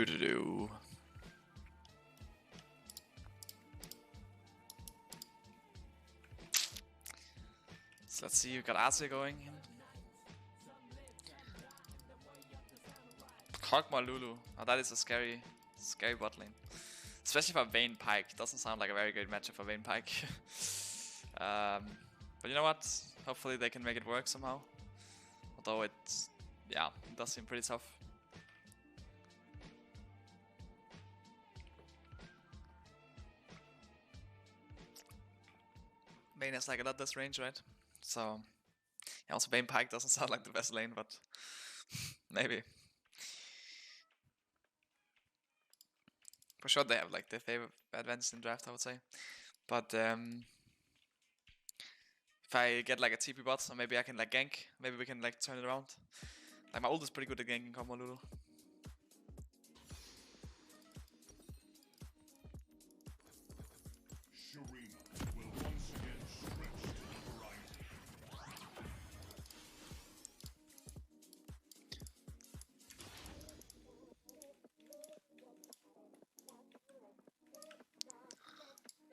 Do. So let's see, we've got Arce going. Kog'Maw Lulu. Oh, that is a scary bot lane. Especially for Vayne Pyke. Doesn't sound like a very great matchup for Vayne Pyke. But you know what? Hopefully they can make it work somehow. Although it does seem pretty tough. Vayne has like a lot this range, right? So yeah, also Vayne Pyke doesn't sound like the best lane, but maybe. For sure they have like the favorite advantage in draft, I would say. But if I get like a TP bot, so maybe I can like gank, maybe we can like turn it around. Like my ult is pretty good at ganking Kog'Maw Lulu.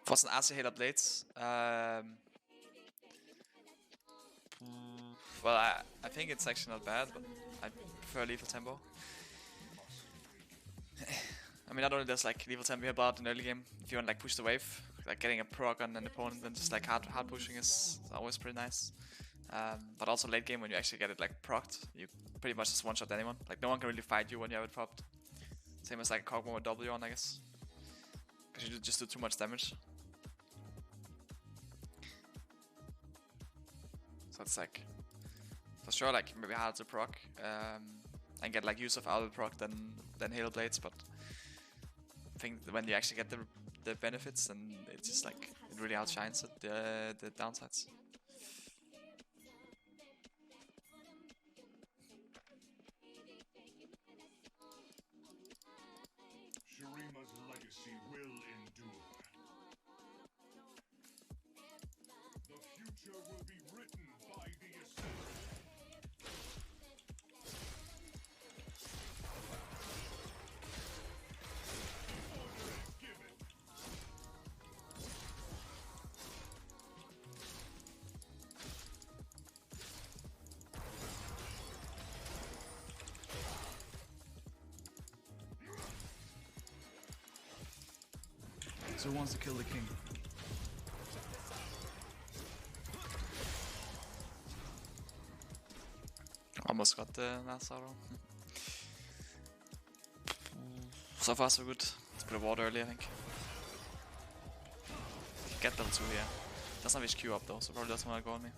For some Arce hit up blades. Well, I think it's actually not bad, but I prefer lethal tempo. I mean, not only does like lethal tempo help out in early game, if you want to like push the wave, like getting a proc on an opponent and just like hard pushing is always pretty nice. But also late game when you actually get it like procced, you pretty much just one shot anyone. Like no one can really fight you when you have it popped. Same as like Kog'Maw with W on, I guess. Because you just do too much damage. So it's like, for sure, like maybe harder to proc and get like use of Owl proc than Hail Blades, but I think when you actually get the benefits, then it's just like it really outshines the downsides. Shurima's legacy will endure. The future will be written by the Ascendant. Order is given. So who wants to kill the king? Almost got the last arrow. So far so good. Let's put a ward early, I think. Get level 2 here. Doesn't have HQ up though, so probably doesn't want to go on me.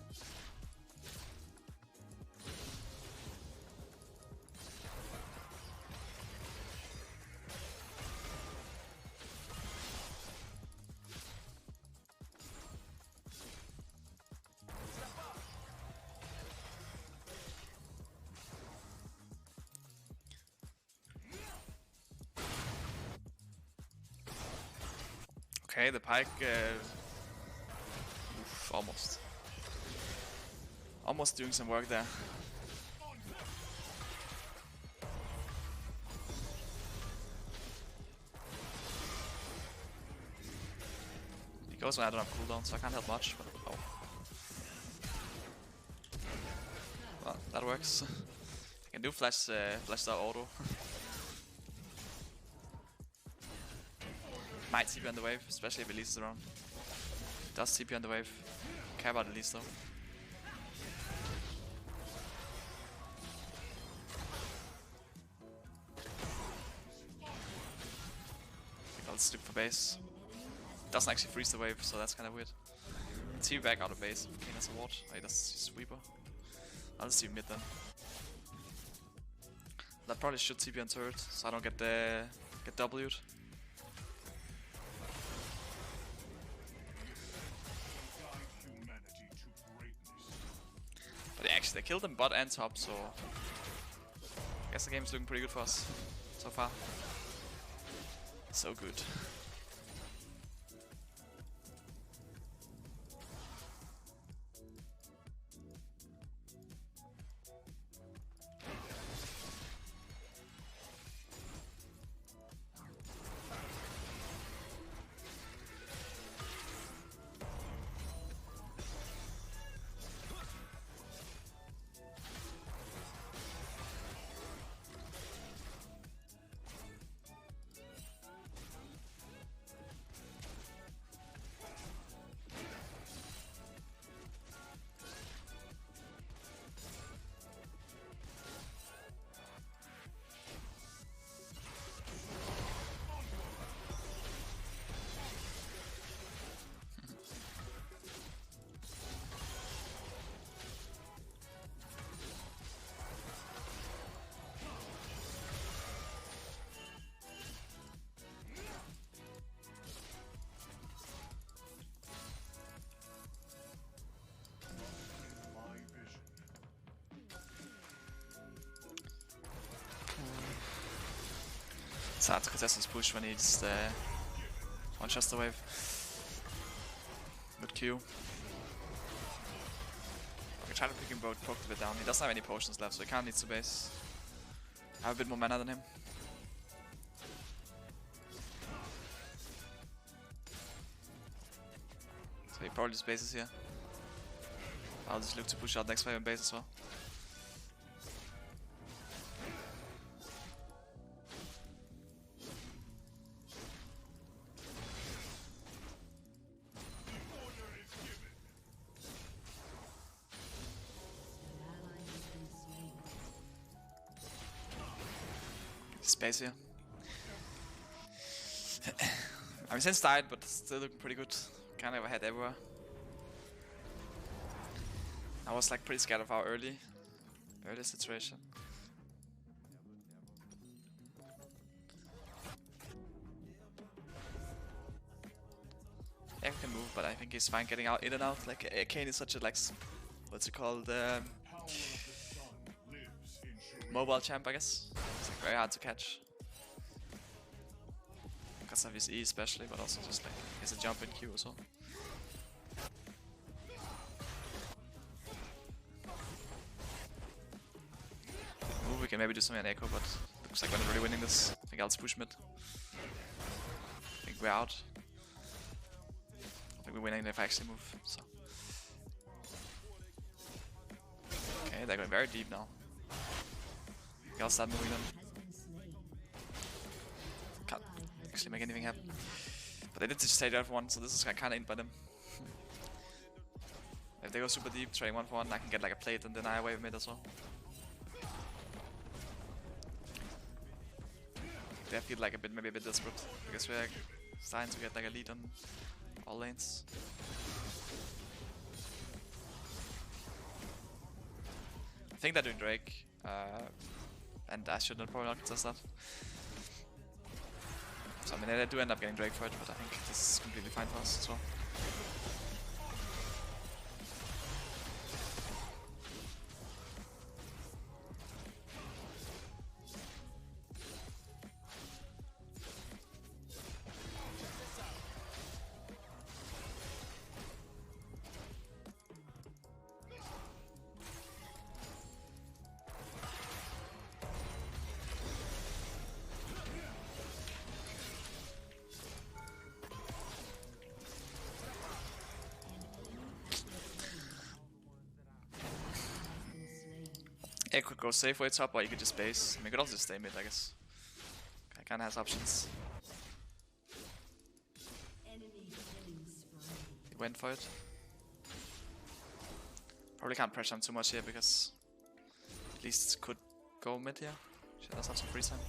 Okay, the Pyke, oof, almost. Almost doing some work there. He goes when I don't have cooldown, so I can't help much, but oh. Well, that works. I can do flash star auto. Might TP on the wave, especially if Elise is around. Does TP on the wave. Care about Elise though. Let's look for base. Doesn't actually freeze the wave, so that's kind of weird. TP back out of base if King has a ward. Oh, he does sweeper. I'll just TP mid then. That probably should TP on turret, so I don't get W'd. But yeah, actually, they killed them bot and top, so I guess the game's looking pretty good for us so far. So good. It's hard to contest his push when he's one shots the wave. Good Q. We're trying to pick him both poked a bit down. He doesn't have any potions left, so he can't need to base. I have a bit more mana than him. So he probably just bases here. I'll just look to push out next wave and base as well. Space here. I mean, since died, but still looking pretty good. Kind of ahead everywhere. I was like pretty scared of our early situation. Yeah, he can move, but I think he's fine getting out in and out. Like Kayn is such a like, what's it called? Mobile champ, I guess. It's like very hard to catch. Because of his E especially, but also just like he has a jump in Q as well. Ooh, we can maybe do something on Echo, but looks like we're not really winning this. I think I'll just push mid. I think we're out. I think we're winning if I actually move, so. Okay, they're going very deep now. I'll start moving them. Can't actually make anything happen. But they did just stay there for one, so this is kind of in by them. If they go super deep, trading 1 for 1, I can get like a plate and deny a wave mid as well. They feel like maybe a bit desperate, because we're starting to get like a lead on all lanes. I think they're doing Drake. And I should probably not contest that. So I mean, they do end up getting Drake for it, but I think this is completely fine for us as well. Yeah, could go safe way top, or you could just base. I mean, you could also just stay mid, I guess. I kinda has options. He went for it. Probably can't pressure him too much here, because at least could go mid here. She does have some free time.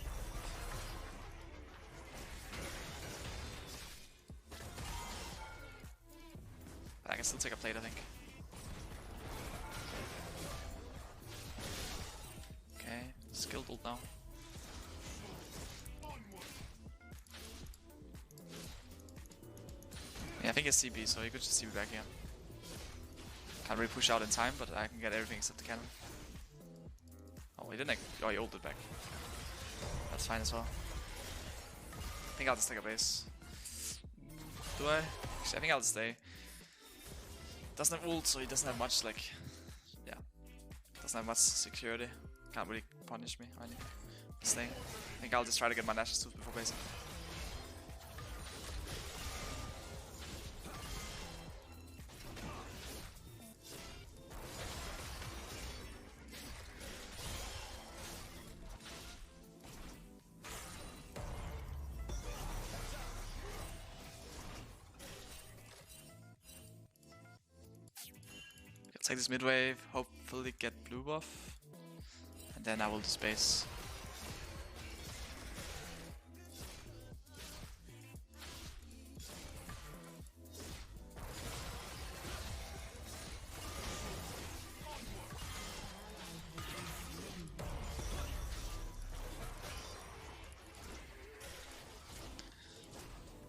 But I can still take a plate, I think. Skilled ult now. Yeah, I think it's CB, so he could just CB back here. Can't really push out in time, but I can get everything except the cannon. Oh, he didn't. Oh, he ulted back. That's fine as well. I think I'll just take a base. Do I? Actually, I think I'll stay. Doesn't have ult, so he doesn't have much, like. Yeah. Doesn't have much security. Can't really punish me or anything. Staying. I think I'll just try to get my Nash's tooth before basing. I'll take this mid wave, hopefully get blue buff. And then I will just base.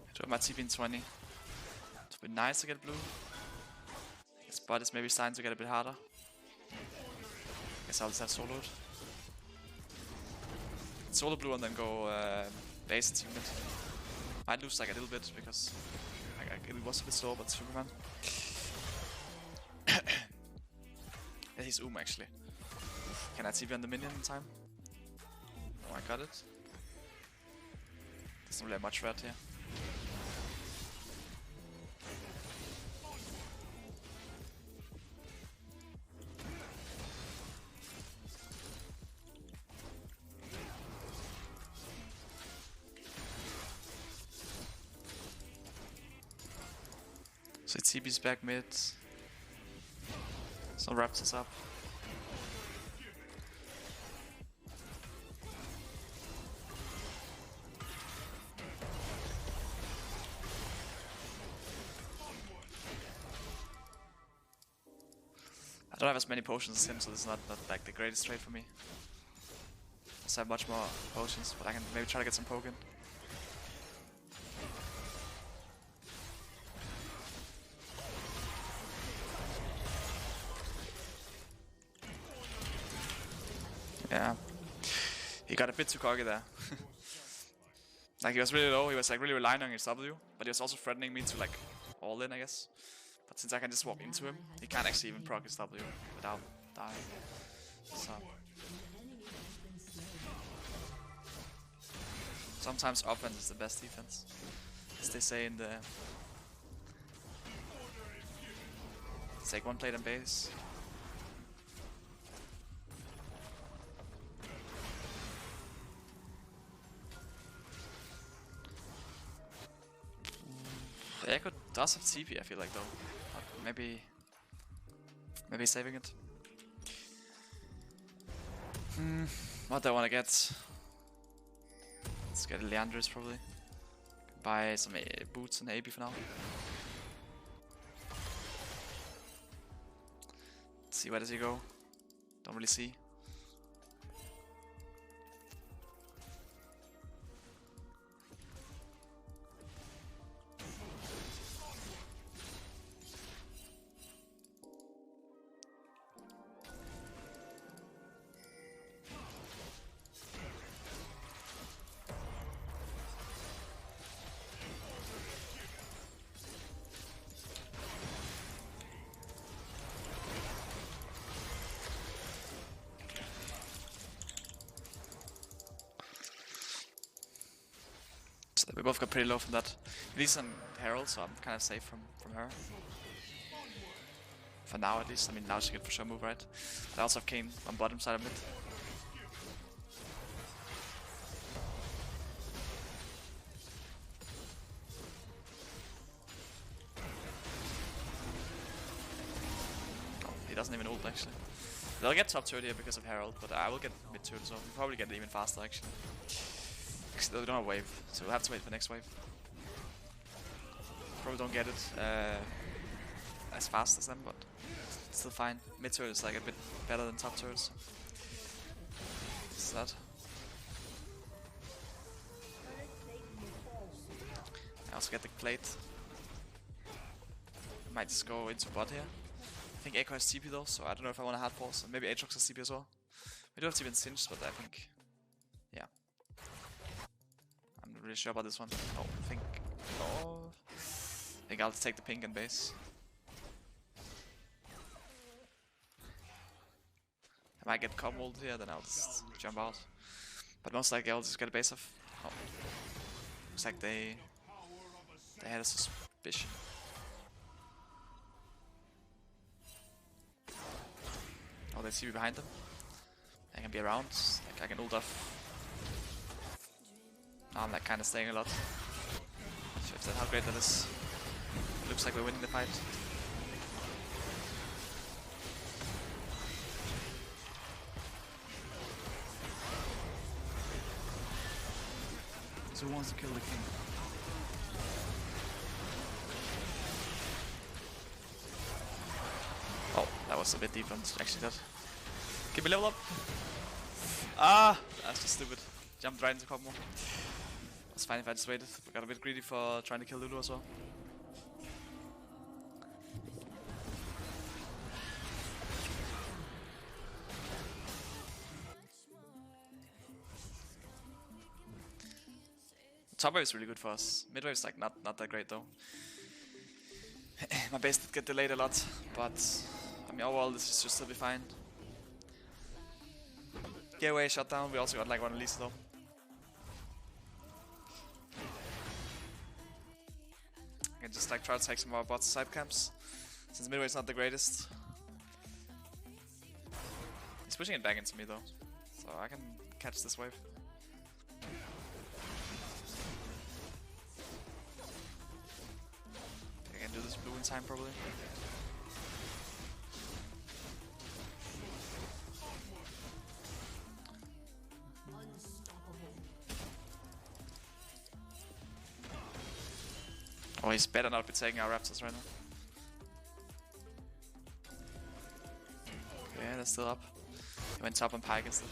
I drove my TP in 20. It would be nice to get blue. This bot is maybe starting to get a bit harder. Guess I'll just have soloed. Solo blue and then go Days team mid. Might lose like a little bit because it was a bit slow, but Superman. Yeah, he's actually. Can I TP on the minion in time? Oh, I got it. Doesn't really have much red here. So TP's back mid. So wraps us up. I don't have as many potions as him, so this is not like the greatest trade for me. I have much more potions, but I can maybe try to get some poke in. Yeah, he got a bit too cocky there. Like, he was really low, he was like really relying on his W, but he was also threatening me to like all in, I guess. But since I can just walk into him, he can't actually even proc his W without dying. So sometimes offense is the best defense, as they say in the... Take one plate and base. Echo does have TP, I feel like, though. Maybe saving it. What do I want to get? Let's get Leandris probably. Buy some boots and AB for now. Let's see, where does he go? Don't really see. So we both got pretty low from that. At least on Herald, so I'm kind of safe from her. For now, at least. I mean, now she can for sure move, right? I also have Kayn on bottom side of mid. Oh, he doesn't even ult actually. They'll get top turret here because of Herald, but I will get mid turret, so we'll probably get it even faster actually. They don't have wave, so we'll have to wait for next wave. Probably don't get it as fast as them, but still fine. Mid turret is like a bit better than top turrets. What's that? I also get the plate. I might just go into bot here. I think Echo has TP though, so I don't know if I want to hard force. Maybe Aatrox has TP as well. We do have TP in Singed, but I think, yeah. I'm not really sure about this one. Oh, I think I'll take the pink and base. I might get comboed here, then I'll just jump out. But most likely I'll just get a base off. Oh. Looks like they had a suspicion. Oh, they see me behind them. I can be around, like I can ult off. Now I'm like kinda staying a lot. So if that's how great that is. Looks like we're winning the fight. So who wants to kill the king? Oh, that was a bit deep on actually that. Give me level up! Ah! That's just stupid. Jumped right into combo. It's fine if I just waited. We got a bit greedy for trying to kill Lulu as well. Top wave is really good for us. Mid wave is like not that great though. My base did get delayed a lot, but I mean overall this should still be fine. Gateway shut down. We also got like one release though. I can just like try to take some more bot side camps, since midway is not the greatest. He's pushing it back into me though, so I can catch this wave. I can do this blue in time probably. Oh, he's better not be taking our Raptors right now. Yeah, they're still up. He went top on Pyke instead.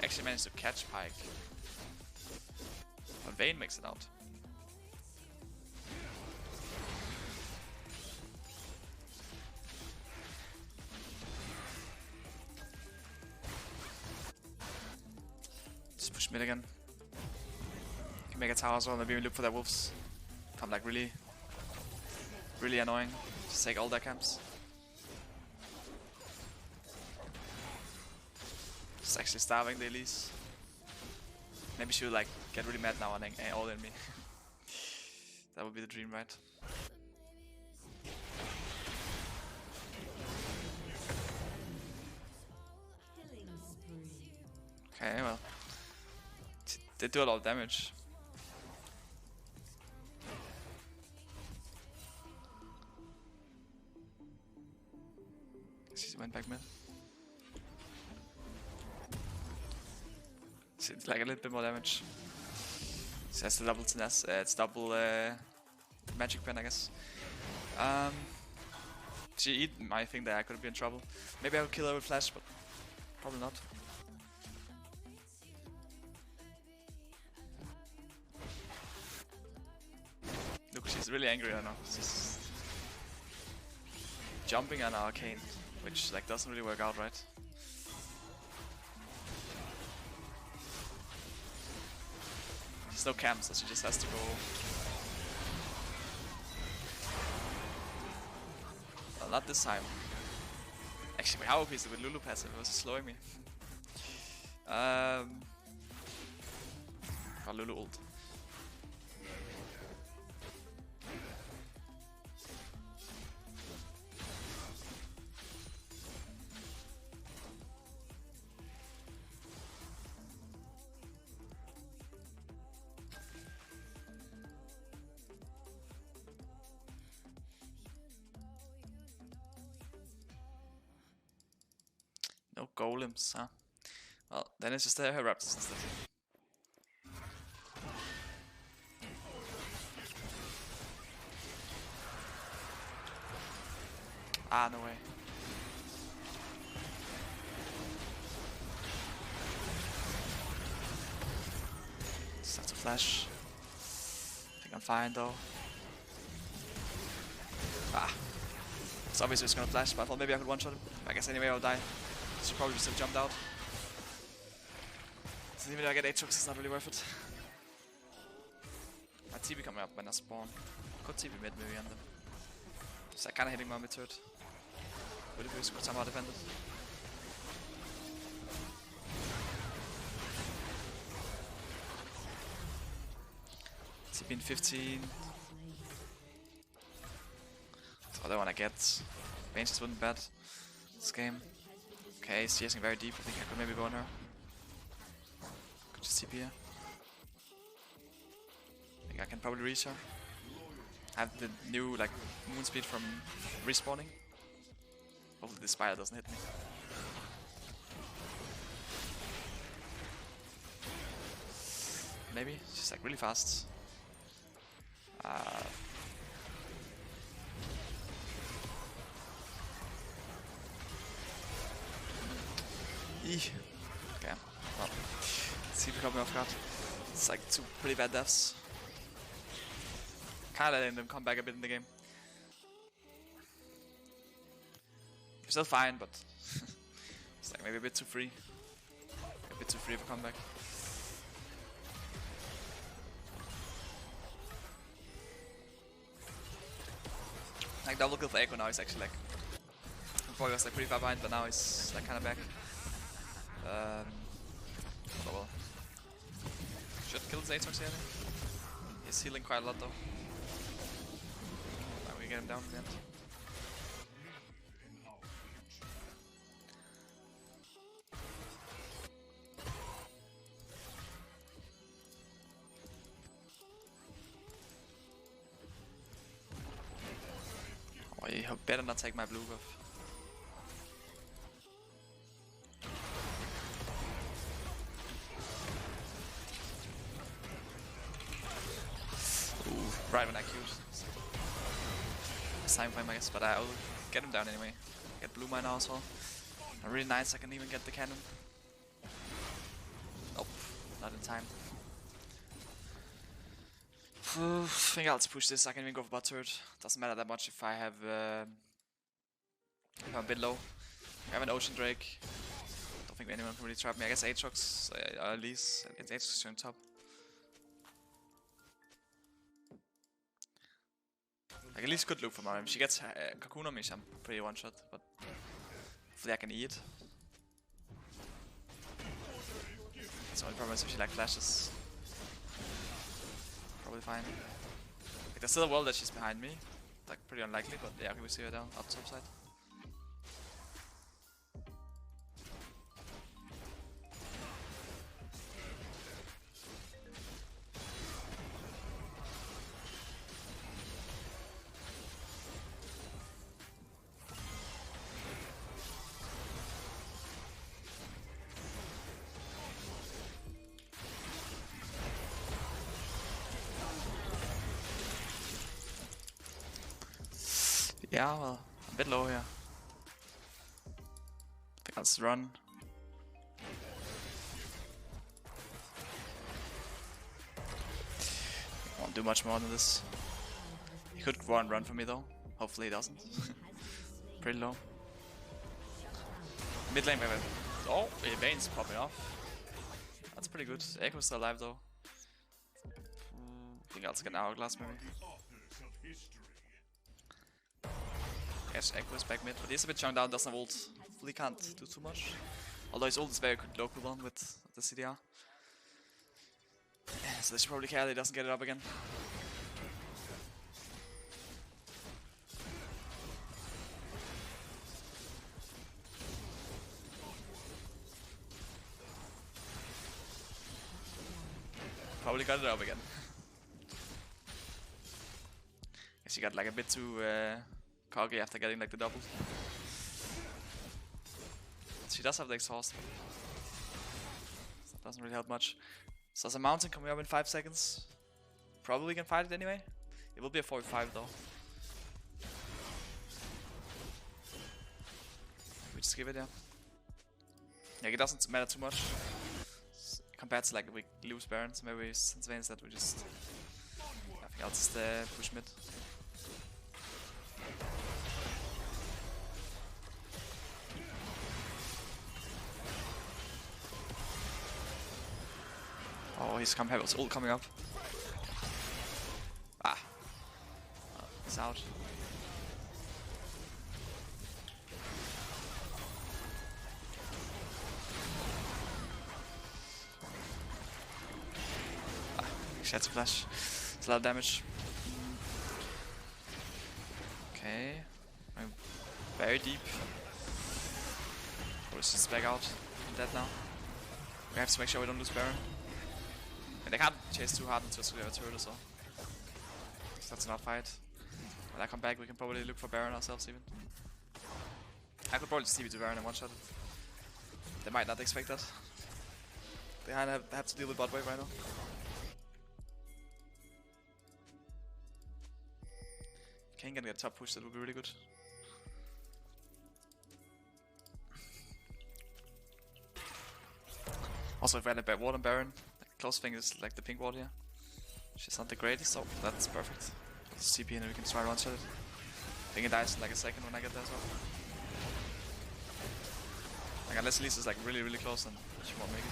Actually managed to catch Pyke. But Vayne makes it out. Just push mid again. Can make a tower as well, maybe we look for their wolves. I'm like really annoying. Just take all their camps. Just actually starving the Elise. Maybe she would like get really mad now and all in me. That would be the dream, right? Okay, well. They do a lot of damage. She went back mid. It's like a little bit more damage. She has the double tenacity, it's double magic pen, I guess. She eat my thing there, I could be in trouble. Maybe I would kill her with flash, but probably not. Look, she's really angry right now. She's jumping on arcane, which like doesn't really work out, right? There's no camp, so she just has to go. Well, not this time. Actually, how OP is it with Lulu passive? It was slowing me. Got Lulu ult. No golems, huh? Well, then it's just her Raptors instead. Ah, no way. Just have to flash. I think I'm fine though. Ah. It's obviously just gonna flash, but I thought maybe I could one-shot him. I guess anyway I'll die. Should probably still jumped out. So even though I get 8 chokes, it's not really worth it. My TP coming up when I spawn. Could TP mid maybe on them. So I kinda hitting my mid turret. Would it be somehow defended? TP in 15. That's what I wanna get. Range just wouldn't bad this game. Okay, he's chasing very deep. I think I could maybe go on her. Could just TP here. I think I can probably reach her. I have the new like moon speed from respawning. Hopefully the spider doesn't hit me. Maybe she's like really fast. Okay, well, see if we caught me off guard. It's like 2 pretty bad deaths. Kinda letting them come back a bit in the game. We're still fine, but it's like maybe a bit too free. A bit too free of a comeback. Like double kill for Echo now is actually like before he was like pretty far behind, but now he's like kind of back. Oh well. Should kill his Aatrox here. He's healing quite a lot though. Now we get him down in the end. Oh, you better not take my blue buff. Ooh, right when I queued. It's time for him, I guess, but I'll get him down anyway. Get blue mine now as well. Really nice, I can even get the cannon. Nope, not in time. I think I'll just push this. I can even go for bot turret. Doesn't matter that much if I have if I'm a bit low. I have an Ocean Drake. Don't think anyone can really trap me. I guess Aatrox, at least. It's Aatrox on top. I can at least good look from her. If she gets Cocoon on me, I'm pretty one shot, but hopefully I can eat. That's the only problem is if she like flashes. Probably fine. Like, there's still a wall that she's behind me. Like pretty unlikely, but yeah, we see her down up top side. Yeah, well, a bit low here. I think I'll just run. Won't do much more than this. He could go and run for me though. Hopefully he doesn't. Pretty low. Mid lane, maybe. Oh, Bane's popping off. That's pretty good. Echo's still alive though. I think I'll just get an hourglass maybe. Yes, Echo is back mid, but he's a bit chunked down, doesn't have ult. Hopefully can't do too much. Although his ult is very good low cooldown with the CDR. So they should probably care that he doesn't get it up again. Probably got it up again. Guess he got like a bit too cocky after getting like the double. She does have the exhaust. That doesn't really help much. So there's a mountain coming up in 5 seconds. Probably we can fight it anyway. It will be a 4v5 though. We just give it, yeah. Yeah, it doesn't matter too much compared to like we lose Baron, so maybe since Vayne's that we just I think I'll just push mid. Oh, he's come heavy, ult coming up. Ah. Oh, he's out. Ah, he had to flash. It's a lot of damage. Okay. I'm very deep. Oh, it's just back out. I'm dead now. We have to make sure we don't lose Baron. And they can't chase too hard into a turret as well. So that's not fight. When I come back, we can probably look for Baron ourselves even. I could probably just TP to Baron and one-shot it. They might not expect that. They have to deal with bot wave right now. Kane can get top push, that would be really good. Also, if I had a bad ward on Baron, close thing is like the pink ward here. She's not the greatest, so that's perfect. Let's TP and we can try one-shot it. I think it dies in like a second when I get there as well. Like unless Elise is like really close, then she won't make it.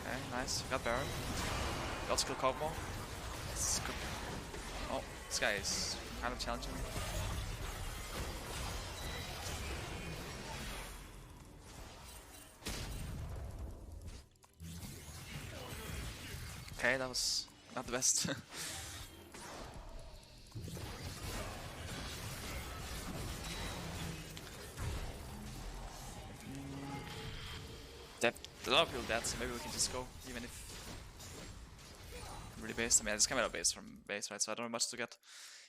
Okay, nice. We got Baron. We also kill Kog'Maw. Oh, this guy is kind of challenging me. Okay, that was not the best. A lot of people dead, so maybe we can just go, even if I'm really based. I mean, I just came out of base from base, right? So I don't have much to get.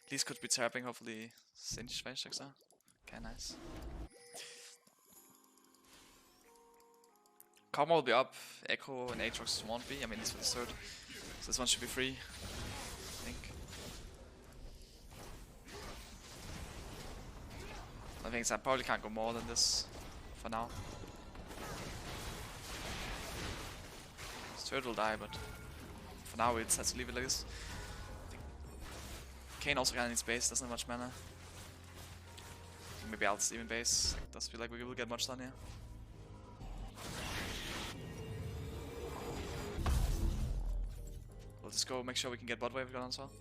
At least could be trapping, hopefully Singe Phase checks out. Okay, nice. Karma will be up, Echo and Aatrox won't be. I mean, it's for the third. So this one should be free, I think. I think I probably can't go more than this for now. Third will die, but for now we just have to leave it like this. Kayn also kinda needs base, doesn't have much mana. Maybe I'll even base. Does feel like we will get much done here. We'll just go make sure we can get bot wave going as well.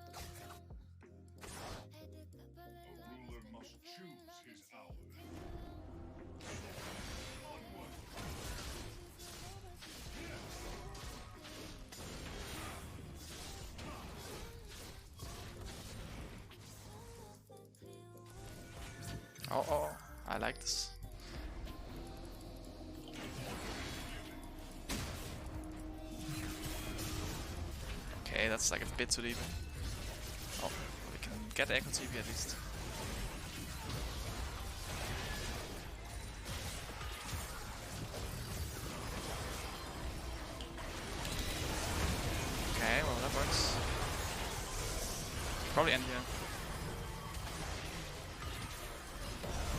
A ruler must choose his hour. Oh, I like this. Okay, that's like a bit too deep. Oh, we can get Echo TP at least. Okay, well that works. Probably end here.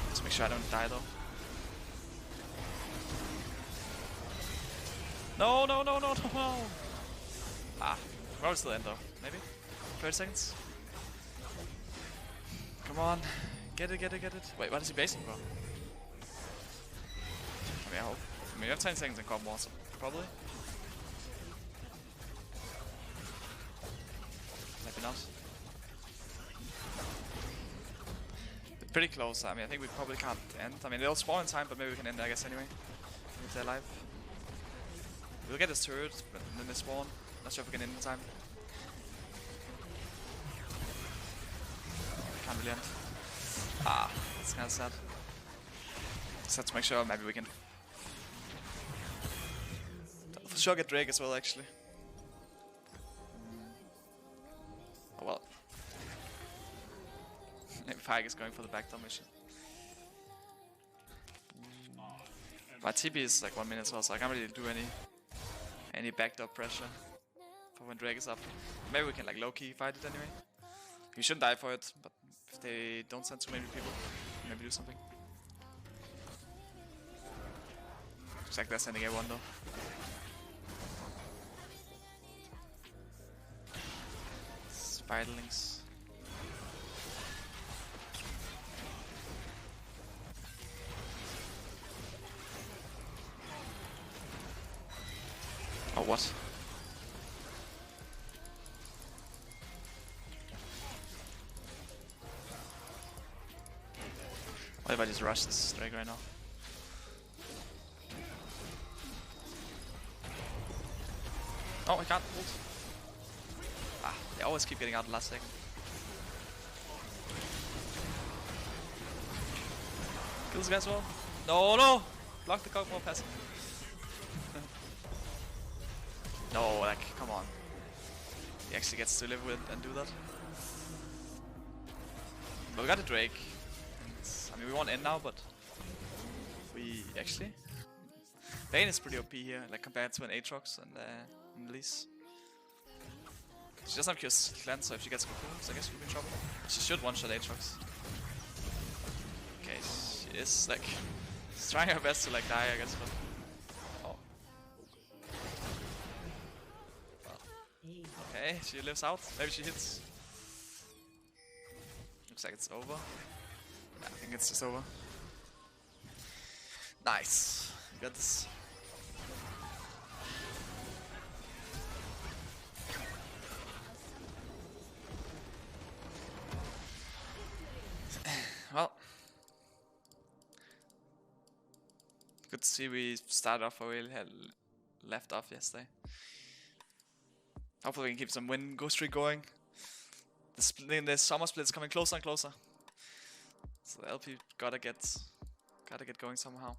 Let's make sure I don't die though. No, no, no, no, no, no! Ah, probably still end though. Maybe? 30 seconds? Come on. Get it, get it, get it. Wait, what is he basing for? I mean, I hope. I mean, we have 10 seconds in combo also. Probably. Maybe not. They're pretty close. I mean, I think we probably can't end. I mean, they'll spawn in time, but maybe we can end, I guess, anyway. If they're alive. We'll get this turret, but then they spawn. Not sure if we can end in time. Can't really end. Ah, that's kinda sad. Just have to make sure maybe we can for sure get Drake as well, actually. Oh well. Maybe Pyke is going for the backdoor mission. My TP is like 1 minute as well, so I can't really do any backdoor pressure for when Drake is up. Maybe we can like low-key fight it anyway. We shouldn't die for it, but if they don't send too many people, maybe do something. Looks like they're sending A1 though. Spiderlings. Oh, what? What if I just rush this Drake right now? Oh, I can't ult. Ah, they always keep getting out the last second. Kill this guy as well. No, no! Block the Kog'Maw passive. No, like, come on. He actually gets to live with and do that. But we got a Drake. I mean, we won't end now, but we actually. Vayne is pretty OP here, like compared to an Aatrox and Elise. She doesn't have Q's cleanse, so if she gets cocoons, I guess we'll be in trouble. She should one-shot Aatrox. Okay, she is like she's trying her best to like die, I guess, but oh. Well. Okay, she lives out. Maybe she hits. Looks like it's over. Yeah, I think it's just over. Nice. We got this. good to see we started off where we had left off yesterday. Hopefully we can keep some win go streak going. The summer split is coming closer and closer. So the LP gotta get going somehow.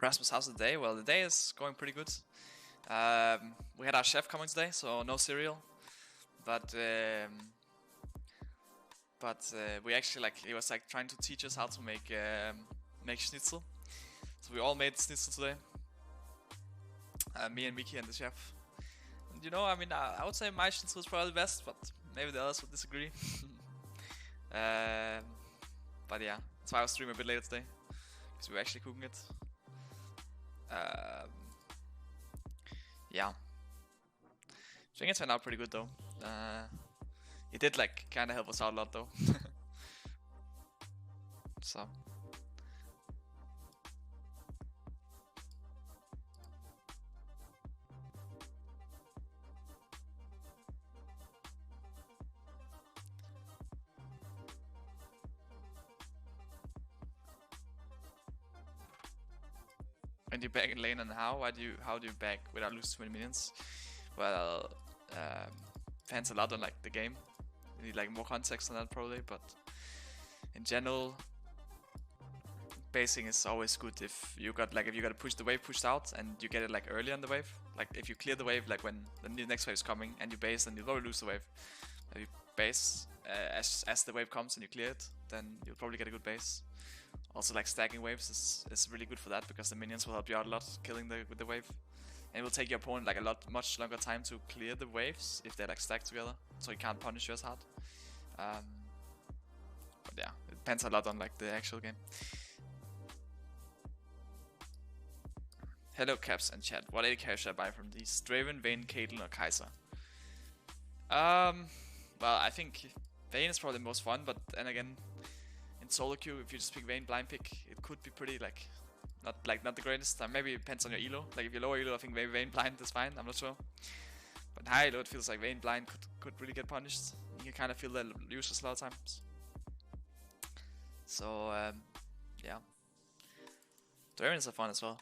Rasmus, how's the day? Well, the day is going pretty good. We had our chef coming today, so no cereal. But we actually he was like trying to teach us how to make schnitzel. So we all made schnitzel today. Me and Miki and the chef. And you know, I mean, I would say my schnitzel is probably the best, but maybe the others would disagree. But yeah, that's why I was streaming a bit later today, because we were actually cooking it. Yeah, I think it turned out pretty good though. It did like kind of help us out a lot though. So and you back in lane, and how do you back without losing too many minions? Well, depends a lot on like the game. You need like more context on that probably, but in general, basing is always good if you got to push the wave pushed out and you get it like early on the wave. Like if you clear the wave like when the next wave is coming and you base, then you'll probably lose the wave. If you base as the wave comes and you clear it, then you'll probably get a good base. Also, like stacking waves is really good for that, because the minions will help you out a lot killing with the wave, and it will take your opponent like much longer time to clear the waves if they're like stacked together, so you can't punish you as hard. But yeah, it depends a lot on like the actual game. Hello Caps and chat. What AD carry should I buy from these? Draven, Vayne, Caitlyn, or Kai'Sa? Well, I think Vayne is probably the most fun, but then again, in solo queue, if you just pick Vayne blind pick, it could be pretty not the greatest. Maybe it depends on your elo. Like if you're lower elo, I think maybe Vayne blind is fine. I'm not sure. But high elo, it feels like Vayne blind could really get punished. You can kind of feel that useless a lot of times. So yeah, Draven are fun as well.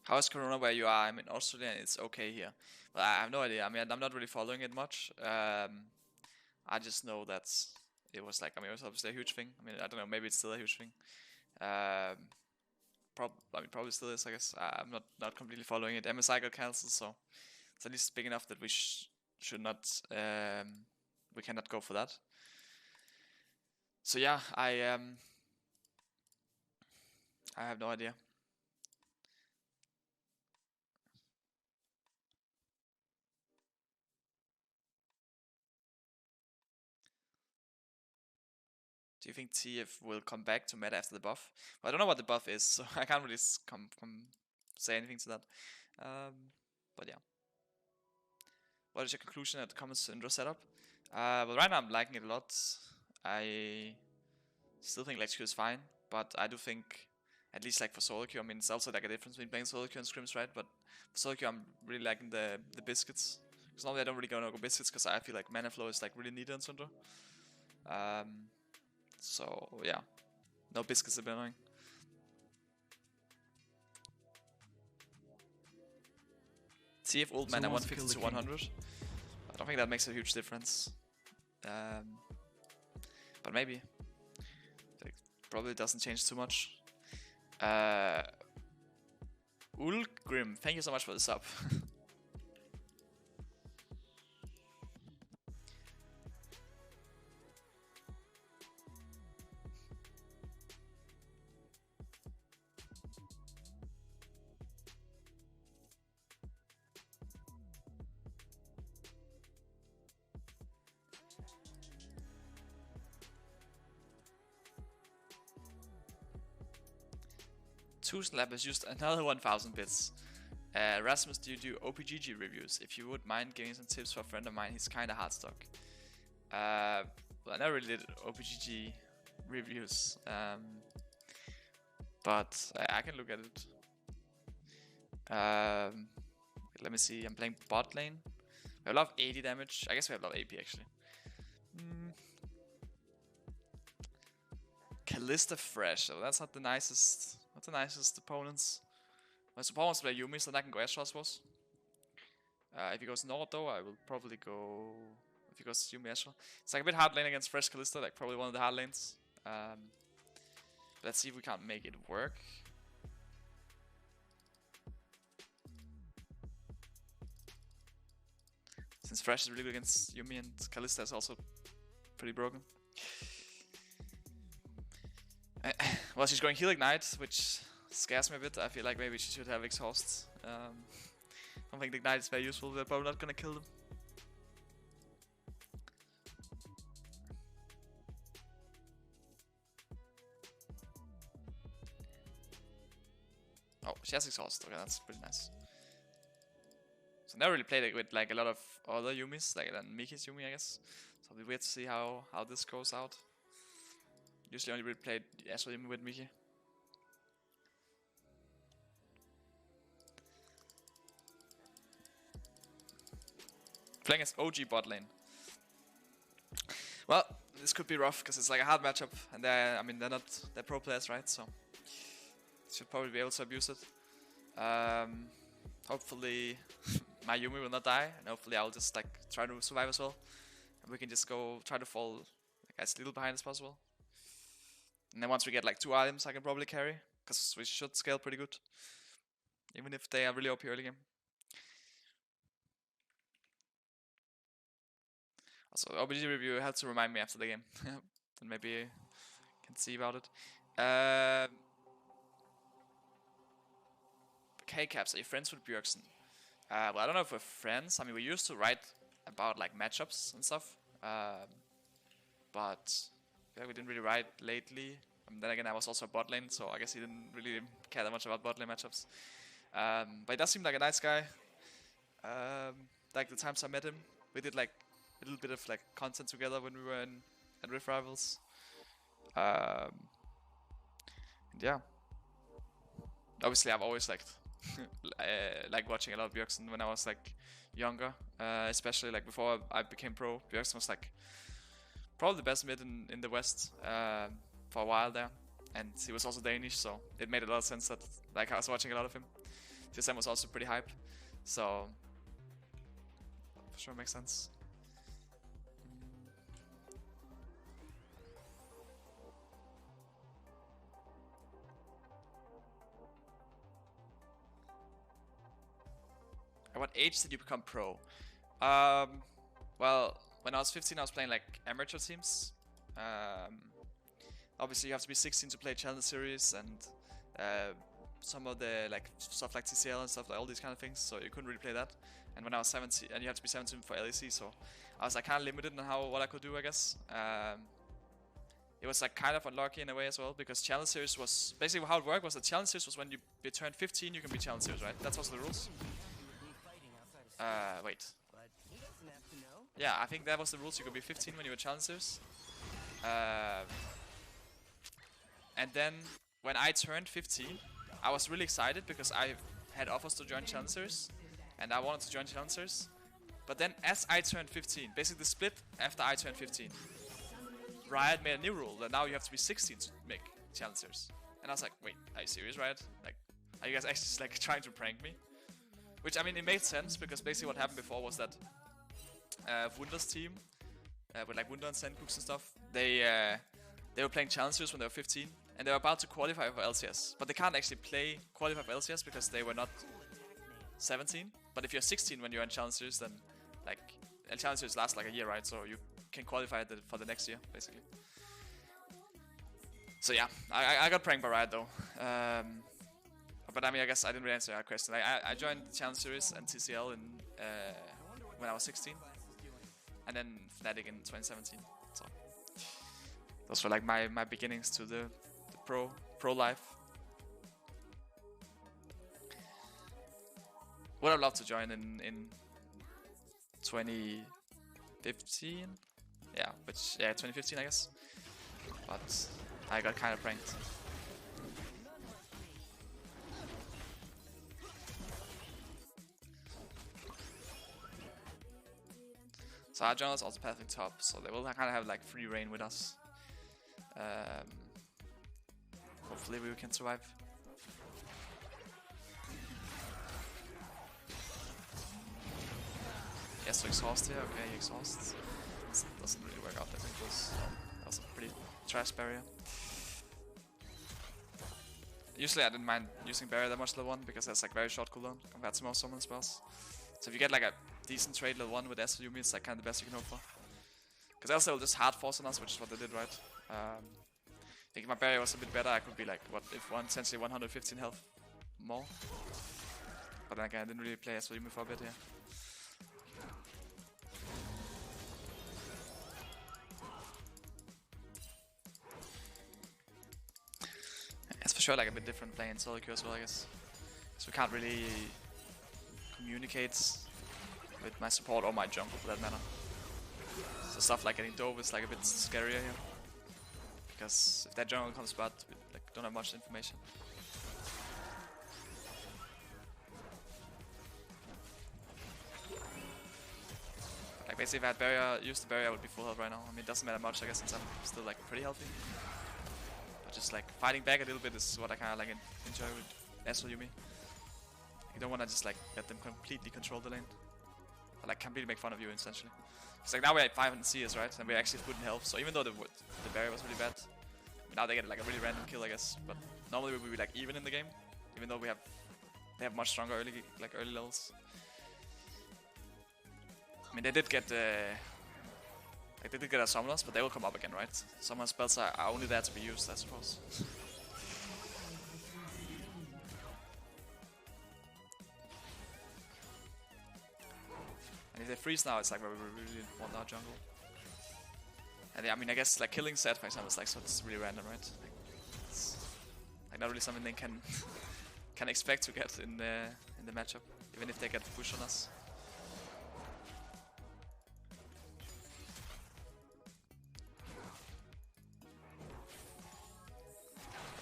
How is Corona where you are? I'm in Australia and it's okay here. Well, I have no idea. I mean, I'm not really following it much. I just know that it was like, I mean, it was obviously a huge thing. I mean, I don't know, maybe it's still a huge thing. Probably still is, I guess. I'm not completely following it. MSI got cancelled, so it's at least big enough that we should not, we cannot go for that. So yeah, I have no idea. Do you think TF will come back to meta after the buff? Well, I don't know what the buff is, so I can't really say anything to that. But yeah. What is your conclusion at the Common Syndra setup? Well, right now I'm liking it a lot. I still think Ledge Q is fine, but I do think, at least like for solo queue, I mean, it's also like a difference between playing solo queue and scrims, right? But for solo queue, I'm really liking the biscuits. Because normally I don't really go biscuits, because I feel like mana flow is like really needed in Syndra. So yeah, no biscuits a bit annoying. See if old mana 150 to 100. I don't think that makes a huge difference. But maybe. It probably doesn't change too much. Ulgrim, thank you so much for the sub. Tusenlab has used another 1000 bits. Rasmus, do you do OPGG reviews? If you would mind giving some tips for a friend of mine, he's kinda hard stuck. Well, I never really did OPGG reviews, but I can look at it. Let me see, I'm playing bot lane. We have a lot of 80 damage. I guess we have a lot of AP actually. Kalista Fresh, so that's not the nicest. Not the nicest opponents. My support wants to play Yuumi, so then I can go Astra, I suppose. If he goes Nord though, I will probably go. If he goes Yuumi Astra, it's like a bit hard lane against Fresh Kalista, like probably one of the hard lanes. Let's see if we can't make it work. Since Fresh is really good against Yuumi and Kalista is also pretty broken. Well, she's going Heal Ignite, which scares me a bit. I feel like maybe she should have Exhaust. I don't think the Ignite is very useful, we're probably not gonna kill them. Oh, she has Exhaust, okay, that's pretty nice. So I never really played it with like a lot of other Yuumis, like than Miki's Yuumi, I guess. So it'll be weird to see how this goes out. Usually only really played Astra Yuumi with Miki. Playing as OG bot lane. Well, this could be rough because it's like a hard matchup, and they're pro players, right? So should probably be able to abuse it. Hopefully my Yuumi will not die, and hopefully I'll just like try to survive as well, and we can just go try to fall like, as little behind as possible. And then once we get like 2 items, I can probably carry, because we should scale pretty good, even if they are really OP early game. Also, the OBG review had to remind me after the game, then maybe I can see about it. K-Caps, are you friends with Bjergsen? Well, I don't know if we're friends. I mean, we used to write about like matchups and stuff, but yeah, we didn't really write lately. Then again, I was also a bot lane, so I guess he didn't really care that much about bot lane matchups. But he does seem like a nice guy. Like the times I met him, we did like a little bit of like content together when we were at Rift Rivals. And yeah, obviously I've always liked like watching a lot of Bjergsen when I was like younger, especially like before I became pro. Bjergsen was like probably the best mid in the West for a while there, and he was also Danish, so it made a lot of sense that like I was watching a lot of him. TSM was also pretty hype, so for sure makes sense. At what age did you become pro? Well, when I was 15, I was playing like amateur teams. Obviously, you have to be 16 to play Challenge Series and some of the like stuff like TCL and stuff, like all these kind of things. So you couldn't really play that. And when I was 17, and you have to be 17 for LEC, so I was like kind of limited on what I could do, I guess. It was like kind of unlucky in a way as well, because Challenge Series was basically how it worked. Was the Challenge Series was when you turned 15, you can be Challenge Series, right? That's also the rules. Wait. Yeah, I think that was the rules. You could be 15 when you were Challenge Series. And then when I turned 15, I was really excited because I had offers to join Challenge Series, and I wanted to join Challenge Series. But then as I turned 15, basically the split after I turned 15, Riot made a new rule that now you have to be 16 to make Challenge Series. And I was like, wait, are you serious, Riot? Like, are you guys actually just like trying to prank me? Which, I mean, it made sense, because basically what happened before was that Wunder's team, with like Wunder and Sandcooks and stuff, they were playing Challenge Series when they were 15, and they were about to qualify for LCS. But they can't actually qualify for LCS because they were not 17. But if you're 16 when you're in Challenge Series, then like Challenge Series lasts like a year, right? So you can qualify for the next year, basically. So yeah, I got pranked by Riot though. But I mean, I guess I didn't really answer your question. Like, I joined the Challenge Series and TCL when I was 16, and then Fnatic in 2017. So those were like my beginnings to the pro life. would have loved to join in 2015. Yeah, 2015 I guess. But I got kind of pranked. So our jungle is also pathing top, so they will kind of have like free reign with us. Hopefully we can survive. Yes, to exhaust here. Okay, exhaust. This doesn't really work out. I think that was a pretty trash barrier. Usually I didn't mind using barrier that much level 1 because it's like very short cooldown compared to most summon spells. So if you get like a decent trade level 1 with SLUMI, it's like kind of the best you can hope for. Because else they will just hard force on us, which is what they did, right? I think if my barrier was a bit better, I could be like, what if essentially 115 health more. But then again, I didn't really play SLUMI for a bit here. It's for sure like a bit different playing solo queue as well, I guess. So we can't really communicate with my support or my jungle for that matter. So stuff like getting dove is like a bit scarier here. Because if that jungle comes bad, we like, don't have much information. Like basically if I had barrier, used the barrier, I would be full health right now. I mean it doesn't matter much I guess since I'm still like pretty healthy. But just like fighting back a little bit is what I kinda like enjoy with SLUMI. You don't wanna just like let them completely control the lane. Or like completely make fun of you essentially. Because like now we're at 5 in CS, right? And we're actually good in health. So even though the barrier was really bad, now they get like a really random kill I guess. But normally we would be like even in the game. Even though they have much stronger early levels. I mean they did get like they did get our summoners, but they will come up again, right? Summoner spells are only there to be used, I suppose. And if they freeze now, it's like where we really want our jungle. And yeah, I mean, I guess like killing Zed, for example, is like so it's really random, right? Like, it's like not really something they can expect to get in the matchup, even if they get push on us.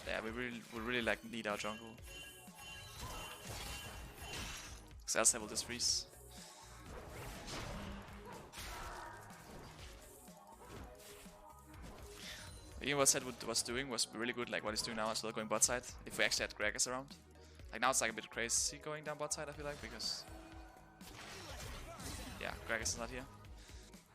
Yeah, we really like need our jungle. Because else they will just freeze. Even what Zed was doing was really good, like what he's doing now as well, going bot side. If we actually had Gragas around. Like now it's like a bit crazy going down bot side, I feel like, because yeah, Gragas is not here.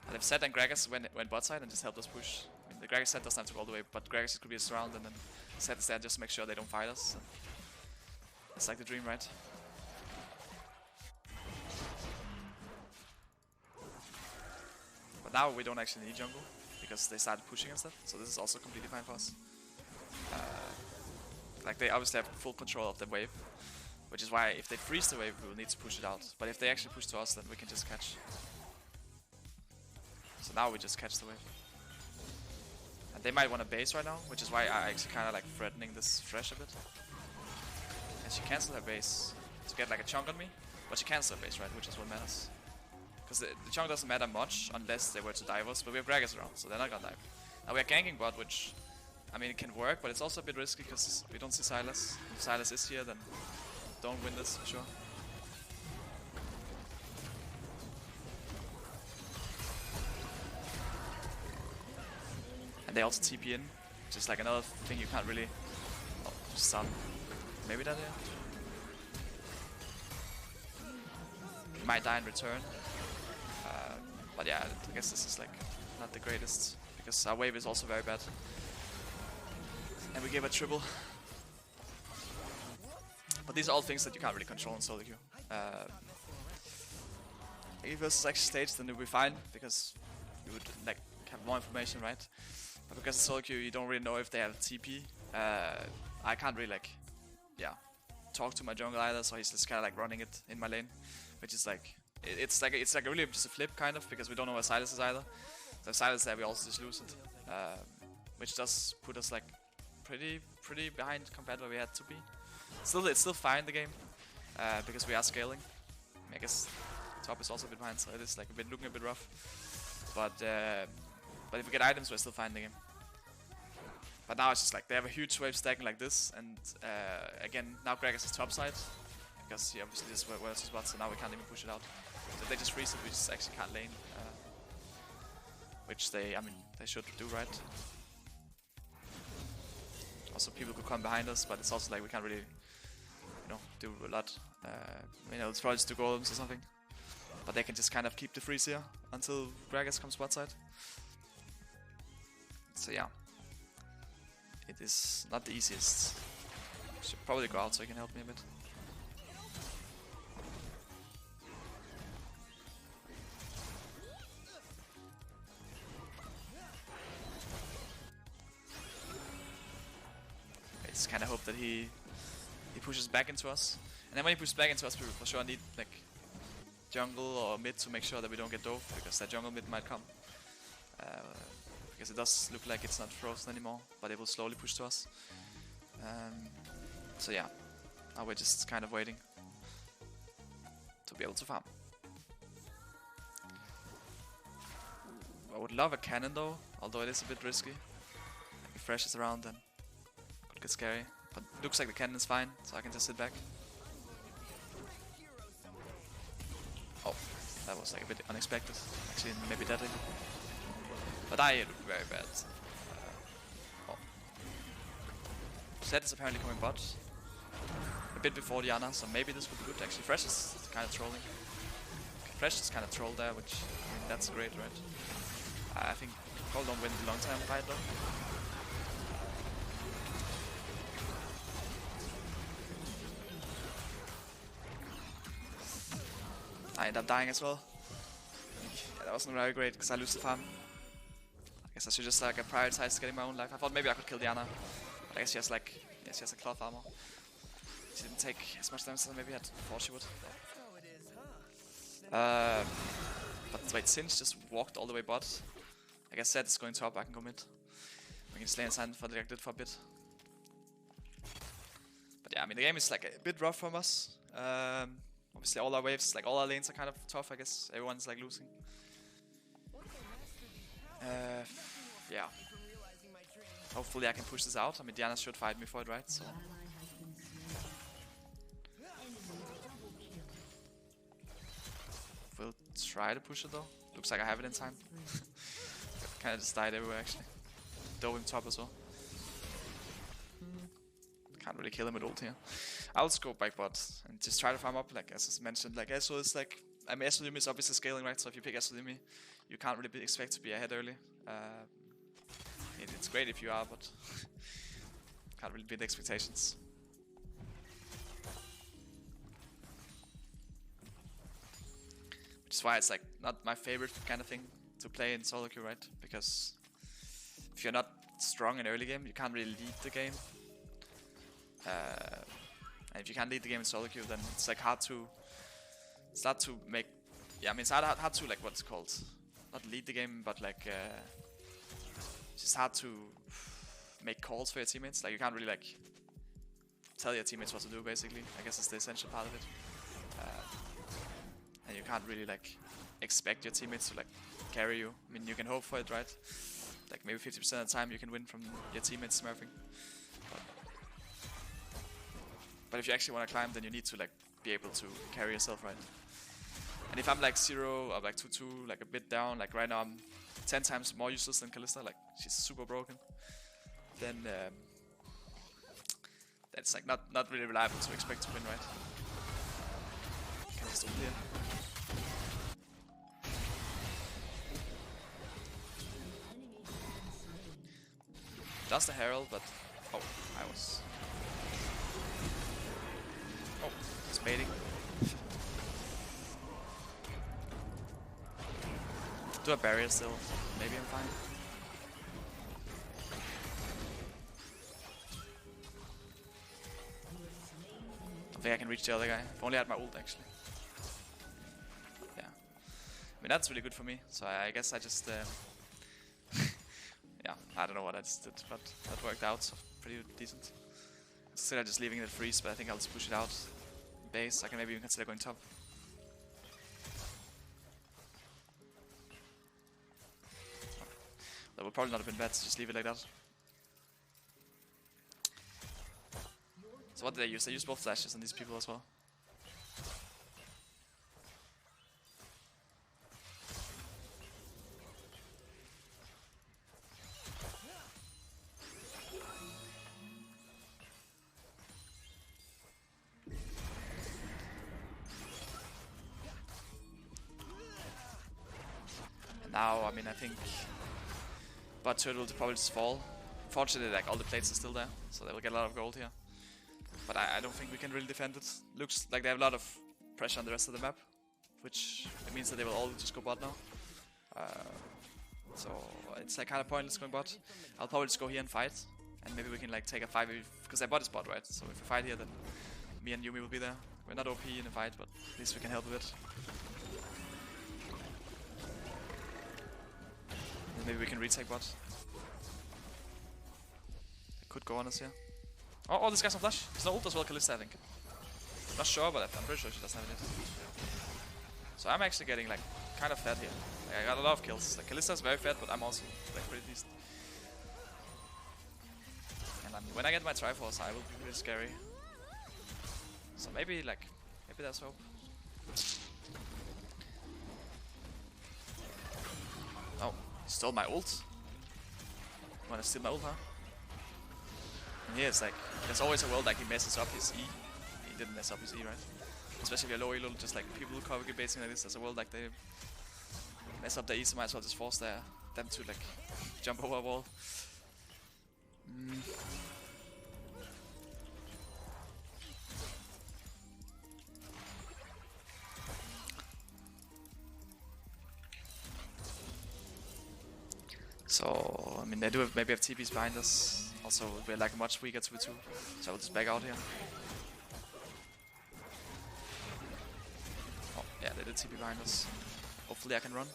But if Zed and Gragas went bot side and just helped us push. I mean, the Gragas Zed doesn't have to go all the way, but Gragas could be a surround and then Zed is there just to make sure they don't fight us. It's like the dream, right? But now we don't actually need jungle because they started pushing and stuff, so this is also completely fine for us. Like they obviously have full control of the wave, which is why if they freeze the wave we will need to push it out. But if they actually push to us then we can just catch. So now we just catch the wave. And they might want to base right now, which is why I actually kind of like threatening this Thresh a bit. And she cancelled her base to get like a chunk on me, but she cancelled her base, right, which is what matters. Because the chunk doesn't matter much unless they were to dive us, but we have Gragas around, so they're not gonna dive. Now we are ganking bot, which, I mean, it can work, but it's also a bit risky because we don't see Sylas. If Sylas is here, then don't win this for sure. And they also TP in, which is like another thing you can't really... Oh, just stun. Maybe that, yeah. You might die in return. But yeah, I guess this is like not the greatest, because our wave is also very bad. And we gave a triple. But these are all things that you can't really control in solo queue. If it was actually staged, then it would be fine, because you would like have more information, right? But because in solo queue you don't really know if they have TP, I can't really like, yeah, talk to my jungle either, so he's just kind of like running it in my lane, which is like, it's like really just a flip kind of, because we don't know where Sylas is either. So if Sylas is there, we also just lose it, which does put us like pretty behind compared to where we had to be. Still, it's still fine the game, because we are scaling, I guess top is also a bit behind, so it is like a bit looking a bit rough. But if we get items, we're still fine in the game. But now it's just like they have a huge wave stacking like this, and again now Gragas is top side because he obviously just where his spot, so now we can't even push it out. So if they just freeze it, we just actually can't lane, which they should do, right? Also, people could come behind us, but it's also like we can't really, you know, do a lot. Let's probably just do golems or something. But they can just kind of keep the freeze here until Gragas comes bot side. So yeah, it is not the easiest. Should probably go out so he can help me a bit. I just kind of hope that he pushes back into us, and then when he pushes back into us, we for sure need like jungle or mid to make sure that we don't get dove, because that jungle mid might come. Because it does look like it's not frozen anymore, but it will slowly push to us. So yeah, now we're just kind of waiting to be able to farm. I would love a cannon though, although it is a bit risky. Like if Thresh is around, then could get scary. But it looks like the cannon is fine, so I can just sit back. Oh, that was like a bit unexpected. Actually, maybe deadly. But I look very bad. Zed is apparently coming bot. A bit before Diana, so maybe this would be good. Actually, Thresh is kind of trolling. Thresh is kind of trolled there, which, I mean, that's great, right? I think Cole don't win the long time fight though. I end up dying as well. Yeah, that wasn't very great because I lose the farm. I guess I should just like prioritize getting my own life. I thought maybe I could kill Diana, but I guess she has like, yeah, she has a cloth armor. She didn't take as much damage as I maybe had thought she would. But wait, Singe just walked all the way bot. I guess Zed is going top, I can go mid. We can just lay inside for like I did for a bit. But yeah, I mean the game is like a bit rough from us. Obviously all our waves, like all our lanes are kind of tough, I guess. Everyone's like losing. Yeah. Hopefully I can push this out. I mean Diana should fight me for it, right? So we'll try to push it though. Looks like I have it in time. Kinda just died everywhere actually. Dove him top as well. Can't really kill him with ult here. I'll just go back bot and just try to farm up, like as I mentioned. Like Ezreal is like, I mean Ezreal is obviously scaling, right? So if you pick Ezreal, you can't really expect to be ahead early. It's great if you are, but can't really beat the expectations. Which is why it's like not my favorite kind of thing to play in solo queue, right? Because if you're not strong in early game, you can't really lead the game. And if you can't lead the game in solo queue, then it's like hard to start to make. Yeah, I mean it's hard to like what's it called, not lead the game, but like it's just hard to make calls for your teammates. Like you can't really like tell your teammates what to do. Basically, I guess it's the essential part of it. And you can't really like expect your teammates to like carry you. I mean you can hope for it, right? Like maybe 50% of the time you can win from your teammates smurfing. But if you actually want to climb, then you need to like be able to carry yourself, right? And if I'm like 0 or like 2-2, like a bit down, like right now I'm 10 times more useless than Kalista, like she's super broken, then that's like not really reliable to expect to win, right? Can just ult here. Just a Herald, but oh, I was. Oh, it's baiting. Do a barrier still. Maybe I'm fine. I think I can reach the other guy. If only I had my ult actually. Yeah. I mean that's really good for me. So I guess I just yeah, I don't know what I just did, but that worked out so pretty decent. Instead of just leaving it freeze, but I think I'll just push it out. Base, I can maybe even consider going top. would probably not have been bad to just leave it like that. So what did they use? They used both flashes on these people as well. Now, I mean, I think bot turtle will probably just fall. Fortunately, like all the plates are still there, so they will get a lot of gold here. But I don't think we can really defend it. Looks like they have a lot of pressure on the rest of the map, which it means that they will all just go bot now. So it's like kind of pointless going bot. I'll probably just go here and fight, and maybe we can like take a 5v because their bot is bot, right? So if we fight here, then me and Yuumi will be there. We're not OP in a fight, but at least we can help a bit. Maybe we can retake bot. It could go on us here. Oh, this guy's on flash. He's not ult as well, Kalista, I think. Not sure, but I'm pretty sure she doesn't have it yet. So I'm actually getting like kind of fat here. Like, I got a lot of kills. Like Kalista's very fat, but I'm also like pretty decent. And when I get my Triforce, I will be really scary. So maybe there's hope. Oh. Stole my ult. You wanna steal my ult, huh? And here it's like, there's always a world like he messes up his E. He didn't mess up his E, right? Especially if you're low elo, just like people who cover basing like this, there's a world like they mess up their E, so might as well just force them to like jump over a wall. So, I mean, they do have, maybe have TPs behind us. Also, we're like much weaker 2v2, so I'll just back out here. Oh, yeah, they did TP behind us. Hopefully I can run.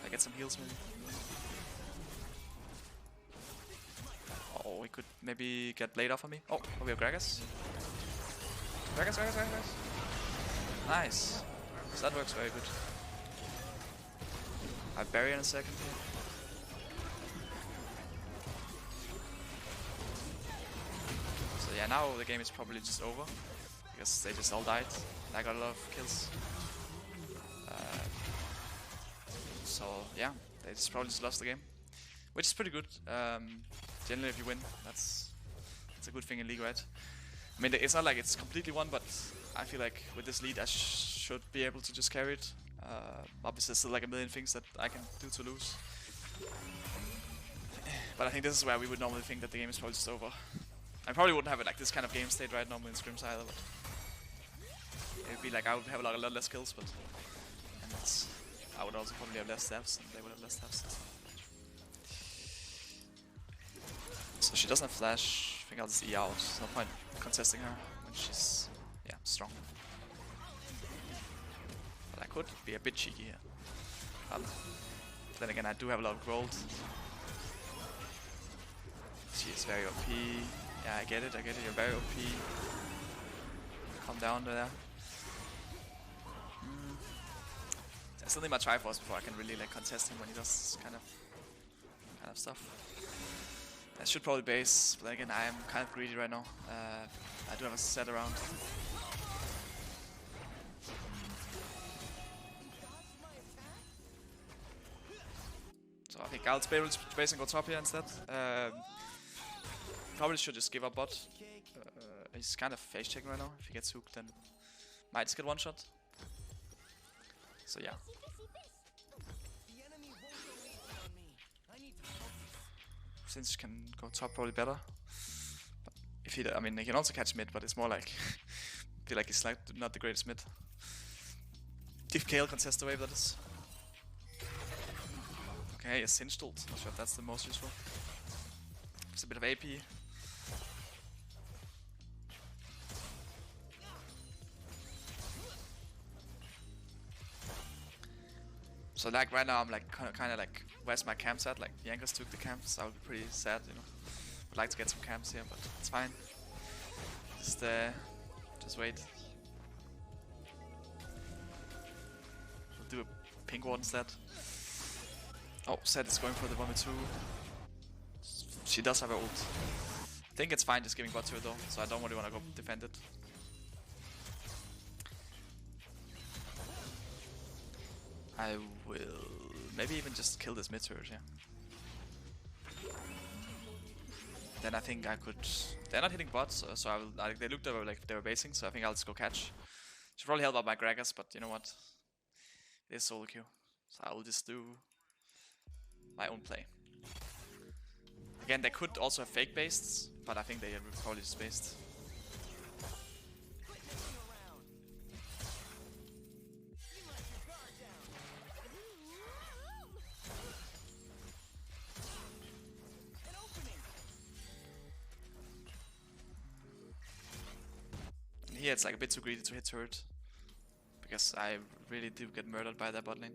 I get some heals maybe. Oh, we could maybe get Blade off on me. Oh, we have Gragas. Gragas. Nice. So that works very good. I have Barrier in a second here. Yeah, now the game is probably just over because they just all died. I got a lot of kills. So yeah, they just probably just lost the game, which is pretty good. Generally, if you win, that's a good thing in League, right? I mean, it's not like it's completely won, but I feel like with this lead, I should be able to just carry it. Obviously, there's still like a million things that I can do to lose. But I think this is where we would normally think that the game is probably just over. I probably wouldn't have it like this kind of game state right normally in scrims either, but it would be like I would have a lot less kills, but and I would also probably have less steps and they would have less steps. So she doesn't have flash. I think I'll just E out. There's no point contesting her when she's strong. But I could be a bit cheeky here. Then again, I do have a lot of gold. She is very OP. Yeah, I get it, you're very OP. Calm down there. I still need my Triforce before I can really like contest him when he does this kind of stuff. I should probably base, but then again I am kind of greedy right now. I do have a set around. So I think I'll be able to base and go top here instead. Probably should just give up bot. He's kind of face checking right now. If he gets hooked, then might just get one shot. So yeah. Since he can go top, probably better. But if he, I mean, he can also catch mid, but it's more like I feel like he's like not the greatest mid. If Kayle contests the wave, that is. Okay, a Singed ult. Not sure if that's the most useful. Just a bit of AP. So like right now I'm like kind of like, where's my camps at? Like Jankos took the camps, so I would be pretty sad, you know. Would like to get some camps here, but it's fine. Just wait. We'll do a pink ward instead. Oh, Zed is going for the 1v2. She does have her ult. I think it's fine just giving bot to it though, so I don't really want to go defend it. I will maybe even just kill this mid turret here. Then I think I could. They're not hitting bots, so I will. Like, they looked like they were basing, so I think I'll just go catch. Should probably help out my Gragas, but you know what? It is solo queue, so I will just do my own play. Again, they could also have fake based, but I think they will probably just based. Here it's like a bit too greedy to hit turret, because I really do get murdered by that bot lane.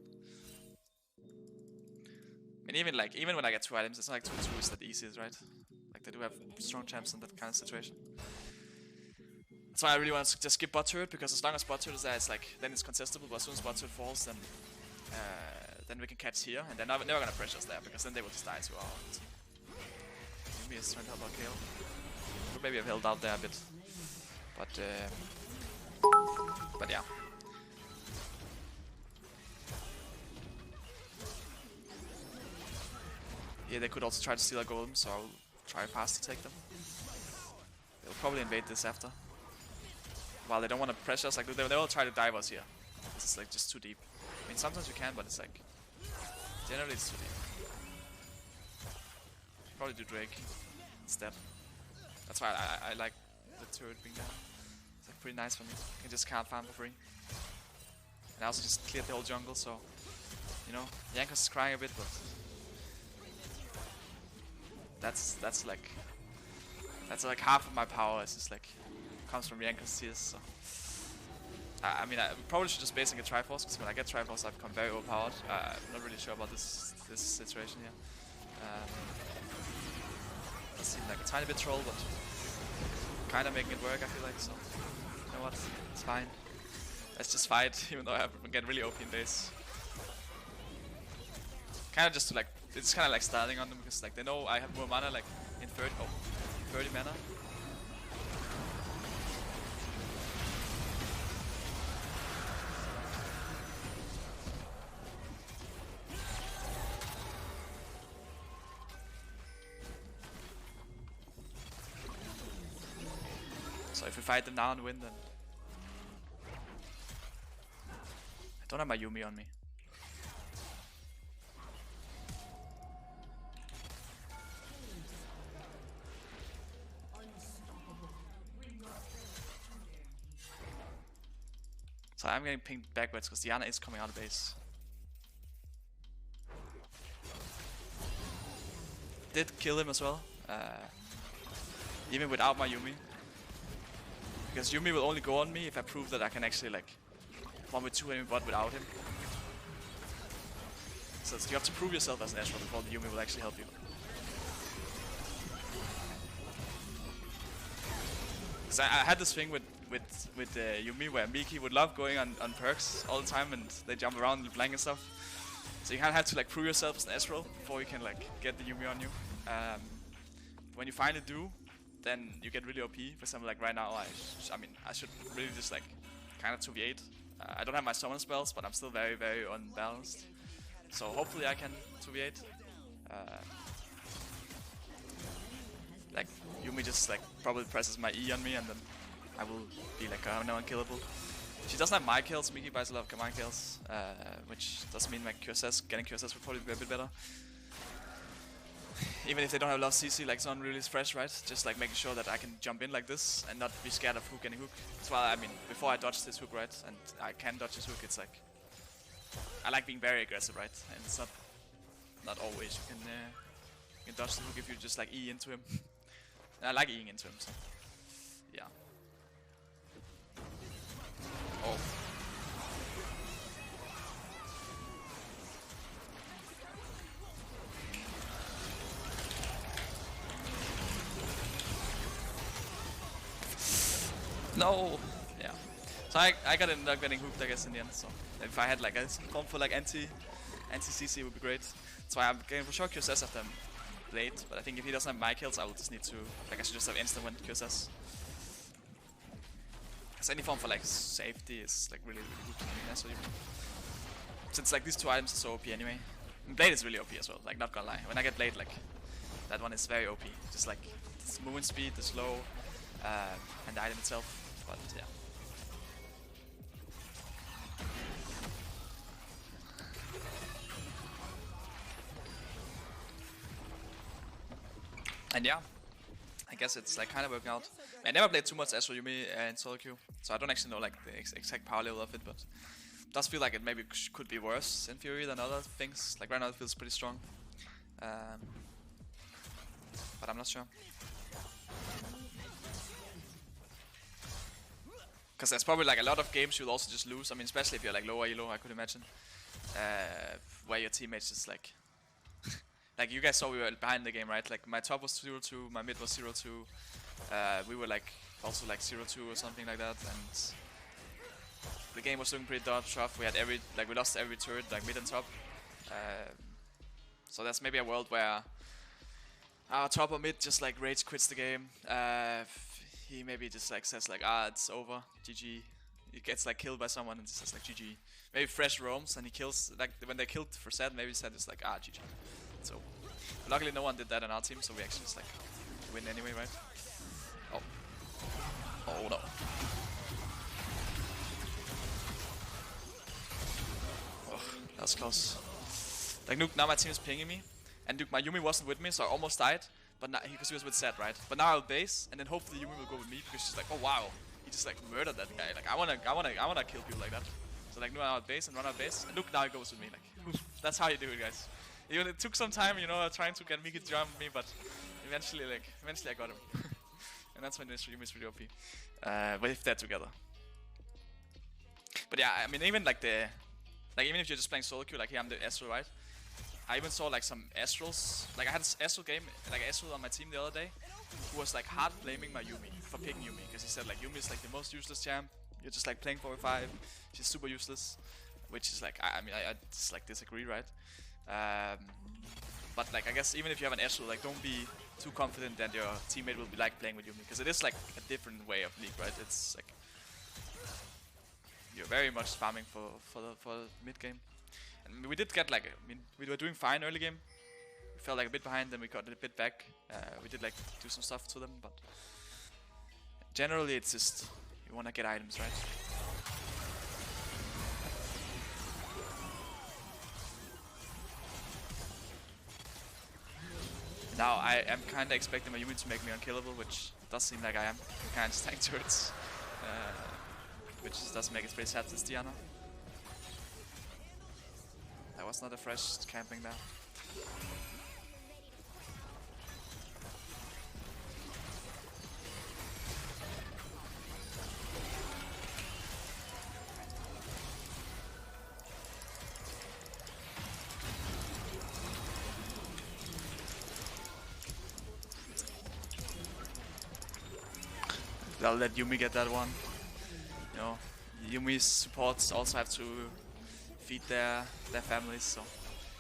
I mean, even when I get 2 items, it's not like 2-2 is that easy, right? Like they do have strong champs in that kind of situation. That's why I really want to just skip bot turret, because as long as bot turret is there, it's like then it's contestable. But as soon as bot turret falls, then we can catch here, and they're never gonna pressure us there, because then they will just die to our team. Yuumi is trying to help out KO. Could maybe have held out there a bit, but yeah. Yeah, they could also try to steal a golem, so I'll try fast to take them. They'll probably invade this after. While they don't want to pressure us, like they will try to dive us here. It's like just too deep. I mean, sometimes you can, but it's like generally it's too deep. Probably do Drake instead. That's why I like the turret being there. It's like pretty nice for me. I can just can't farm for free. And I also just cleared the whole jungle, so you know, Jankos is crying a bit, but that's like half of my power. It's just like comes from Jankos tears. So I mean, I probably should just basing a Triforce, because when I get Triforce, I've become very overpowered. I'm not really sure about this situation here. Does seem like a tiny bit troll, but kind of making it work. I feel like so. You know what? It's fine. Let's just fight, even though I get really OP in base. Kind of just to like, it's kind of like styling on them, because like they know I have more mana, like in 30 mana. So if we fight them now and win, then I don't have my Yuumi on me. So I'm getting pinged backwards because Diana is coming out of base. Did kill him as well, even without my Yuumi. Because Yuumi will only go on me if I prove that I can actually like 1v2 enemy bot without him. So you have to prove yourself as an Ezreal before the Yuumi will actually help you. Because I had this thing with Yuumi where Miki would love going on perks all the time, and they jump around and flank and stuff. So you kind of have to like prove yourself as an Ezreal before you can like get the Yuumi on you. When you finally do, then you get really OP. For example, like right now, I mean, I should really just like kind of 2v8. I don't have my summon spells, but I'm still very, very unbalanced. So hopefully I can 2v8. Like Yuumi just like probably presses my E on me, and then I will be like no unkillable. She doesn't have my kills. Miki buys a lot of my kills, which does mean my QSS, getting QSS would probably be a bit better. Even if they don't have a lot of CC, like it's not really fresh, right? Just like making sure that I can jump in like this and not be scared of hook getting hook. That's why I mean, before I dodge this hook, right, and I can dodge this hook, it's like I like being very aggressive, right? And it's not always you can dodge the hook if you just like E into him. And I like Eing into him, so yeah. Oh. No! Yeah. So I got ended up getting hooked, I guess, in the end, so if I had like a form for like anti Anti-CC would be great. That's why I'm getting for sure QSS after late, but I think if he doesn't have my kills, I will just need to, like, I should just have instant win QSS. Because any form for, like, safety is, like, really, really good to me. Yeah, so since, like, these two items are so OP anyway. And Blade is really OP as well, like, not gonna lie. When I get Blade, like, that one is very OP. Just, like, the movement speed, the slow, and the item itself. But, yeah. And yeah, I guess it's like kind of working out. I never played too much Astral Yuumi in solo queue, so I don't actually know like the exact power level of it, but it does feel like it maybe could be worse in Fury than other things. Like right now it feels pretty strong, but I'm not sure. Because there's probably like a lot of games you'll also just lose. I mean, especially if you're like lower elo, I could imagine, where your teammates just like. Like you guys saw we were behind the game, right? Like my top was 0-2, my mid was 0-2. We were like also like 0-2 or something like that, and the game was looking pretty tough. We had we lost every turret, like mid and top. So that's maybe a world where our top or mid just like rage quits the game. He maybe just like says like, it's over, GG. He gets like killed by someone and just says like GG. Maybe fresh roams and he kills, like when they killed for Zed, maybe Zed is like, GG. So, luckily no one did that on our team, so we actually just like win anyway, right? Oh. Oh no. Oh, that was close. Like now my team is pinging me, and my Yuumi wasn't with me, so I almost died. But now, because he was with Zed, right? But now I'll base, and then hopefully Yuumi will go with me because she's like, oh wow, he just like murdered that guy. Like I wanna kill people like that. So like now I'll base and run out base, and look now he goes with me. Like that's how you do it, guys. Even it took some time, you know, trying to get Miki to jump me, but eventually I got him. And that's when this Yuumi is really OP. With that together. But yeah, I mean, even like even if you're just playing solo queue, like here I'm the Astral, right? I even saw like some Astrals, like I had an Astral game, like Astral on my team the other day, who was like hard blaming my Yuumi for picking Yuumi, because he said like Yuumi is like the most useless champ. You're just like playing 4v5. She's super useless, which is like I just like disagree, right? But like I guess even if you have an Astral, like don't be too confident that your teammate will be like playing with Yuumi, because it is like a different way of League, right? It's like you're very much farming for the mid game, and we did get like we were doing fine early game. We fell like a bit behind, then we got a bit back. We did like do some stuff to them, but generally it's just you wanna get items, right? Now I am kinda expecting my Yuumi to make me unkillable, which does seem like I am. I can't just tank turrets, which does make it pretty sad this Diana. That was not a fresh camping there. I'll let Yuumi get that one. You know, Yumi's supports also have to feed their families, so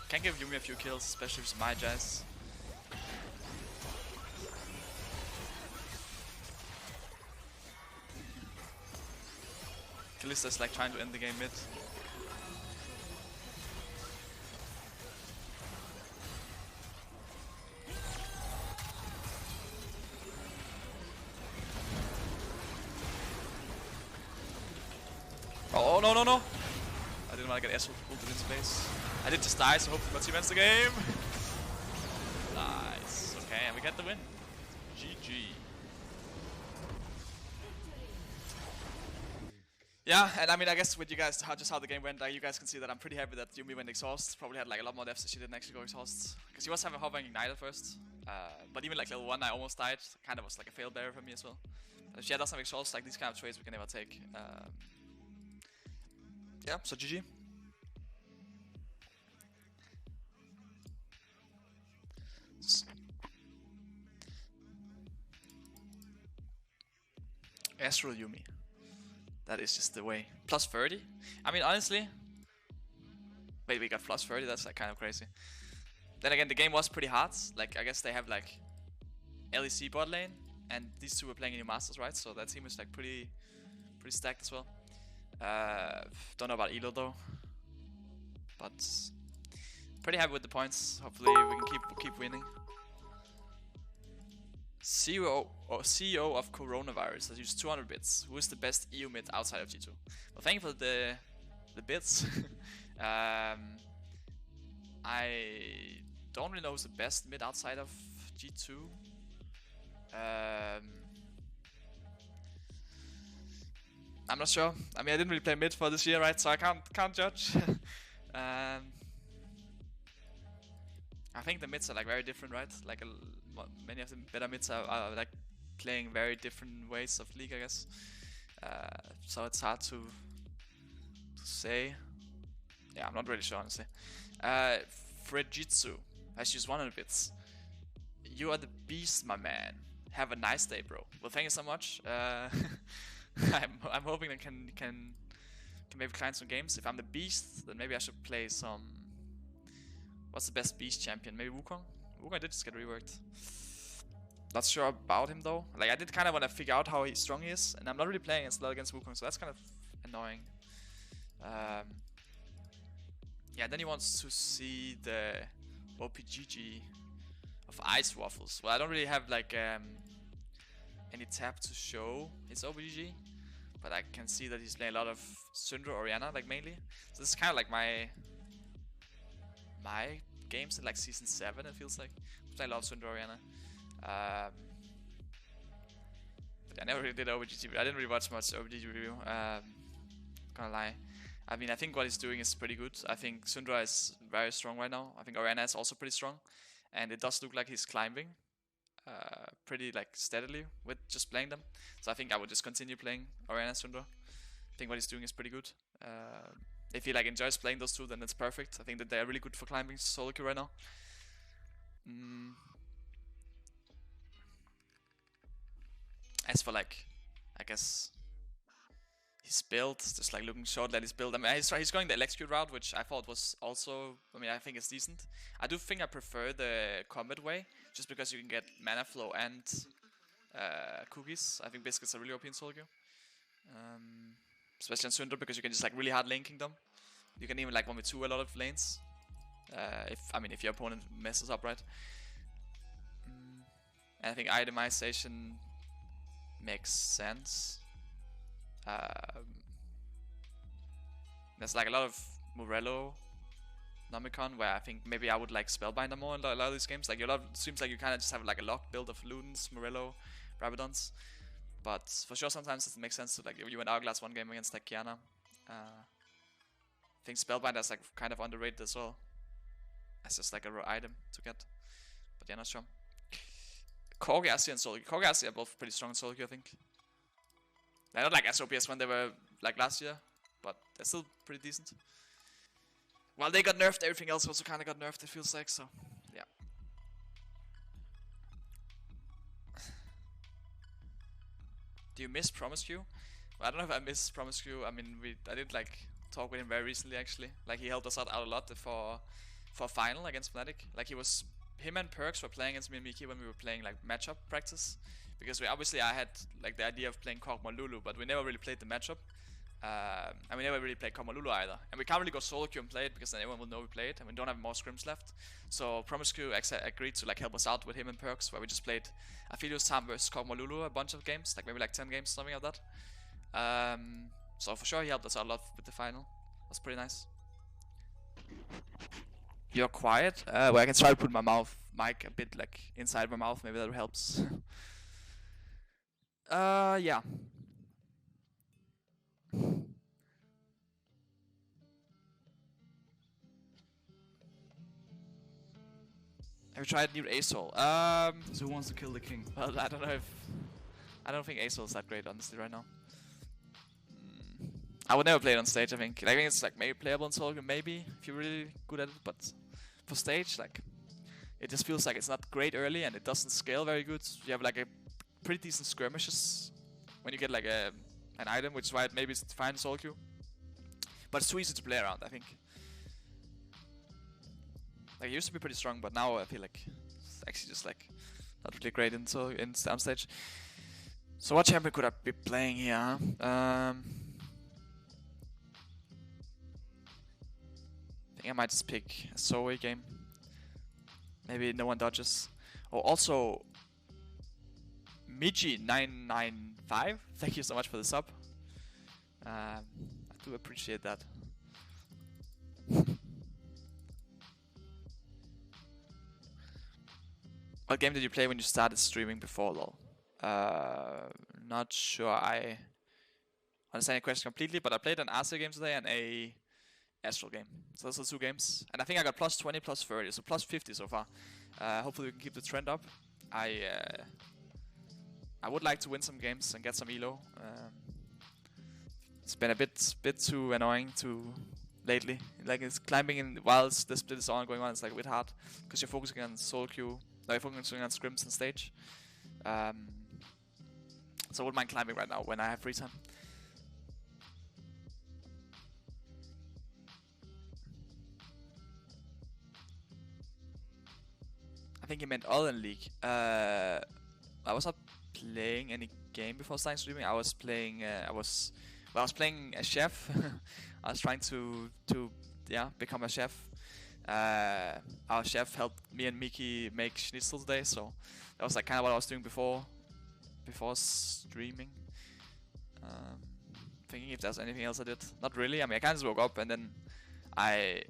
can give Yuumi a few kills, especially with my Jazz. Kalista's like trying to end the game mid. Oh no no no! I didn't want to get Astral pulled in space. I did just die, so hopefully my team ends the game. Nice. Okay, and we get the win. GG. Yeah, and I mean, I guess with you guys, just how the game went, like, you guys can see that I'm pretty happy that Yuumi went exhaust. Probably had like a lot more deaths if she didn't actually go exhaust. Because he was having hovering ignite at first. But even like level 1, I almost died. Kind of was like a fail barrier for me as well. If she doesn't have exhaust, like these kind of trades we can never take. Yeah, so GG. Astral Yuumi. That is just the way. Plus 30. I mean, honestly, but we got plus 30. That's like kind of crazy. Then again, the game was pretty hard. Like I guess they have like LEC bot lane, and these two were playing in New Masters, right? So that team is like pretty stacked as well. Don't know about Elo though, but pretty happy with the points. Hopefully we can keep winning. CEO of Coronavirus has used 200 bits. Who is the best EU mid outside of G2? Well, thank you for the bits. I don't really know who's the best mid outside of G2. I'm not sure. I mean, I didn't really play mid for this year, right? So I can't judge. I think the mids are like very different, right? Like many of the better mids are like playing very different ways of League, I guess. So it's hard to say. Yeah, I'm not really sure, honestly. Fredjitsu has used 100 bits. You are the beast, my man. Have a nice day, bro. Well, thank you so much. I'm hoping I can maybe climb some games. If I'm the beast, then maybe I should play some. What's the best beast champion? Maybe Wukong? Wukong did just get reworked. Not sure about him though. Like I did kind of want to figure out how strong he is, and I'm not really playing a lot against Wukong, so that's kind of annoying. Yeah, then he wants to see the OPGG of Ice Waffles. Well, I don't really have like any tab to show his OPGG, but I can see that he's playing a lot of Syndra Orianna, like mainly. So this is kind of like my games in like season 7. It feels like I play a lot of Syndra Orianna. But I never really did OPGG. I didn't really watch much OPGG review. Gonna lie. I mean, I think what he's doing is pretty good. I think Syndra is very strong right now. I think Orianna is also pretty strong, and it does look like he's climbing pretty like steadily with just playing them. So I think I would just continue playing Orianna Syndra. I think what he's doing is pretty good. If he like enjoys playing those two, then that's perfect. I think that they are really good for climbing solo queue right now. As for like, I guess his build, just like looking short at his build. I mean, he's going the electrocute route, which I thought was also, I mean, I think it's decent. I do think I prefer the combat way, just because you can get mana flow and cookies. I think biscuits are really OP in solo queue. Especially in Syndra, because you can just like really hard linking them. You can even like 1v2 a lot of lanes. If your opponent messes up, right? And I think itemization makes sense. There's like a lot of Morello, Nomicon, where I think maybe I would like Spellbinder more in a lot of these games. Like seems like you kind of just have like a locked build of Ludens, Morello, Rabadons. But for sure, sometimes it makes sense to like you and Hourglass one game against like Kiana. I think Spellbinder is like kind of underrated as well. As just like a raw item to get. But yeah, not sure. Corgi and Solo. Corgi are both pretty strong in solo queue, I think. They're not like as OP as when they were like last year, but they're still pretty decent. While they got nerfed, everything else also kind of got nerfed, it feels like, so yeah. Do you miss Promiscu? Well, I don't know if I miss Promiscu. I mean, I did like talk with him very recently actually. Like he helped us out a lot for a final against Fnatic. Like him and Perks were playing against me and Miki when we were playing like matchup practice. Because I had like the idea of playing Kog'Maw Lulu, but we never really played the matchup. And we never really played Kog'Maw Lulu either. And we can't really go solo queue and play it because then everyone will know we played, and we don't have more scrims left. So Promiscu agreed to like help us out with him and Perks, where we just played Aphelios Time versus Kog'Maw Lulu a bunch of games, like maybe like 10 games, something like that. So for sure he helped us out a lot with the final. That's pretty nice. You're quiet? Well, I can try to put my mic a bit like inside my mouth, maybe that helps. Yeah. Have you tried new Asol? So who wants to kill the king? Well, I don't know if... I don't think Asol is that great, honestly, right now. I would never play it on stage, I think. I think it's like maybe playable on solo, maybe, if you're really good at it, but for stage, like, it just feels like it's not great early and it doesn't scale very good. You have like a pretty decent skirmishes when you get like an item, which is why maybe it's fine in solo queue. But it's too easy to play around, I think. Like it used to be pretty strong, but now I feel like it's actually just like not really great in downstage. So what champion could I be playing here? I think I might just pick a Zoe game. Maybe no one dodges. Oh, also Miji995. Thank you so much for the sub. I do appreciate that. What game did you play when you started streaming before LoL? Not sure I understand your question completely, but I played an Arcee game today and a Astral game. So those are 2 games. And I think I got plus 20, plus 30, so plus 50 so far. Hopefully we can keep the trend up. I would like to win some games and get some elo. It's been a bit too annoying lately. Like it's climbing in whilst the split is going on. It's like a bit hard because you're focusing on solo queue. No, you're focusing on scrims and stage. So I wouldn't mind climbing right now when I have free time. I think you meant other than League. I was not playing any game before starting streaming. I was playing. I was playing a chef. I was trying to become a chef. Our chef helped me and Miki make schnitzel today, so that was like kind of what I was doing before streaming. Thinking if there's anything else I did. Not really. I mean, I kind of just woke up and then I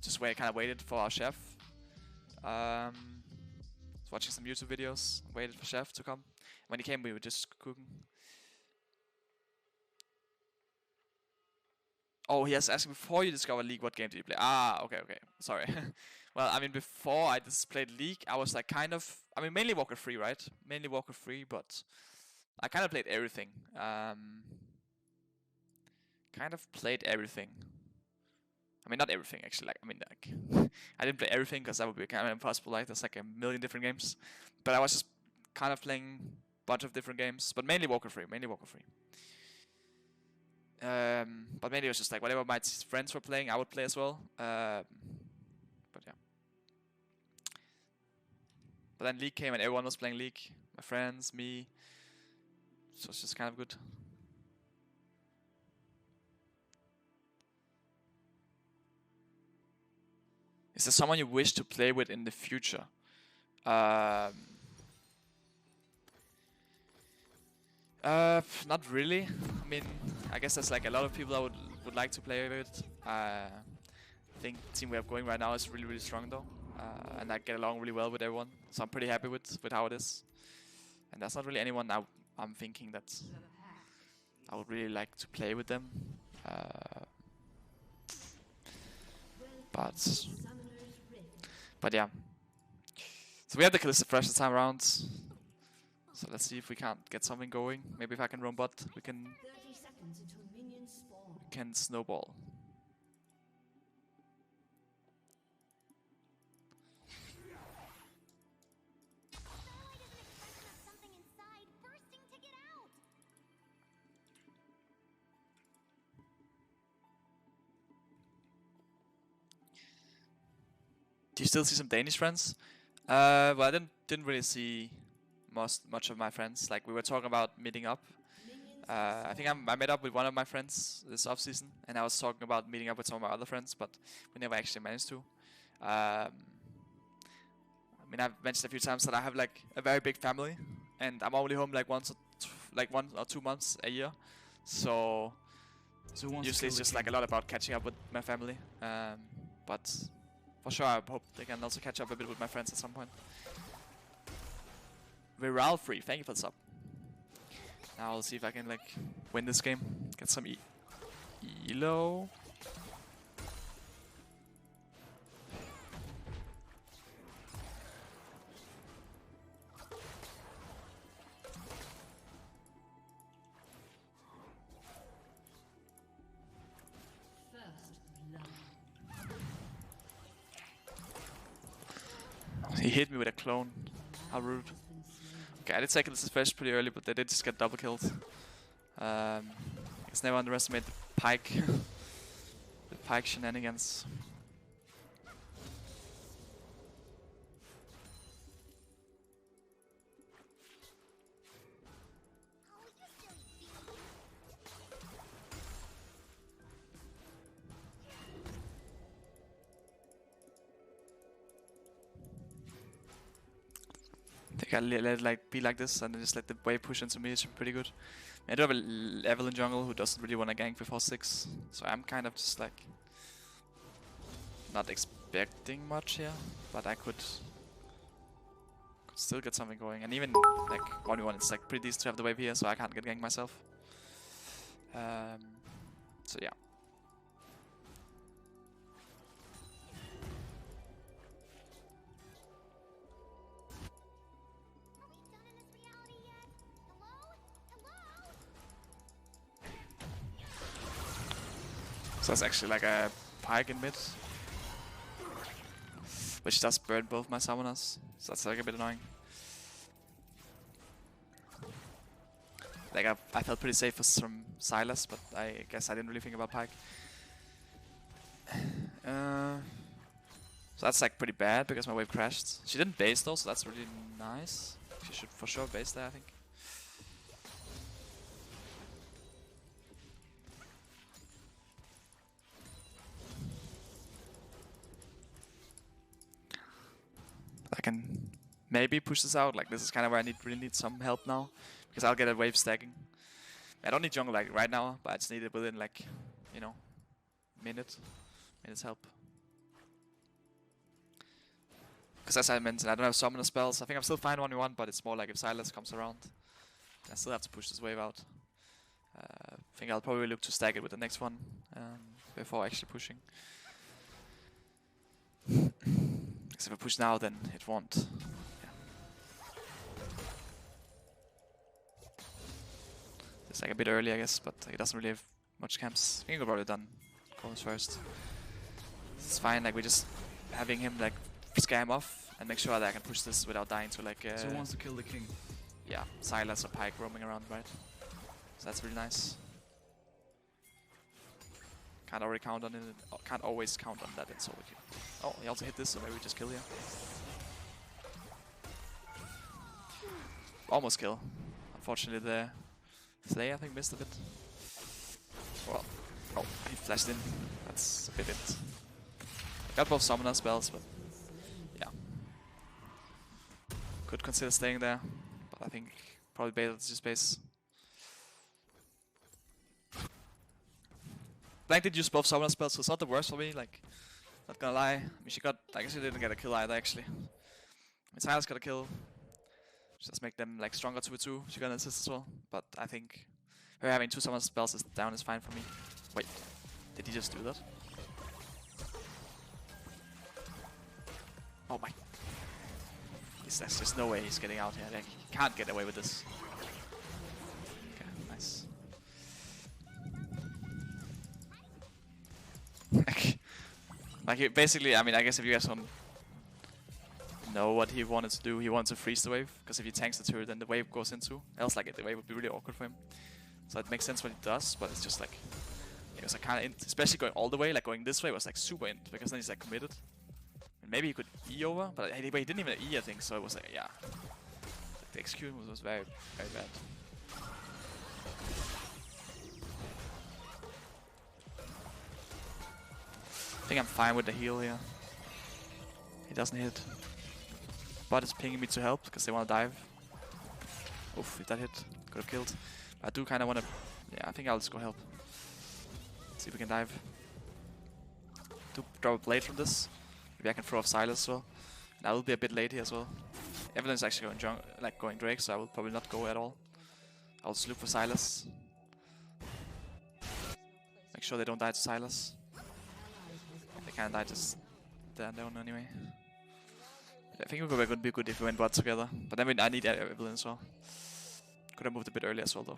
just kind of waited for our chef. Was watching some YouTube videos, waited for chef to come. When he came, we were just cooking. Oh, he has asked before you discovered League, what game did you play? Ah, okay, sorry. Well, I mean, before I just played League, I was like kind of, I mean, mainly Warcraft 3, right? Mainly Warcraft 3, but I kind of played everything. Kind of played everything. I mean, not everything actually. Like, I mean, like, I didn't play everything because that would be kind of impossible. Like, there's like a million different games. But I was just kind of playing a bunch of different games, but mainly Warcraft 3. Mainly Warcraft 3. But mainly it was just like whatever my friends were playing, I would play as well. But yeah. But then League came and everyone was playing League. My friends, me. So it's just kind of good. Is there someone you wish to play with in the future? Not really. I mean, I guess there's like a lot of people I would like to play with. I think the team we have going right now is really strong though, and I get along really well with everyone. So I'm pretty happy with how it is. And there's not really anyone I'm thinking that I would really like to play with them. But yeah. So we have the Kalista Fresh this time around. So let's see if we can't get something going. Maybe if I can roam bot, we can snowball. Do you still see some Danish friends? Well, I didn't really see much of my friends. Like, we were talking about meeting up. I think I met up with one of my friends this off-season, and I was talking about meeting up with some of my other friends, but we never actually managed to. I mean, I've mentioned a few times that I have like a very big family, and I'm only home like 1 or 2 months a year. So usually it's just like a lot about catching up with my family. But for sure, I hope they can also catch up a bit with my friends at some point. Viral free, thank you for the sub. Now I'll see if I can like win this game, get some elo. He hit me with a clone. How rude. Okay, I did take this first pretty early, but they did just get double killed. Let's never underestimate the Pyke. The Pyke shenanigans. think I'll let it like be like this and then just let the wave push into me. It's pretty good. I do have a Evelyn jungle who doesn't really want to gank before 6, so I'm kind of just like not expecting much here, but I could still get something going. And even like 1v1, it's like pretty decent to have the wave here, so I can't get ganked myself. So yeah. So that's actually like a Pyke in mid, which does burn both my summoners, so that's like a bit annoying. Like I felt pretty safe from Sylas, but I guess I didn't really think about Pyke. So that's like pretty bad because my wave crashed. She didn't base though, so that's really nice. She should for sure base there, I think. I can maybe push this out. Like this is kind of where I really need some help now, because I'll get a wave stacking. I don't need jungle like right now, but I just need it within like, you know, minutes help. Because as I mentioned, I don't have summoner spells. I think I'm still fine 1v1, but it's more like if Sylas comes around, I still have to push this wave out. I think I'll probably look to stack it with the next one before actually pushing. Because if I push now, then it won't. Yeah. It's like a bit early, I guess, but it doesn't really have much camps. I think we're probably done Columns first. It's fine, like we're just having him like scam off and make sure that I can push this without dying to like So who wants to kill the king? yeah, Sylas or Pyke roaming around, right? So that's really nice. Can't already count on it. Can't always count on that in solo queue. Oh, he also hit this, so maybe we just kill here. Almost kill. Unfortunately, the Slayer I think missed a bit. Well, oh, he flashed in. That's a bit it. I got both summoner spells, but yeah, could consider staying there, but I think probably better to just base. Blank did use both summoner spells, so it's not the worst for me, like, not gonna lie. I mean, she got, I guess she didn't get a kill either, actually. I mean, Sylas got a kill. Just make them, like, stronger 2v2. She got an assist as well, but I think her having 2 summoner spells is down is fine for me. Wait, did he just do that? Oh my. There's just no way he's getting out here. Like, he can't get away with this. Okay, nice. Like basically, I mean, I guess if you guys don't know what he wanted to do, he wanted to freeze the wave, because if he tanks the turret, then the wave goes into. Else, like, the wave would be really awkward for him. So it makes sense what he does, but it's just like, it was like kind of, especially going all the way, like going this way was like super int, because then he's like committed. And maybe he could E over, but anyway, he didn't even E, I think, so it was like, yeah. The execution was very, very bad. I think I'm fine with the heal here. He doesn't hit. Bot is pinging me to help because they want to dive. Oof, if that hit, could have killed. But I do kind of want to. Yeah, I think I'll just go help. See if we can dive. Do drop a blade from this. Maybe I can throw off Sylas as well. And I will be a bit late here as well. Evelyn's actually going Drake, so I will probably not go at all. I'll just look for Sylas. Make sure they don't die to Sylas. They can't die just there down anyway. I think it would be good if we went bot together. But then I need Evelyn as well. Could have moved a bit earlier as well though.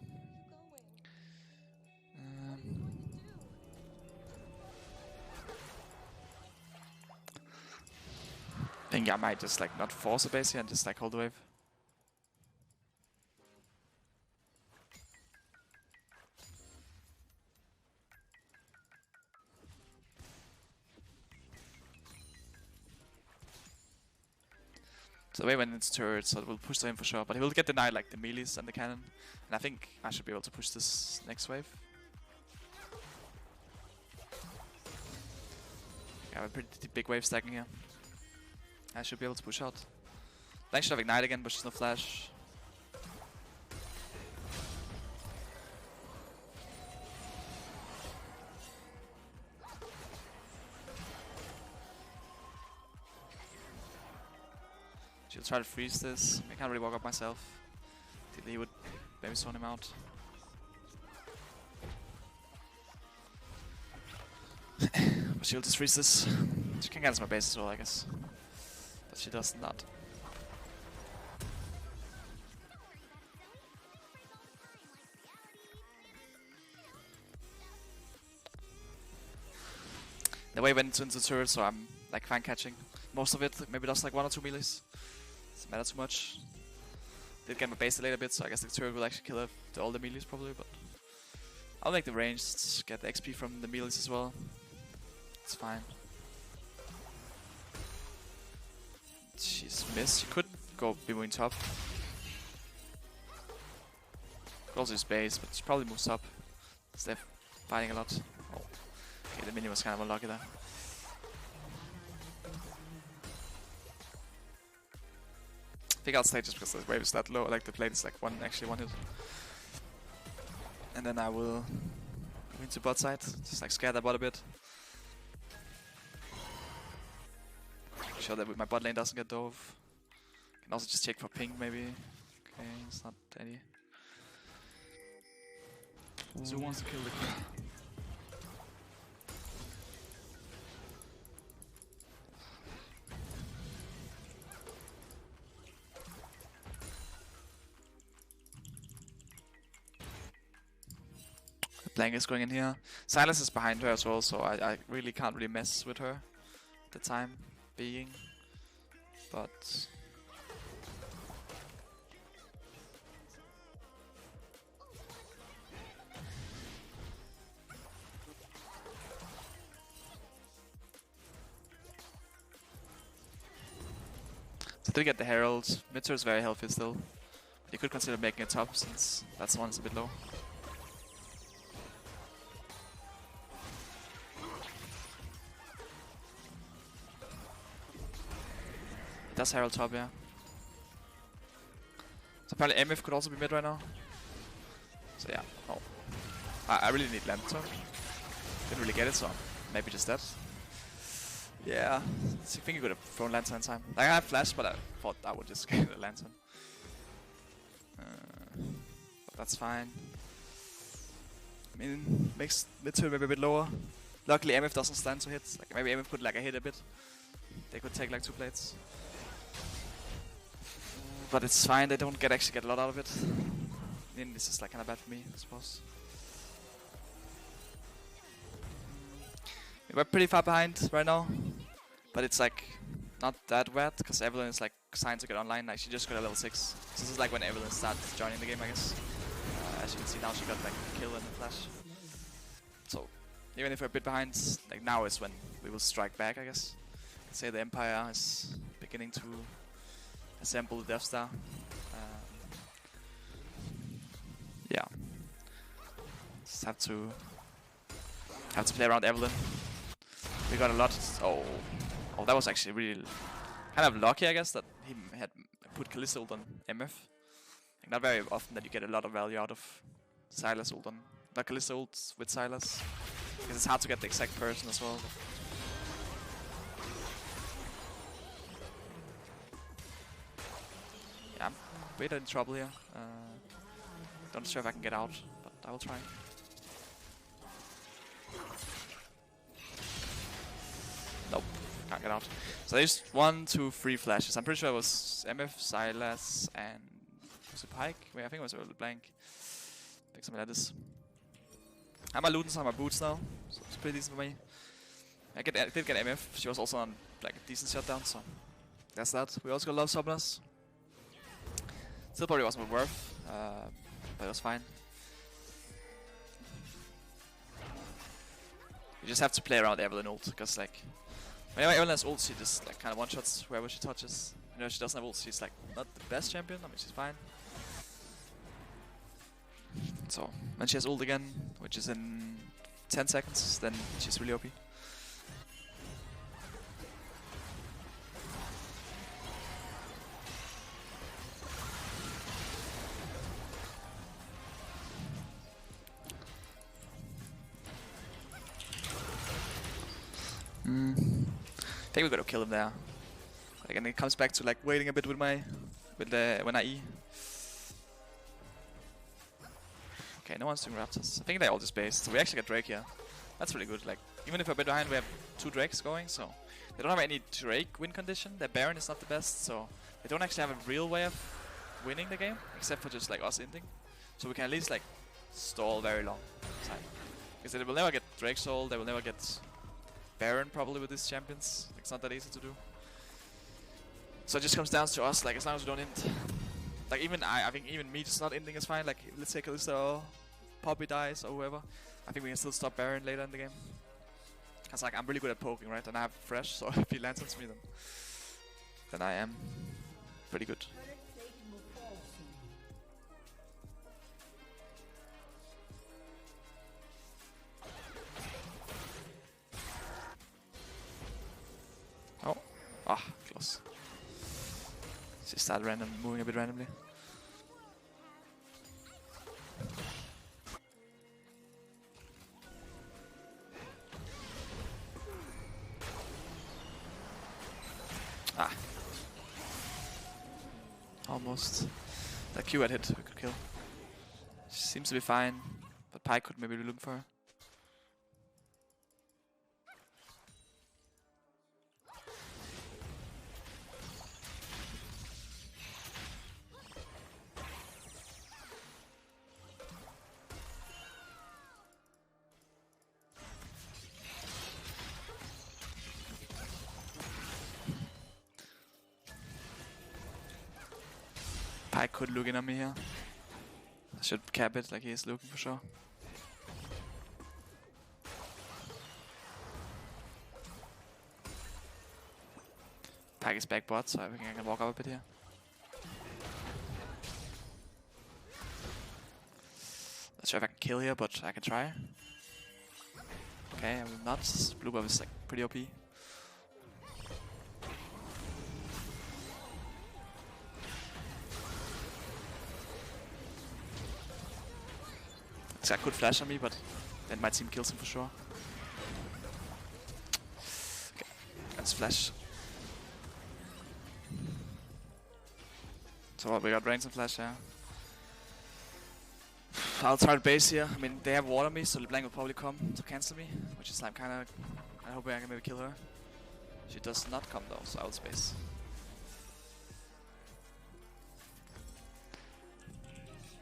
I think I might just like not force a base here and just like hold the wave. So the wave went into turret, so it will push to him for sure. But he will get denied like the melees and the cannon. And I think I should be able to push this next wave. I have a pretty big wave stacking here. I should be able to push out. Blank should have Ignite again, but she's no flash. She'll try to freeze this. I can't really walk up myself. He would maybe zone him out. But she'll just freeze this. She can cancel my base as well, I guess. But she does not. The way I went into the turret, so I'm like fine catching most of it. Maybe just like 1 or 2 melees. Doesn't matter too much. Did get my base delayed a bit, so I guess the turret will actually kill all the melees probably, but I'll make the range, get the XP from the melees as well. It's fine. She's missed. She could go be moving top. Could also use base, but she probably moves up. Instead of fighting a lot. Oh. Okay, the minion was kind of unlucky there. I think I'll stay just because the wave is that low, like the plate is like one hit. And then I will go into bot side, just like scare that bot a bit. Make sure that my bot lane doesn't get dove. Can also just check for ping maybe. Okay, it's not any. So who wants to kill the king? Blank is going in here. Silas is behind her as well, so I really can't really mess with her at the time being. But so do get the Herald. Mid-turret is very healthy still. You could consider making it top since that's one is a bit low. That's Herald top, yeah. So apparently MF could also be mid right now. So yeah, oh. I really need Lantern. Didn't really get it, so maybe just that. Yeah, I think you could have thrown Lantern in time. Like, I have flash, but I thought I would just get a Lantern. But that's fine. I mean, makes mid-turn maybe a bit lower. Luckily MF doesn't stand to hit. Like, maybe MF could like a hit a bit. They could take like 2 plates. But it's fine, they don't actually get a lot out of it. I mean, this is like kinda bad for me, I suppose. We're pretty far behind right now. But it's like not that bad, because Evelynn is like signed to get online. Like, she just got a level 6. So this is like when Evelynn starts joining the game, I guess. As you can see now, she got like a kill in the flash. So even if we're a bit behind, like now is when we will strike back, I guess. You can say the Empire is beginning to assemble the Death Star. Yeah. Just have to play around Evelynn. We got a lot. Oh, that was actually really kind of lucky, I guess, that he had put Kalista ult on MF. Like, not very often that you get a lot of value out of Sylas ult on, like Kalista ult with Sylas, because it's hard to get the exact person as well. Yeah, I'm a bit in trouble here. Don't sure if I can get out, but I will try. Nope, can't get out. So there's 1, 2, 3 flashes. I'm pretty sure it was MF, Sylas, and was it Pyke? Wait, I think it was early Blank. I think something like this. I have my loot and some of my boots now, so it's pretty decent for me. I did get MF. She was also on like a decent shutdown, so that's that. We also got a lot of summoners. Still probably wasn't worth, but it was fine. You just have to play around Evelynn ult, because like whenever Evelynn has ult, she just like kind of one-shots wherever she touches. You know, she doesn't have ult, she's like not the best champion. I mean, she's fine. So when she has ult again, which is in 10 seconds, then she's really OP. think we're gonna kill him there. Like, and it comes back to like waiting a bit with my when I E. Okay, no one's doing Raptors. I think they all just based. So we actually got Drake here. That's really good. Like, even if we're a bit behind, we have 2 Drakes going, so they don't have any Drake win condition. Their Baron is not the best, so they don't actually have a real way of winning the game, except for just like us ending. So we can at least like stall very long time. Because they will never get Drake Soul, they will never get Baron probably with these champions. It's not that easy to do. So it just comes down to us, like as long as we don't end. Like even I think even me just not ending is fine. Like let's say Kalista or Poppy dies or whoever. I think we can still stop Baron later in the game. Cause like I'm really good at poking, right? And I have Fresh, so if he lands on me then I am pretty good. Oh, close. Just started moving a bit randomly. Almost. That Q had hit, we could kill. She seems to be fine, but Pyke could maybe be looking for her. Pyke could look in on me here. I should cap it like he is looking for sure. Pyke is back bot, so I think I can walk up a bit here. Not sure if I can kill here, but I can try. Okay, I will not. Blue buff is like pretty OP. This guy could flash on me, but then my team kills him for sure. Okay, let's flash. So we got range and flash, yeah. I'll try to base here. I mean, they have ward on me, so LeBlanc will probably come to cancel me, which is like kinda. I hope I can maybe kill her. She does not come though, so I will space.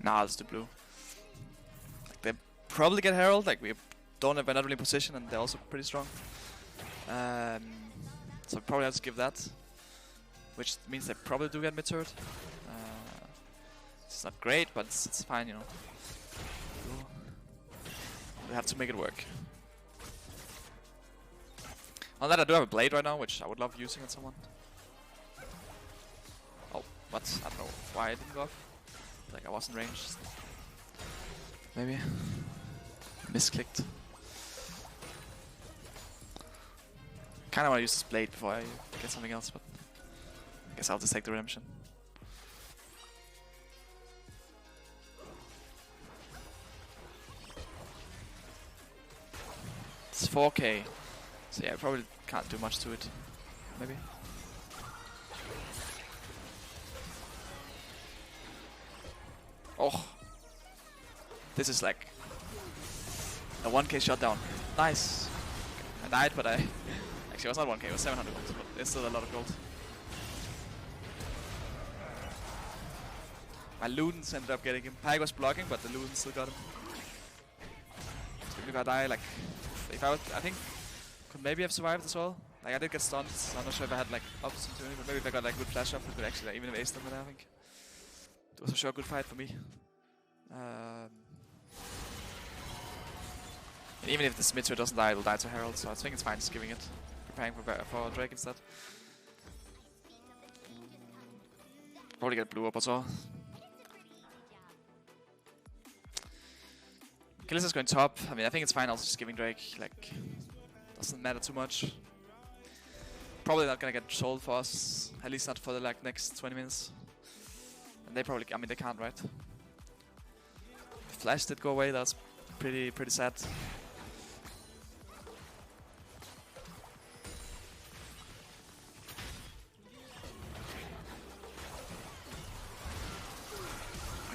Nah, it's the blue. They probably get Herald, like we're not really in position and they're also pretty strong. So probably have to give that. Which means they probably do get mid-turret. It's not great, but it's fine, you know. We have to make it work. On that I do have a blade right now, which I would love using on someone. Oh, what? I don't know why I didn't go off. Like I wasn't ranged. Maybe. Misclicked. Kinda wanna use this blade before I get something else, but I guess I'll just take the redemption. It's 4k. So yeah, I probably can't do much to it. Maybe. Oh. This is like a 1k shutdown. Nice. I died, but actually it was not 1k, it was 700 gold, but it's still a lot of gold. My Ludens ended up getting him. Pyke was blocking, but the Ludens still got him. So if I die, like, if I think could maybe have survived as well. Like I did get stunned, so I'm not sure if I had like opportunity, but maybe if I got like good flash up, we could actually like, even have aced them with that, I think. It was for sure a good fight for me. And even if this mid-tier doesn't die, it'll die to Herald, so I think it's fine just giving it. Preparing for Drake instead. Probably get blue up as well. Kalista's going top. I mean, I think it's fine also just giving Drake, like, doesn't matter too much. Probably not gonna get sold for us, at least not for the like next 20 minutes. And they probably, I mean, they can't, right? Flash did go away, that's pretty sad.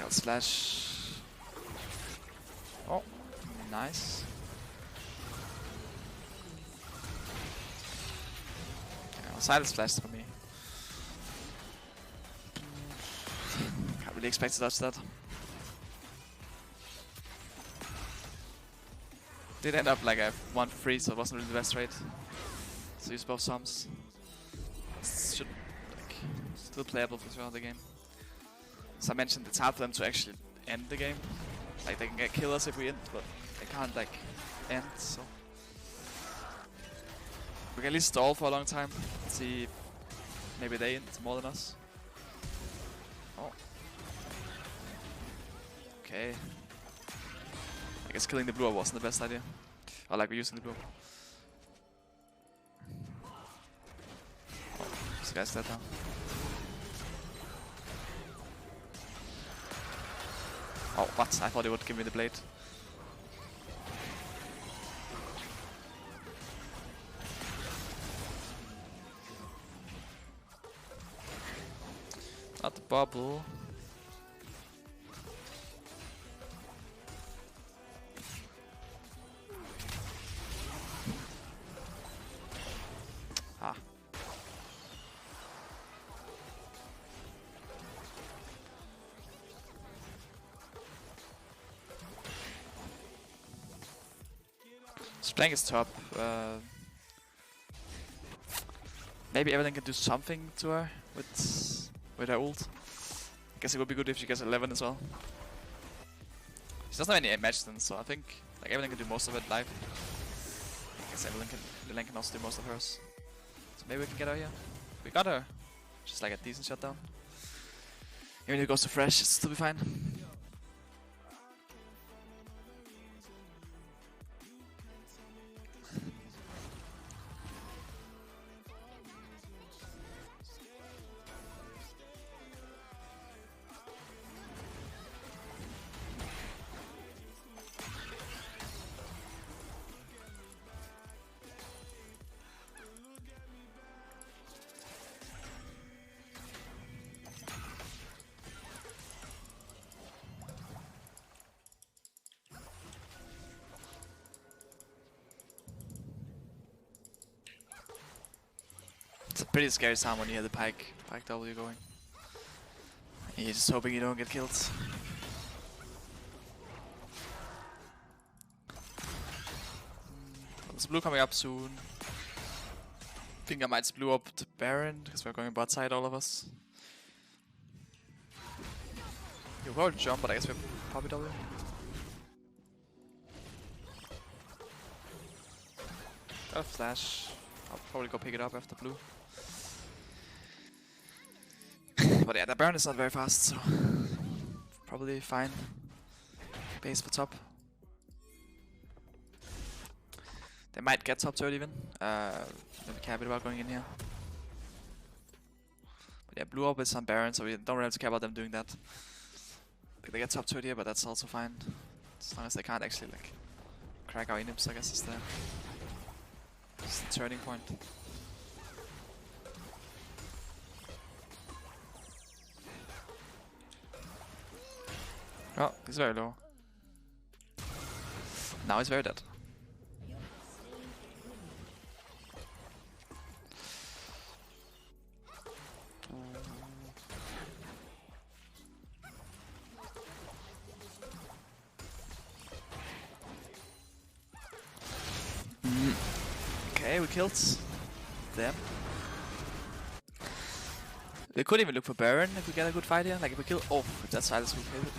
I'll slash. Oh, nice. Yeah, silence flashed for me. Can't really expect to touch that. Did end up like a 1 for 3, so it wasn't really the best trade. So use both sums. Should like still playable for throughout the game. So I mentioned it's hard for them to actually end the game. Like they can get kill us if we end, but they can't like end. So we can at least stall for a long time. See if maybe they end more than us. Oh. Okay. I guess killing the blue wasn't the best idea. Or like we're using the blue. Oh, this guy's dead now. Oh, what? I thought he would give me the blade. Not the bubble. Ah. Splank is top. Maybe Evelyn can do something to her with her ult. I guess it would be good if she gets 11 as well. She doesn't have any match then, so I think like Evelyn can do most of it live. I guess Evelyn can also do most of hers. So maybe we can get her here. We got her. Just like a decent shutdown. Even if it goes to fresh, it's still be fine. It's a pretty scary sound when you hear the Pike W going. And you're just hoping you don't get killed. There's blue coming up soon. I think I might blue up the Baron because we're going bot side, all of us. You probably jump, but I guess we're probably W. Got a flash. I'll probably go pick it up after blue. But yeah, the Baron is not very fast, so probably fine. Base for top. They might get top third even. Maybe care a bit about going in here. But yeah, blue up with some Baron, so we don't really have to care about them doing that. They get top third here, but that's also fine. As long as they can't actually like crack our inimps, I guess is the turning point. Oh, he's very low. Now he's very dead. Okay, we killed them. We could even look for Baron if we get a good fight here. Like if we kill, oh, if that's Silas, we hit.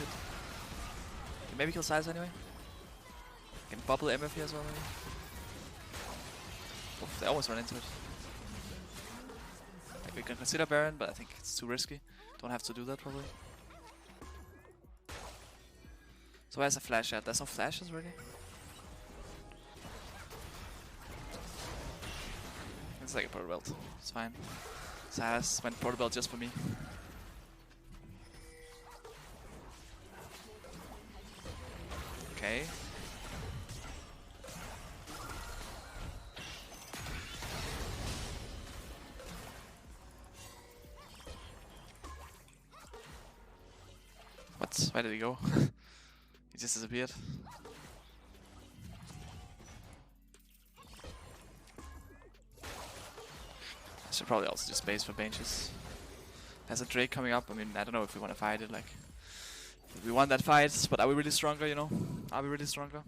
Can maybe kill Silas anyway. Can bubble MF here as well. Maybe. Oh, they almost run into it. Like we can consider Baron, but I think it's too risky. Don't have to do that probably. So where's the flash at? There's no flashes really. It's like a proto belt. It's fine. Silas went proto belt just for me. Okay. What? What? Where did he go? He just disappeared. I should probably also just base for benches. There's a Drake coming up. I mean, I don't know if we want to fight it. Like, we won that fight, but are we really stronger? You know, are we really stronger?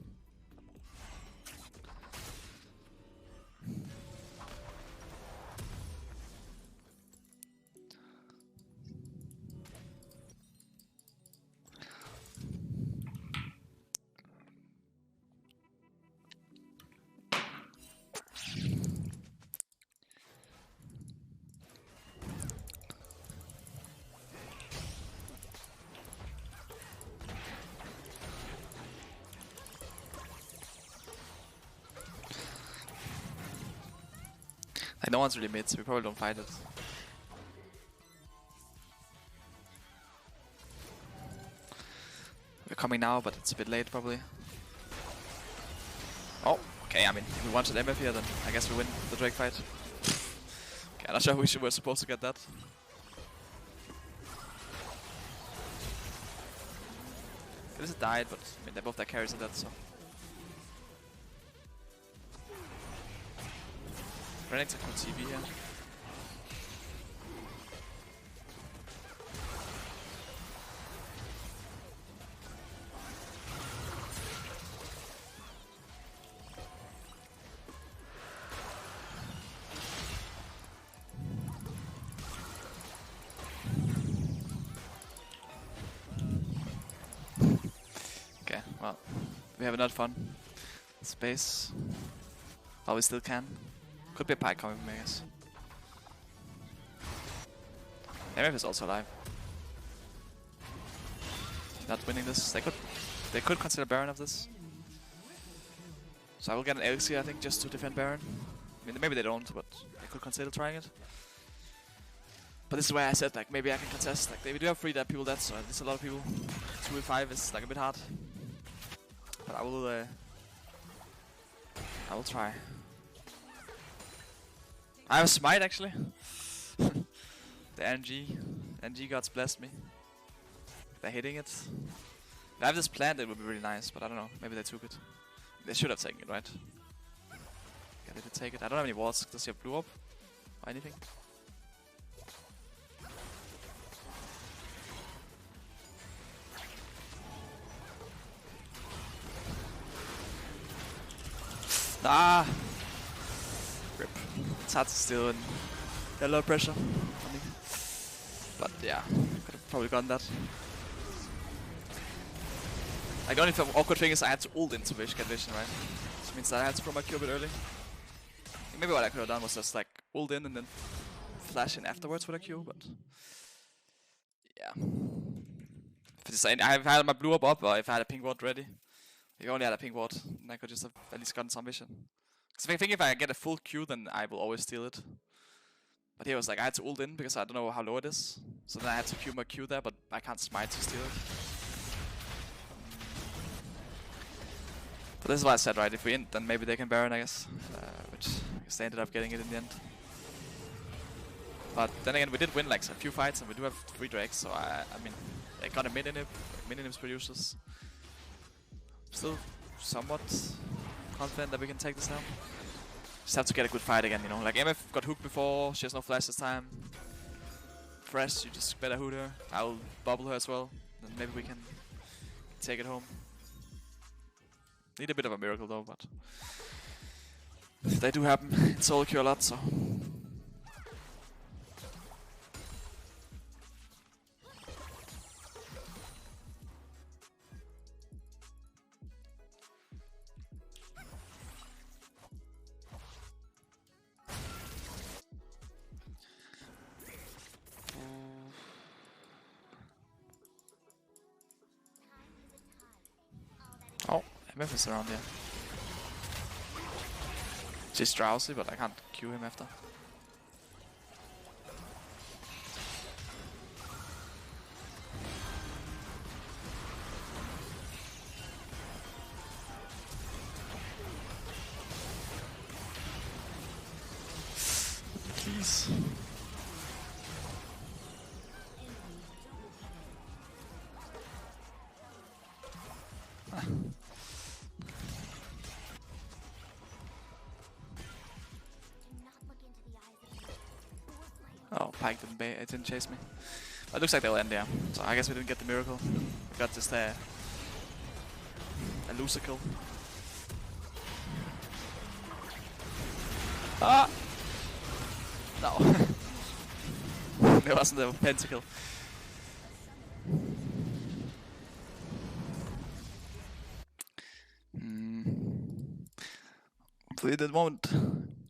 Like, no one's really mid, so we probably don't fight it. We're coming now, but it's a bit late probably. Oh, okay, I mean, if we wanted MF here, then I guess we win the Drake fight. Okay, I'm not sure we were supposed to get that. It is died, but I mean, they both their carries and that, so. Renekton can TV here. Okay, well, we have enough fun. Space. While we still can. Could be a pike coming from me, I guess. MF is also alive. Not winning this. They could consider Baron of this. So I will get an Elixir, I think, just to defend Baron. I mean, maybe they don't, but they could consider trying it. But this is where I said, like, maybe I can contest. Like, we do have 3 dead people dead, so there's a lot of people. 2v5 is like a bit hard. But I will try. I have a smite actually. The NG gods blessed me. They're hitting it. If I have this planned, it would be really nice, but I don't know. Maybe they took it. They should have taken it, right? Yeah, they did take it. I don't have any wards. Does he have blue up? Or anything? Ah! Rip. It's hard to steal and there's a lot of pressure on me. But yeah, could have probably gotten that. Like, the only awkward thing is I had to ult into get vision, right? Which means that I had to throw my Q a bit early. Maybe what I could have done was just like ult in and then flash in afterwards with a Q, but yeah. If I had my blue up, or if I had a pink ward ready. If I only had a pink ward, then I could just have at least gotten some vision. Because I think if I get a full Q, then I will always steal it. But here it was like I had to ult in because I don't know how low it is. So then I had to Q my Q there, but I can't smite to steal it. But this is what I said, right? If we int, then maybe they can Baron, I guess. Which I guess they ended up getting it in the end. But then again, we did win like a few fights, and we do have 3 Drakes, so I mean, they got a mid-inhib. Mid-inhib's producers. Still somewhat confident that we can take this now. Just have to get a good fight again, you know. Like MF got hooked before, she has no flash this time. Fresh, you just better hoot her. I'll bubble her as well. Then maybe we can take it home. Need a bit of a miracle though, but they do happen in solo queue a lot, so. Oh, MF is around here. Just drowsy, but I can't Q him after. Please. Pyke didn't chase me. But it looks like they'll end there. So I guess we didn't get the miracle. We got just a loser kill. Ah! No. There wasn't a pentakill. Hopefully that won't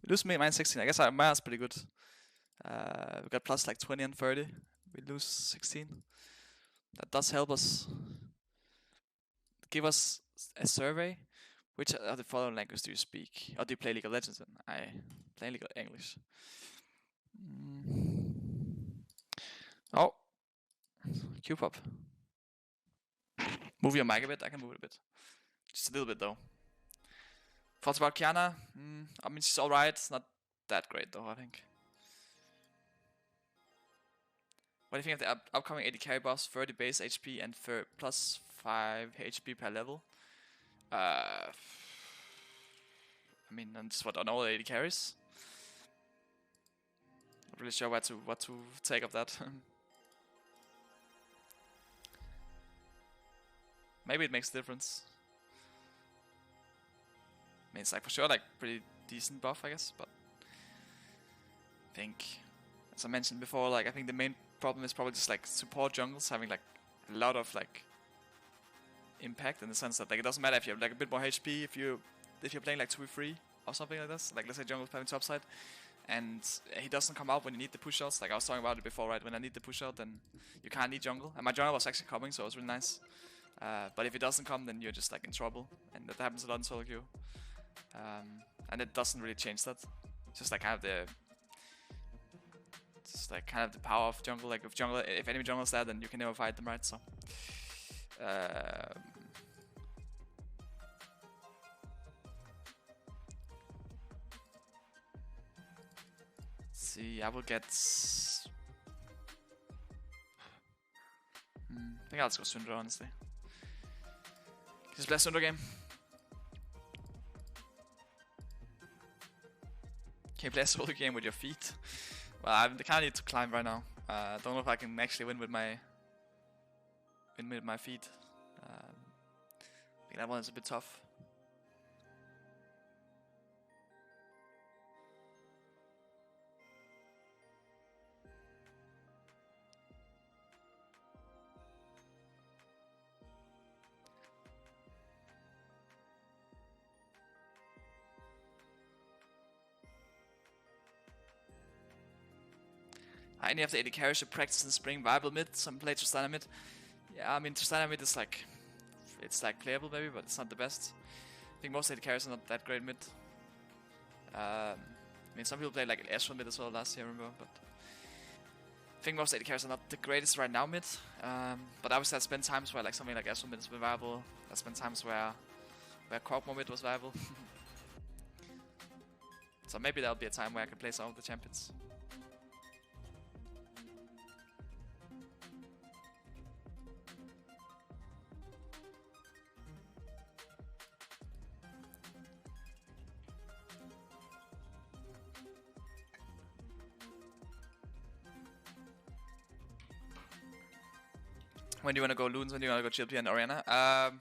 lose me minus 16. I guess my math's pretty good. We got plus like 20 and 30. We lose 16. That does help us. Give us a survey. Which of the following languages do you speak? Or do you play League of Legends then? I play League of English. Oh. Q-pop. Move your mic a bit. I can move it a bit. Just a little bit though. Thoughts about Kiana? I mean, she's alright. It's not that great though, I think. What do you think of the upcoming AD carry boss? 30 base HP and plus 5 HP per level. I mean, and just what on all AD carries. Not really sure what to take of that. Maybe it makes a difference. I mean, it's like for sure like pretty decent buff, I guess, but I think, as I mentioned before, like I think the main problem is probably just like support jungles having like a lot of like impact in the sense that like it doesn't matter if you have like a bit more HP if you're playing like 2v3 or something like this. Like let's say jungle's playing topside and he doesn't come out when you need the push outs. Like I was talking about it before, right? When I need the push out, then you can't need jungle. And my jungle was actually coming, so it was really nice. But if it doesn't come, then you're just like in trouble, and that happens a lot in solo queue. And it doesn't really change that. It's just like kind of the power of jungle. Like if enemy jungle is there, then you can never fight them, right? So see, I will get. I think I'll just go Syndra, honestly. Just play Syndra game. Can you play a solo game with your feet? Well, I kind of need to climb right now. Don't know if I can actually win with my feet. I think that one is a bit tough. Any of the AD carries should practice in spring. Viable mid, some play Tristana mid. Yeah, I mean Tristana mid is like, it's like playable maybe, but it's not the best. I think most AD carries are not that great mid. I mean some people played like Ezreal mid as well last year, I remember, but I think most AD carries are not the greatest right now mid. But obviously I spent times where like something like Ezreal mid has been viable. I spent times where Kog'Maw mid was viable. So maybe there'll be a time where I can play some of the champions. When do you want to go Loons? When do you want to go GLP and Orianna? I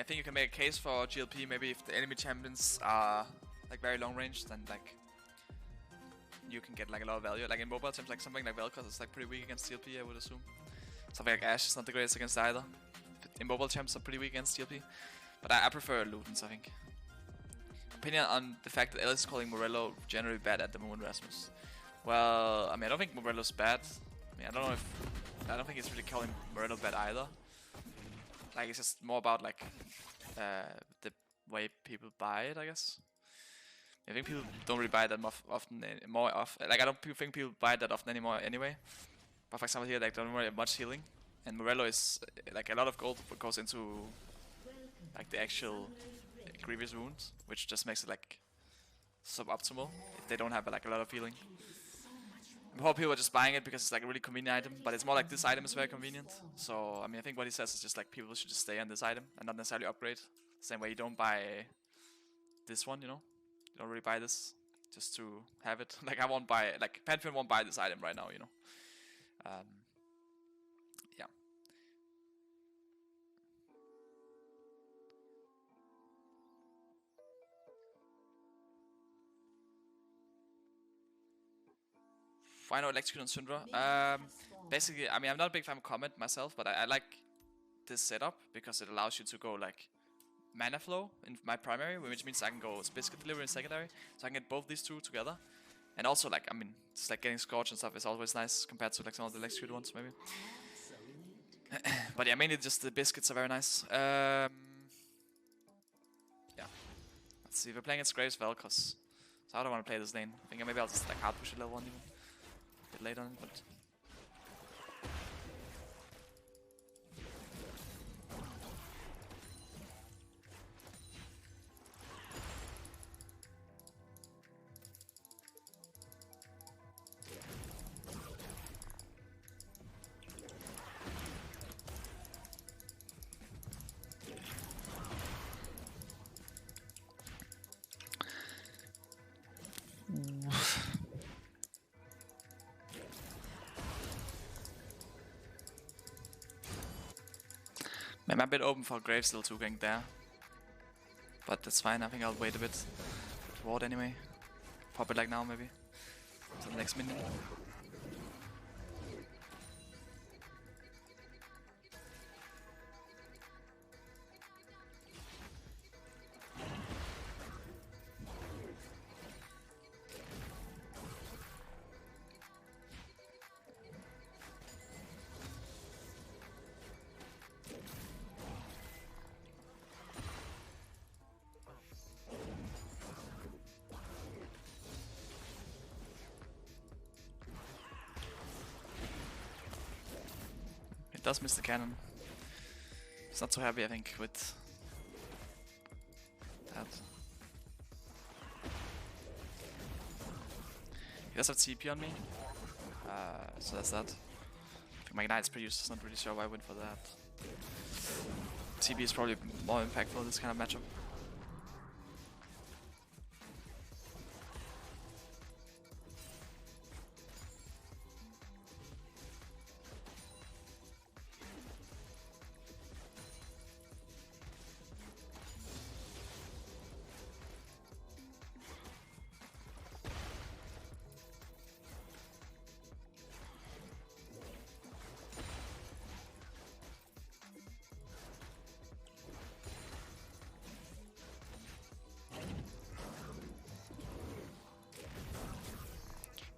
think you can make a case for GLP. Maybe if the enemy champions are like very long range, then like you can get like a lot of value. Like in mobile teams, like something like Vel'Koz is like pretty weak against GLP, I would assume. Something like Ashe is not the greatest against either. In mobile champs are pretty weak against GLP, but I prefer Ludens, I think. Opinion on the fact that Ellis is calling Morello generally bad at the moment, Rasmus. Well, I mean, I don't think Morello's bad. I mean, I don't think it's really calling Morello bad either. Like, it's just more about like the way people buy it, I guess. I think people don't really buy it that often. Like, I don't think people buy it that often anymore anyway. But for example here, like, don't really have much healing. And Morello is, like, a lot of gold goes into, like, the actual Grievous wounds, which just makes it, like, suboptimal if they don't have, like, a lot of healing. Before people are just buying it because it's, like, a really convenient item, but it's more like this item is very convenient. So, I mean, I think what he says is just, like, people should just stay on this item and not necessarily upgrade. Same way you don't buy this one, you know? You don't really buy this. just to have it. Like I won't buy, like Pantheon won't buy this item right now, you know. Yeah. Why no Electrocute on Syndra? Basically, I mean, I'm not a big fan of Comet myself, but I like this setup because it allows you to go like mana flow in my primary, which means I can go Biscuit Delivery in secondary, so I can get both these two together. And also, like, I mean, just like getting Scorch and stuff is always nice compared to like some of the Electrocute ones, maybe. But yeah, mainly just the biscuits are very nice. Yeah. Let's see, we're playing against Graves Vel'Koz. So I don't want to play this lane. I think maybe I'll just like hard push it level 1 even. A bit late on it, but... I'm a bit open for Graves still 2 gank there. But that's fine, I think I'll wait a bit. Ward anyway. Pop it like now maybe. To the next minion. It does miss the cannon. He's not so happy, I think, with that. He does have TP on me, so that's that. I think my Ignite's pretty useless, not really sure why I went for that. TP is probably more impactful in this kind of matchup.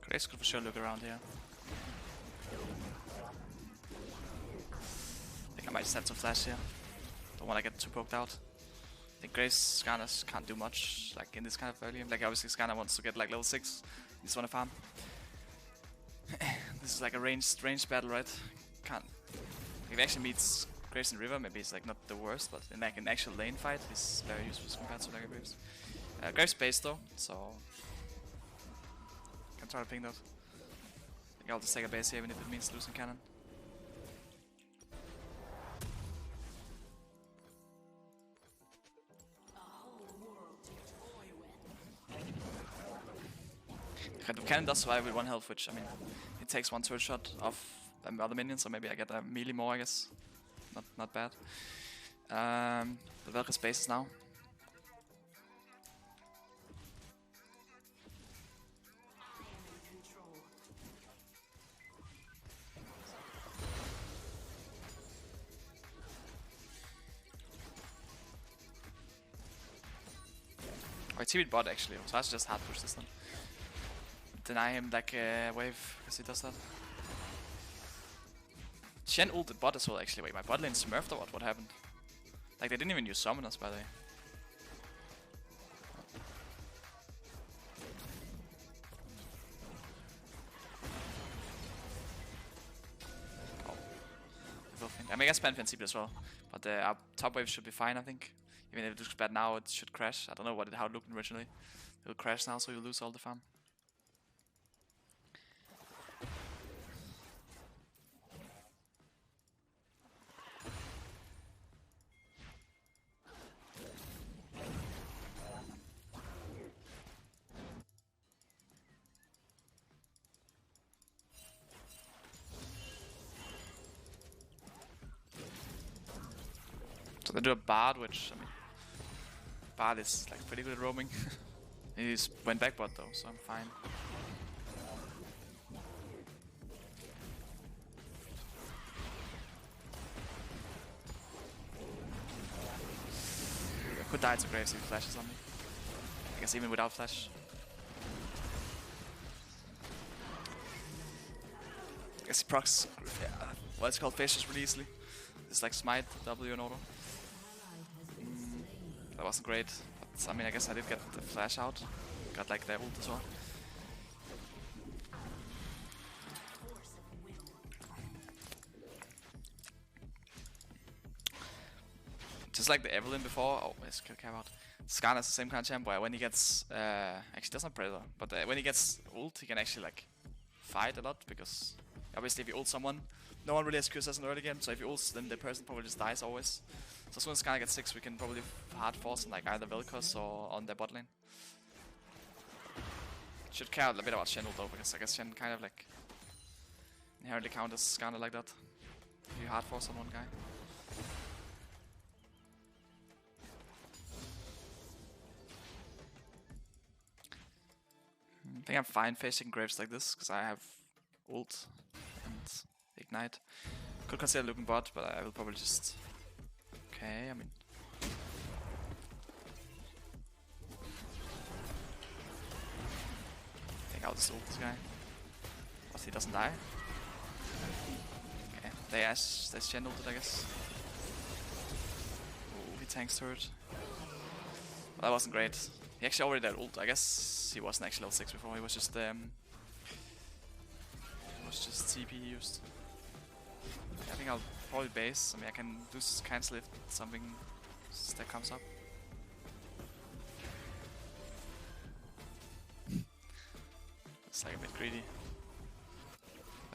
Grace could for sure look around here. I think I might just have to flash here. Don't want to get too poked out. I think Grace Skarner can't do much like in this kind of early game. Like obviously Skarner wants to get like level 6. He just want to farm. This is like a ranged battle, right? Can't. If he actually meets Graves in River, maybe it's like not the worst, but in like an actual lane fight, he's very useful compared to like Graves. Graves base though, so can try to ping that. I think I'll just take a base here even if it means losing cannon. The cannon does survive with 1 health, which, I mean, it takes 1 turret shot off other minions, so maybe I get a melee more, I guess. Not bad. The Vel'Koz base is now. Oh, I TP'd bot actually, so I should just hard push this then. Deny him like a wave, because he does that. Shen ulted bot as well actually. Wait, my bot lane smurfed or what? What happened? Like they didn't even use summoners by the way. Oh. I mean I guess Pantheon TP as well. But our top wave should be fine I think. Even if it looks bad now it should crash. I don't know how it looked originally. It will crash now so you'll lose all the farm. So they do a Bard, which, I mean, Bard is like pretty good at roaming. He just went back bot though, so I'm fine. I could die to Graves if he flashes on me. I guess even without flash. I guess he procs, what's called Facius really easily. It's like Smite, W and auto. That wasn't great, but I mean I guess I did get the flash out. Got like the ult as well. Just like the Evelyn before, oh, let's kill Cap out. Skarner is the same kind of champ where when he gets, actually that's not Predator, but when he gets ult, he can actually like fight a lot because obviously if you ult someone, no one really has QSS in early game, so if you ult, then the person probably just dies always. So as soon as Skarner gets 6, we can probably hard force on like either Vel'Koz or on their bot lane. Should care a bit about Shen though, because I guess Shen kind of like inherently counters Skarner like that. If you hard force on one guy. I think I'm fine facing Graves like this, because I have ult and ignite. Could consider looking bot, but I will probably just... Okay, I mean... I think I'll just ult this guy. Plus he doesn't die. Okay, they Shen ulted, I guess. Oh, he tanks turret. Well, that wasn't great. He actually already had ult. I guess he wasn't actually level 6 before. He was just TP used. I think I'll probably base. I mean, I can do cancel if something that comes up. It's like a bit greedy.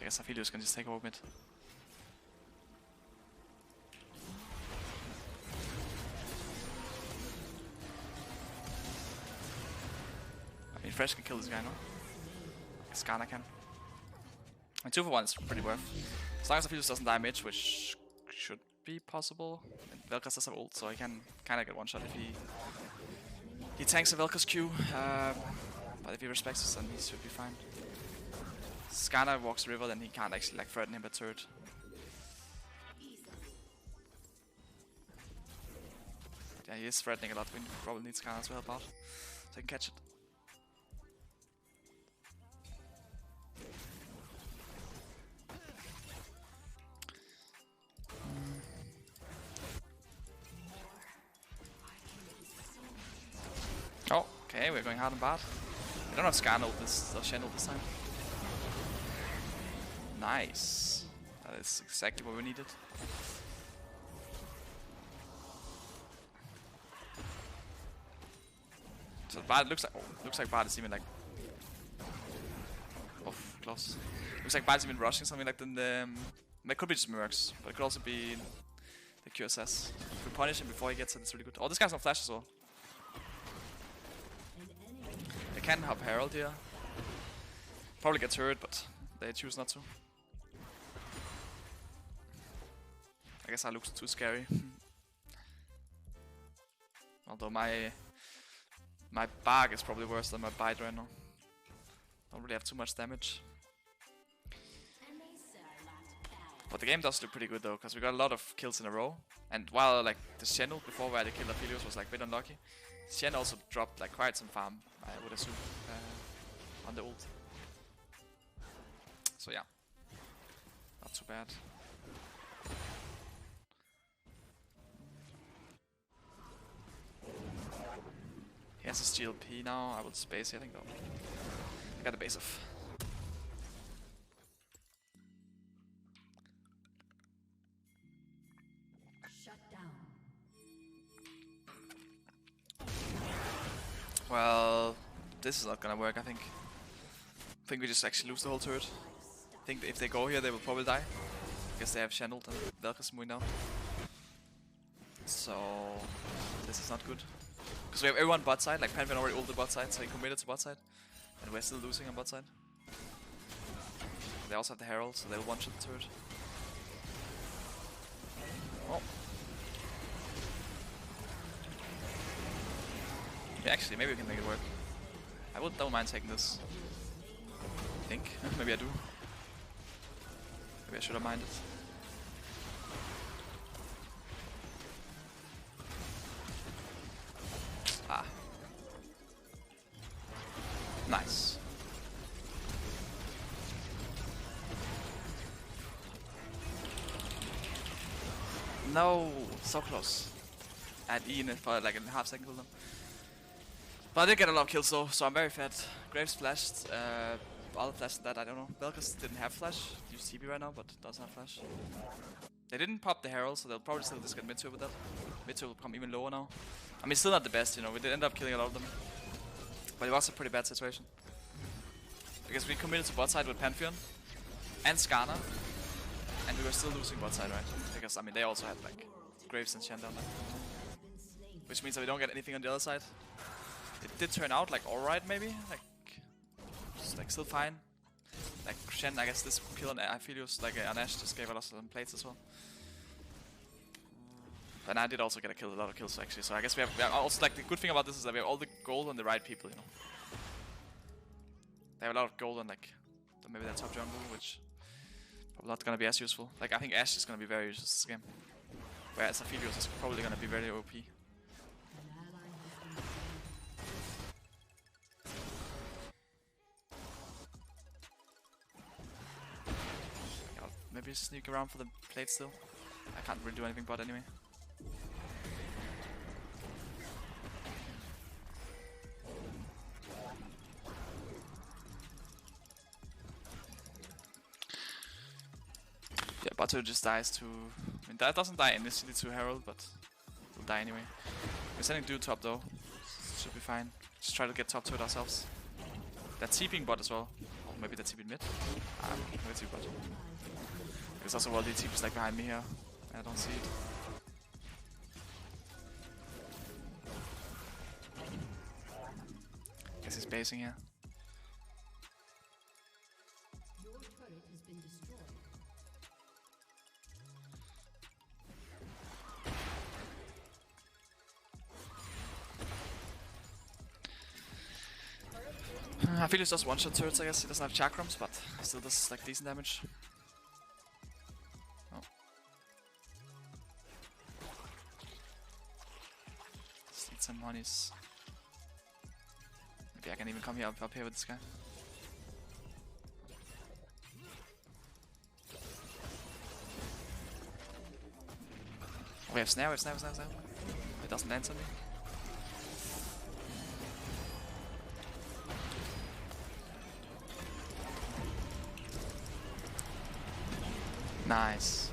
I guess Aphelios can just take over mid. I mean, Fresh can kill this guy, no? Skarner can. And 2 for 1 is pretty worth. As long as Aphelios doesn't die mid, which should be possible. And Vel'Koz does have ult, so he can kinda get one shot if he tanks a Vel'Koz Q. But if he respects us, then he should be fine. Skarner walks the river, then he can't actually like threaten him at third. Yeah, he is threatening a lot. We probably need Skarner to help out, so he can catch it. Oh, okay, we're going hard and bad. We don't have Skarner ult this, or Shen ult this time. Nice. That is exactly what we needed. So Bard looks like Bard is even like close. Looks like Bard is even rushing something like the it could be just Mercs, but it could also be the QSS. If we punish him before he gets it, it's really good. Oh, this guy's on flash as well. They can have Herald here. Probably gets hurt, but they choose not to. I guess I look too scary. Although my Bag is probably worse than my Bite right now. Don't really have too much damage. But the game does look pretty good though, because we got a lot of kills in a row. And while like the Shen ult before where the kill Aphelios was like a bit unlucky, Shen also dropped like quite some farm, I would assume, on the ult. So yeah, not too bad. He has a steel P now. I will space healing though. I got a base of. Shut down. Well, this is not gonna work. I think we just actually lose the whole turret. I think if they go here, they will probably die. I guess they have Shen ult and Vel'Koz moving down. So this is not good. Because we have everyone bot side, like Pantheon already ulted bot side, so he committed to bot side. And we're still losing on bot side. They also have the Herald, so they'll one-shot the turret. Oh. Yeah, actually, maybe we can make it work. Don't mind taking this. I think. Maybe I do. Maybe I should have minded. Ah. Nice. No, so close. I had E in it for like a half second cooldown. But I did get a lot of kills though, so I'm very fed. Graves flashed, other flash than that, I don't know. Vel'Koz didn't have flash, used TP right now, but doesn't have flash. They didn't pop the Herald, so they'll probably still just get mid tier with that. Mid tier will come even lower now. I mean, still not the best, you know, we did end up killing a lot of them. But it was a pretty bad situation. Because we committed to bot side with Pantheon and Skarner, and we were still losing bot side, right? Because, I mean, they also had like Graves and Shen down there. Which means that we don't get anything on the other side. It did turn out like alright maybe, like just like still fine. Like Shen, I guess this kill on Aphelios, like on Ashe just gave us some plates as well. And I did also get a lot of kills actually, so I guess we have also like the good thing about this is that we have all the gold on the right people, you know. They have a lot of gold on like maybe that top jungle, which probably not gonna be as useful. Like I think Ashe is gonna be very useful this game. Whereas Aphelios is probably gonna be very OP. Maybe sneak around for the plate still. I can't really do anything but anyway. Yeah, Bato just dies to... I mean, that doesn't die initially to Herald, but will die anyway. We're sending dude top though. Should be fine. Just try to get top to it ourselves. They're TPing bot as well. Or maybe they're TPing mid. Maybe TP bot. There's also all the TPs like behind me here. I don't see it. Guess he's basing here. I feel it's just one-shot turrets, I guess. He doesn't have chakrams, but still does like decent damage. Oh. Just need some monies. Maybe I can even come here up here with this guy. Oh, we have snare, It doesn't answer me. Nice.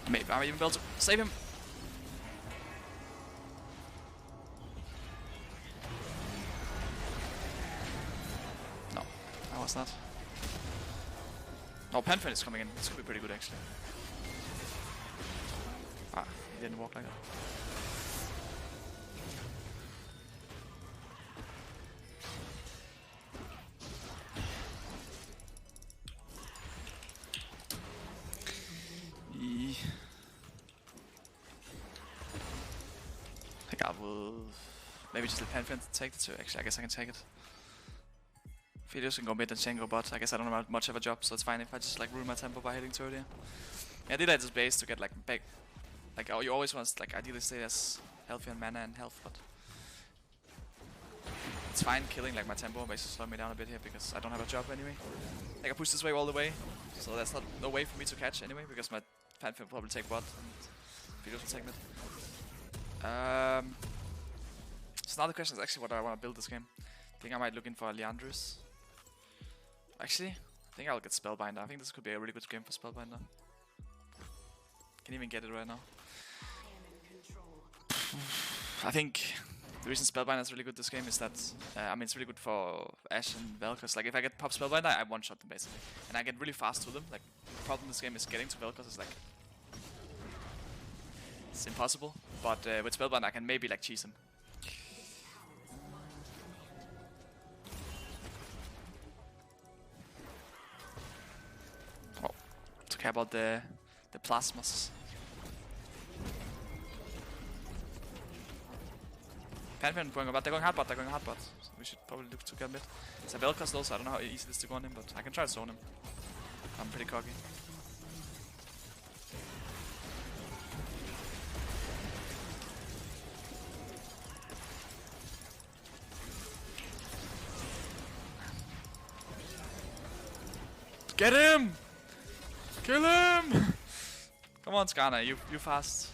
Maybe I'm even able to save him. No, I was not. Oh, Pantheon is coming in. This could be pretty good actually. Ah, he didn't walk like that. I think I will maybe just let Pantheon take the two. Actually, I guess I can take it. Aphelios can go mid and Shen go bot. I guess I don't have much of a job, so it's fine if I just like ruin my tempo by hitting turret here. Yeah, I did at this base to get like back. Like, oh, you always want to like ideally stay as healthy on mana and health, but it's fine killing like my tempo basically slow me down a bit here because I don't have a job anyway. Like I push this wave all the way, so there's no way for me to catch anyway because my Pantheon will probably take bot and Aphelios will take mid. So now the question is actually what I want to build this game. I think I might look in for Liandry's. Actually, I think I'll get Spellbinder. I think this could be a really good game for Spellbinder. Can even get it right now. I think the reason Spellbinder is really good this game is that I mean it's really good for Ashe and Vel'Koz. Like if I get pop Spellbinder, I one-shot them basically, and I get really fast to them. Like the problem in this game is getting to Vel'Koz is like it's impossible. But with Spellbinder, I can maybe like cheese him. Oh, took care about the plasmas. Pantheon going about. They're going hard bot. They're going hard bot. So we should probably look to get mid. It's a Vel'Koz though, so I don't know how easy it is to go on him, but I can try to zone him. I'm pretty cocky. Get him! Kill him! Come on, Skarner, you fast.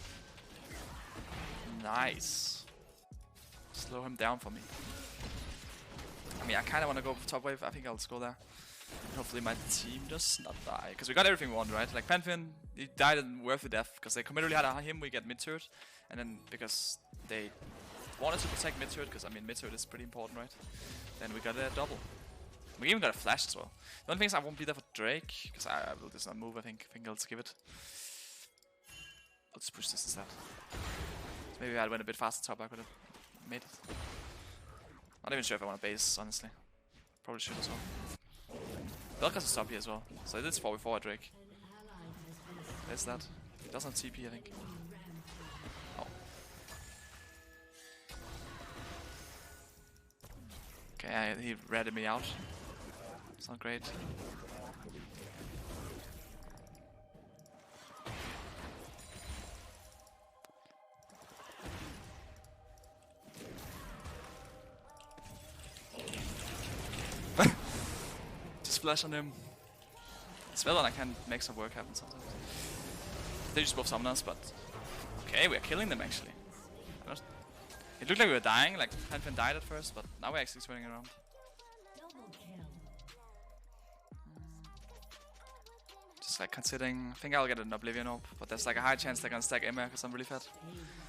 Nice. Slow him down for me. I mean, I kind of want to go for top wave. I think I'll just go there. And hopefully my team does not die. Because we got everything we want, right? Like Pantheon, he died in worthy death. Because they committed really hard on him, we get mid turret. And then because they wanted to protect mid turret, because I mean mid turret is pretty important, right? Then we got a double. We even got a flash as well. The only thing is I won't be there for Drake, because I will just not move, I think. I think I'll skip it. I'll just push this instead. So maybe I went a bit faster top, I could have made it. Not even sure if I want to base, honestly. Probably should as well. Vel'Koz is top here as well. So it is 4v4 Drake. There's that. He doesn't have TP, I think. Oh. Okay, he ratted me out. It's not great. Just flash on him. Spell and I can make some work happen sometimes. They just both summon us, but okay, we're killing them actually. It looked like we were dying, like Pantheon died at first, but now we're actually turning around. Just like considering, I think I'll get an Oblivion Orb, but there's like a high chance they're gonna stack Emma because I'm really fat.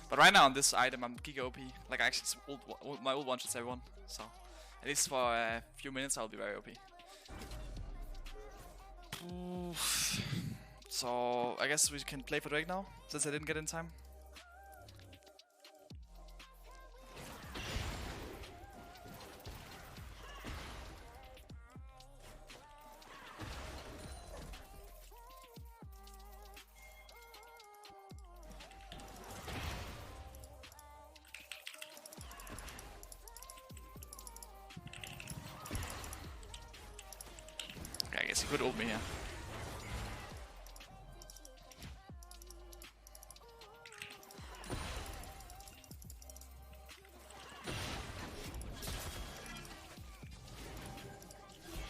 But right now on this item I'm giga OP, like I actually my ult one-shots everyone, so at least for a few minutes I'll be very OP. Oof. So I guess we can play for Drake now, since I didn't get in time. Okay, I guess he could ult me here.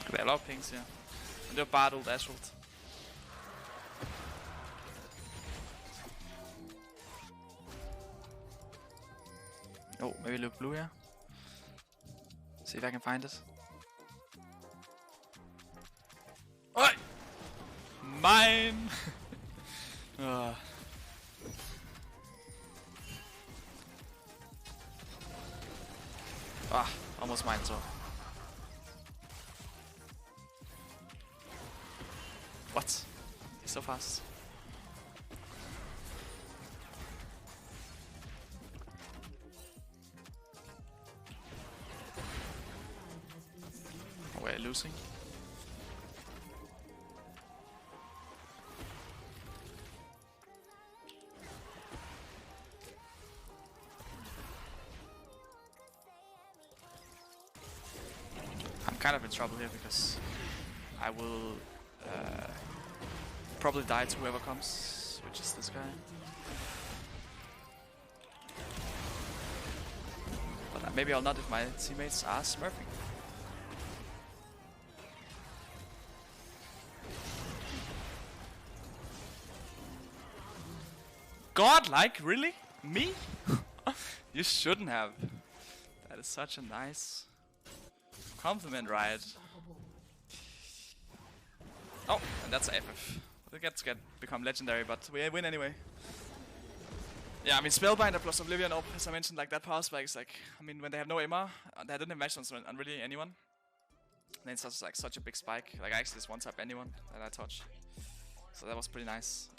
There are a lot of pings here. And they're bad ult Assault. Oh, maybe look blue here. See if I can find it. Oi! Mine! Almost mine, so. What? He's so fast. Oh, we're losing. I'm kind of in trouble here because I will probably die to whoever comes, which is this guy. But maybe I'll not if my teammates are smurfing. God, like, really? Me? You shouldn't have. That is such a nice compliment, Riot. Oh, and that's FF. It gets become legendary, but we win anyway. Yeah, I mean Spellbinder plus Oblivion Orb, as I mentioned, like that power spike is like, I mean when they have no MR, they didn't have match on really anyone. Then it's just like such a big spike. Like I actually just one tap anyone that I touch. So that was pretty nice.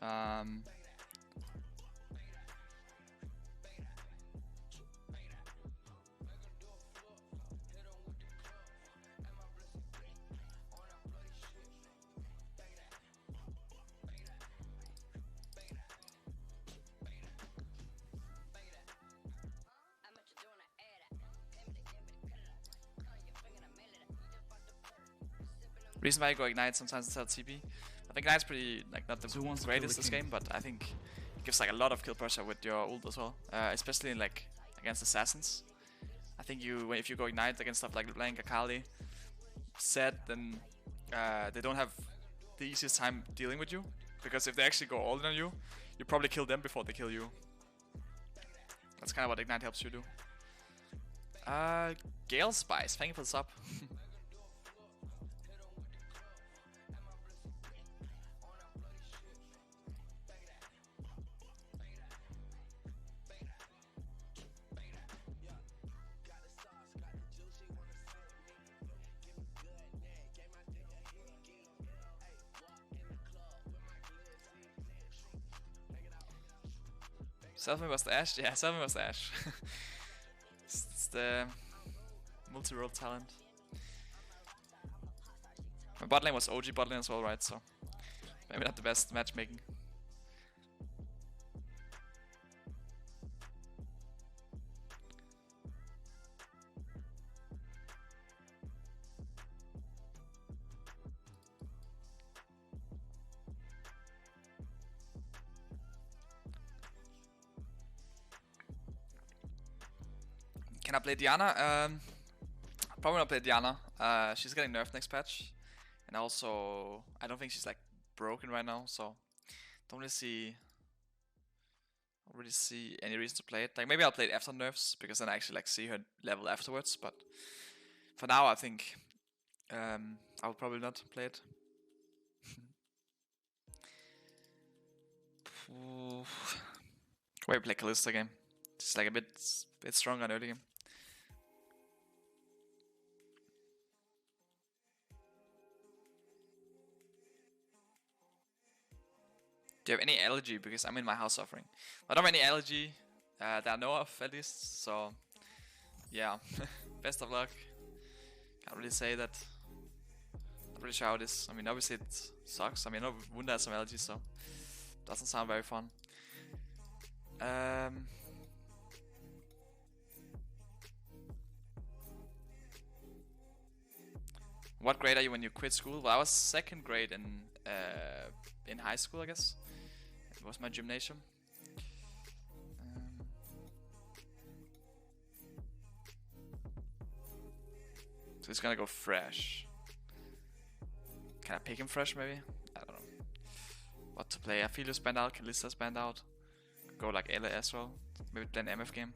Reason why I go Ignite sometimes instead of TP. I think Ignite's pretty, like, not the So who wants to greatest kill this the king? game, but I think it gives like a lot of kill pressure with your ult as well. Especially in, like, against assassins. I think if you go Ignite against stuff like LeBlanc, Akali, Zed, then they don't have the easiest time dealing with you. Because if they actually go all in on you, you probably kill them before they kill you. That's kind of what Ignite helps you do. Gale Spice, thank you for the sub. Selfie was the Ashe? Yeah, Selfie was the Ashe. It's the multi-role talent. My bot lane was OG bot lane as well, right? So maybe not the best matchmaking. Can I play Diana? Probably not play Diana. She's getting nerfed next patch. And also, I don't think she's like broken right now, so don't really see any reason to play it. Like maybe I'll play it after nerfs because then I actually like see her level afterwards. But for now, I think I'll probably not play it. Maybe play Kalista game. Just like a bit stronger in early game. Do you have any allergy? Because I'm in my house suffering. I don't have any allergy that I know of, at least. So, yeah. Best of luck. Can't really say that. Not really sure how it is. I mean, obviously it sucks. I mean, I know Wunda has some allergies, so doesn't sound very fun. What grade are you when you quit school? Well, I was second grade in high school, I guess. It was my gymnasium. So he's gonna go fresh. Can I pick him fresh maybe? I don't know. What to play? Aphelios banned out, Kalista's banned out. Go like Ela as well. Maybe play an MF game.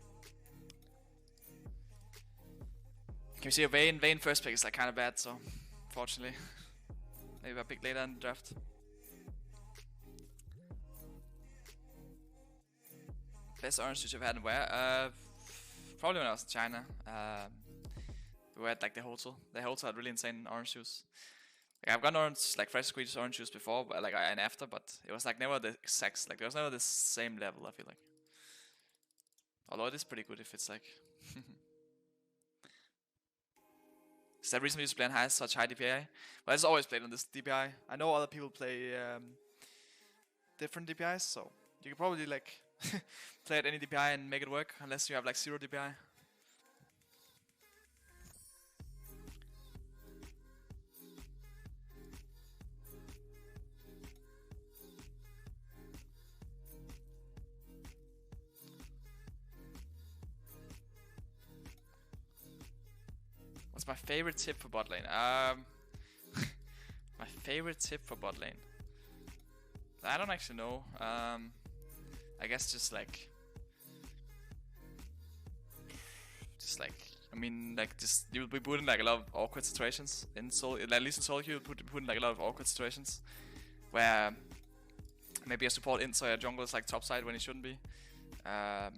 Can you see a Vayne? Vayne first pick is like kinda bad, so unfortunately. Maybe I pick later in the draft. Best orange juice I've had and where? Probably when I was in China. We were at like the hotel. The hotel had really insane orange juice. Like I've gotten orange, like fresh squeezed orange juice before, but like and after, but it was like never the exact, like there was never the same level. I feel like. Although it is pretty good if it's like. Is that reason we used to play on such high DPI? Well, it's always played on this DPI. I know other people play different DPIs, so you could probably like play at any DPI and make it work, unless you have like 0 DPI. What's my favorite tip for bot lane? My favorite tip for bot lane. I don't actually know. I guess just like, I mean, like just you'll be put in like a lot of awkward situations in Soul. At least in Solo queue, you'll put in like a lot of awkward situations where maybe a support int so your jungle is like topside when it shouldn't be, and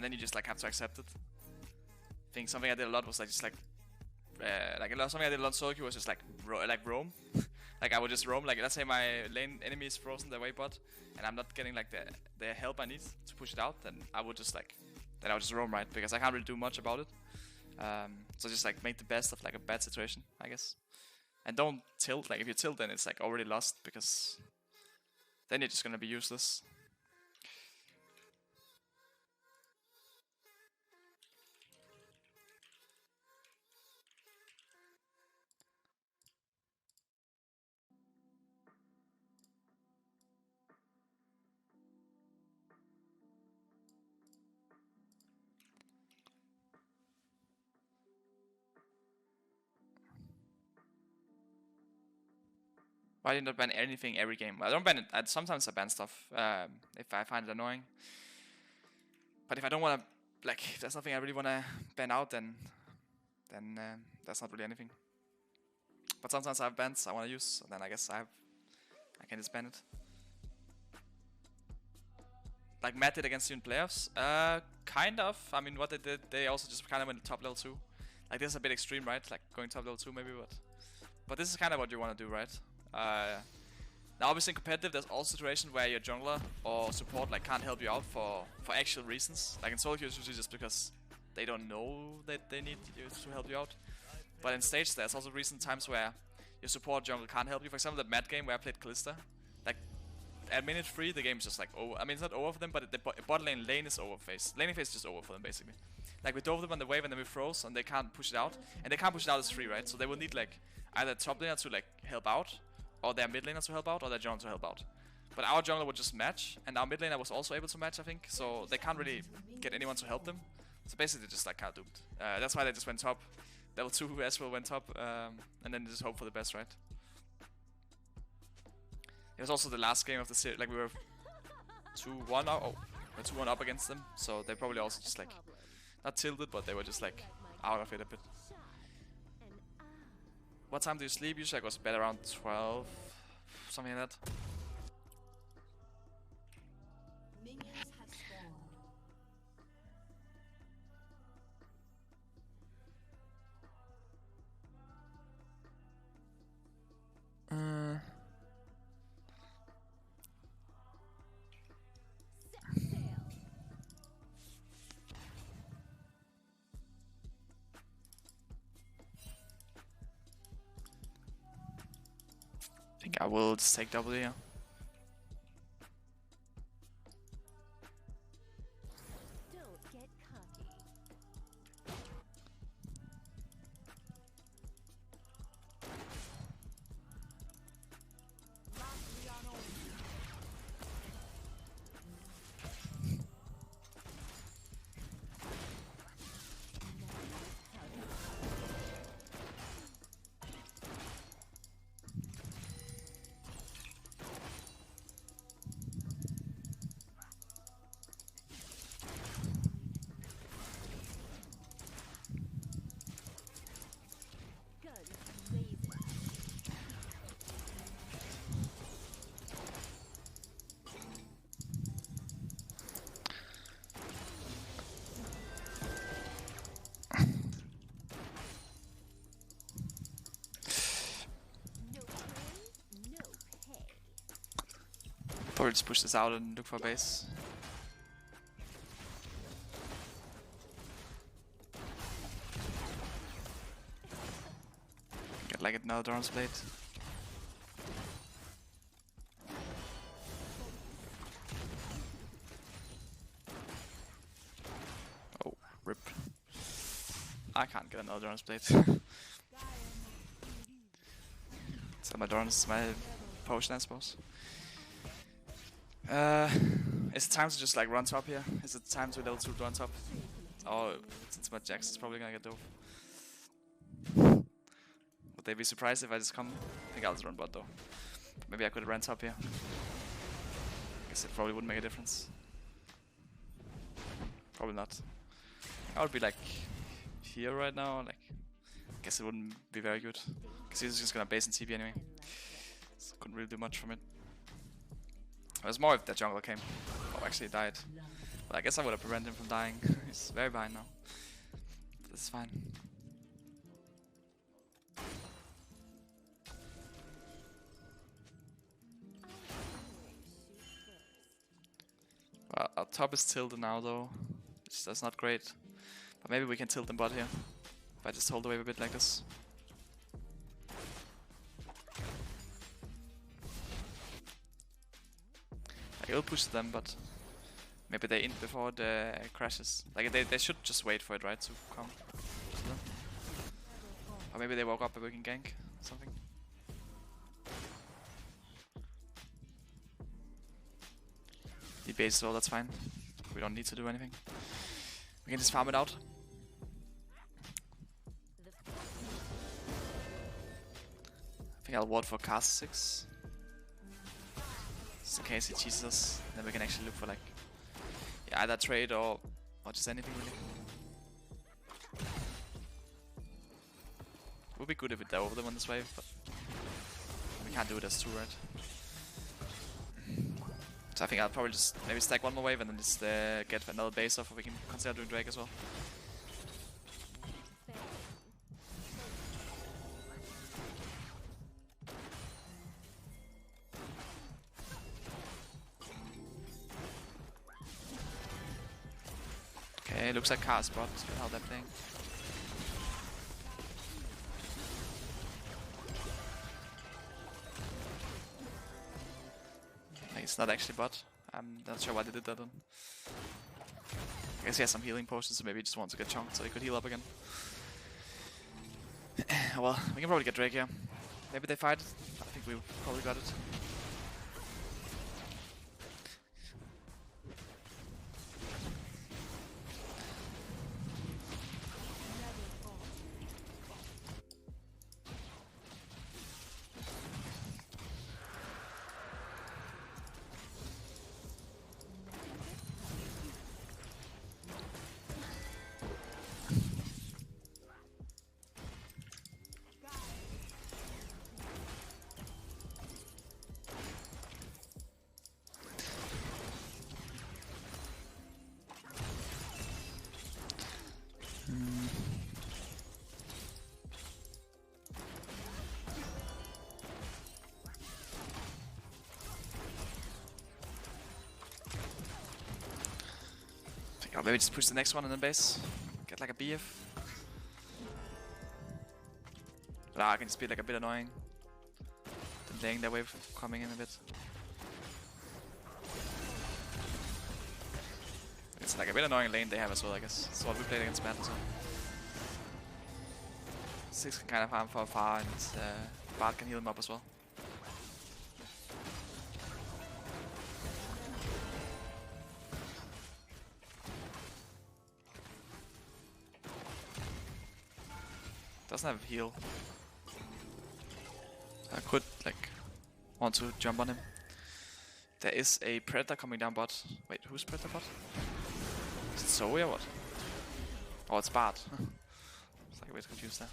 then you just like have to accept it. I think something I did a lot was like just like something I did a lot in Solo queue was just like roam. Like I would just roam, like let's say my lane enemy is frozen their way bot and I'm not getting like the help I need to push it out, then I would just roam, right? Because I can't really do much about it. So just like make the best of like a bad situation, I guess. And don't tilt, like if you tilt then it's like already lost because then you're just gonna be useless. Why do you not ban anything every game? I don't ban it. Sometimes I ban stuff if I find it annoying. But if I don't want to, like, if there's nothing I really want to ban out, then that's not really anything. But sometimes I have bans I want to use, and then I guess I can just ban it. Like Matt did against you in playoffs? Kind of. I mean, what they did, they also just kind of went top level 2. Like, this is a bit extreme, right? Like, going top level 2 maybe, but this is kind of what you want to do, right? Now, obviously in competitive, there's also a situation where your jungler or support like can't help you out for actual reasons. Like in solo queues, usually just because they don't know that they need you to help you out. But in stage, there's also recent times where your support jungle can't help you. For example, the Mad game where I played Kalista. Like, at minute 3, the game is just like over. I mean, it's not over for them, but the bot lane is over phase. Laning phase is just over for them, basically. Like, we dove them on the wave and then we froze, and they can't push it out. And they can't push it out as free, right? So they will need, like, either top laner to, like, help out, or their mid laner to help out, or their jungler to help out. But our jungler would just match, and our mid laner was also able to match, I think. So they can't really get anyone to help them. So basically, they're just, like, kind of doomed. That's why they just went top. Level 2 as well went top, and then just hope for the best, right? It was also the last game of the series. Like, we were 2-1 up. Oh, we're 2-1 up against them. So they probably also just, like, not tilted, but they were just, like, out of it a bit. What time do you sleep? Usually I go to bed around 12, something like that. I think I will just take W. Don't get cocky. Probably just push this out and look for base. Get like another Doran's Blade. Oh, rip. I can't get another Doran's Blade. So my Doran's my potion, I suppose. Is it time to just like run top here? Is it time to level 2 run top? Oh, since my Jax is probably gonna get dove. Would they be surprised if I just come? I think I'll just run bot though. Maybe I could run top here. Guess it probably wouldn't make a difference. Probably not. I would be like here right now. Like, guess it wouldn't be very good. Cause he's just gonna base in TP anyway. So couldn't really do much from it. It was more if the jungler came. Oh, actually he died. But I guess I would have prevented him from dying. He's very behind now. But this is fine. Well, our top is tilted now though. That's not great. But maybe we can tilt them bot here. If I just hold the wave a bit like this. I will push them, but maybe they int before the crashes. Like they should just wait for it, right, to come to them. Or maybe they woke up and we can gank something. The base as well, that's fine. We don't need to do anything. We can just farm it out. I think I'll ward for cast 6. just in case he cheeses us. Then we can actually look for like, yeah, either trade or just anything really. Would be good if we dive over them on this wave, but we can't do it as two, right? So I think I'll probably just maybe stack one more wave and then just get another base off, or we can consider doing Drake as well. Okay, looks like Cars bot, how they're playing. It's not actually bot. I'm not sure why they did that then. I guess he has some healing potions, so maybe he just wants to get chunked so he could heal up again. Well, we can probably get Drake here. Maybe they fight. I think we probably got it. Or maybe just push the next one and then base. Get like a BF. But I can just be like a bit annoying. Delaying their wave coming in a bit. It's like a bit annoying lane they have as well, I guess. That's what we played against Bant as well. 6 can kind of harm from far, and Bart can heal him up as well. Doesn't have heal. I could like want to jump on him. There is a Predator coming down bot. Wait, who's Predator bot? Is it Zoe or what? Oh, it's Bard. It's like a bit confused there.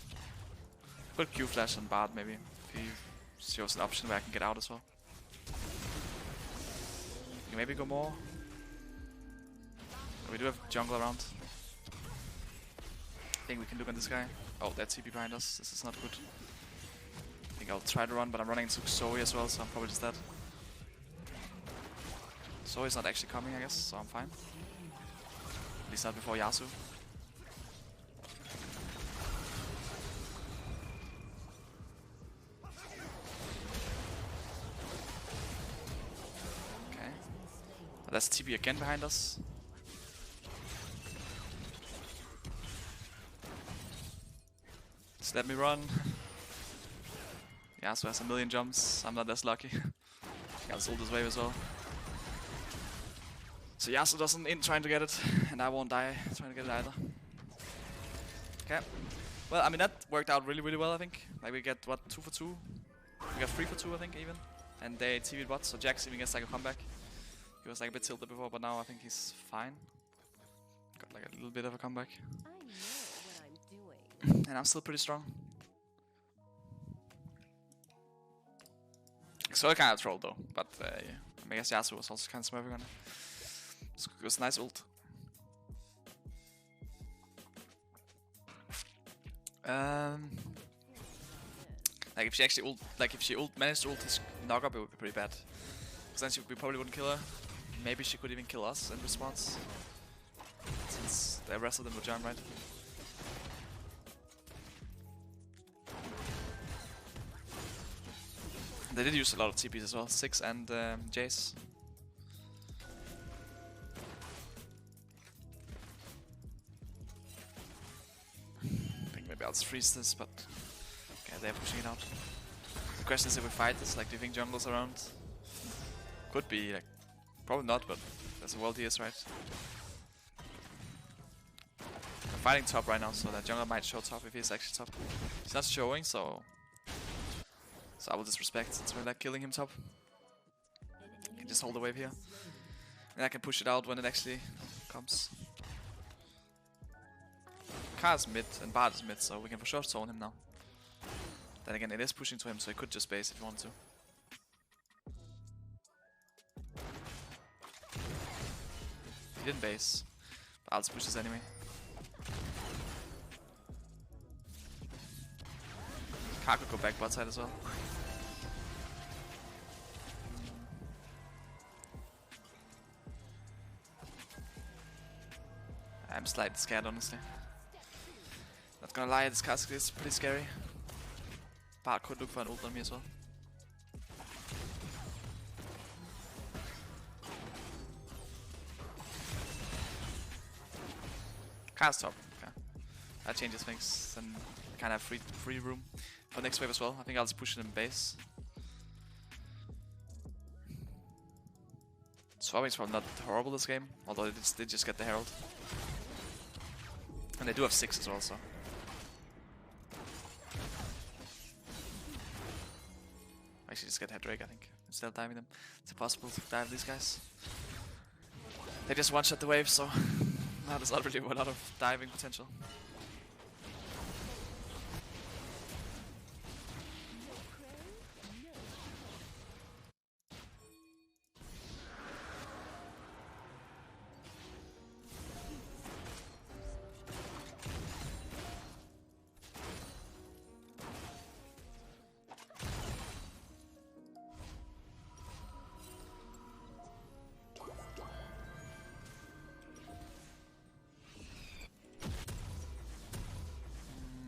Put Q flash on Bard maybe. If he shows an option where I can get out as well. We can maybe go more. We do have jungle around. I think we can look on this guy. Oh, that's TP behind us. This is not good. I think I'll try to run, but I'm running into Zoe as well, so I'm probably just dead. Zoe's not actually coming, I guess, so I'm fine. At least not before Yasuo. Okay. Well, that's TP again behind us. Just let me run. Yasuo has a million jumps. I'm not as lucky. I'll ult this wave as well. So Yasuo doesn't in trying to get it, and I won't die trying to get it either. Okay. Well, I mean that worked out really, really well, I think. Like we get what, 2 for 2? We got 3 for 2, I think, even. And they TV'd bot, so Jax even gets like a comeback. He was like a bit tilted before, but now I think he's fine. Got like a little bit of a comeback. I know what I'm doing. And I'm still pretty strong. So I kind of trolled though, but yeah. I guess Yasuo was also kind of smurfing on it. It was a nice ult. Like if she actually ult, like if she managed to ult his knock-up, it would be pretty bad. Because then we probably wouldn't kill her. Maybe she could even kill us in response. Since the rest of them would jump, right? They did use a lot of TPs as well, 6 and Jace. I think maybe I'll just freeze this, but okay, they're pushing it out. The question is if we fight this, like do you think jungle's around? Could be, like, probably not, but there's a world he is, right? I'm fighting top right now, so that jungle might show top if he's actually top. He's not showing, so I will just respect since we're like killing him top. I can just hold the wave here. And I can push it out when it actually comes. Kara's mid and Bard is mid, so we can for sure zone him now. Then again, it is pushing to him, so he could just base if he wanted to. He didn't base, but I'll just push this anyway. Kara could go back bot side as well. I'm slightly scared, honestly. Not gonna lie, this cask is pretty scary. Bard could look for an ult on me as well. Kara's top. Okay. That changes things. Then I kind of have free room for next wave as well. I think I'll just push it in base. Swapping's probably not horrible this game, although they did just get the Herald. And they do have 6 as well, so. Actually just get head Drake, I think, instead of diving them. It's impossible to dive these guys. They just one-shot the wave, so now there's not really a lot of diving potential.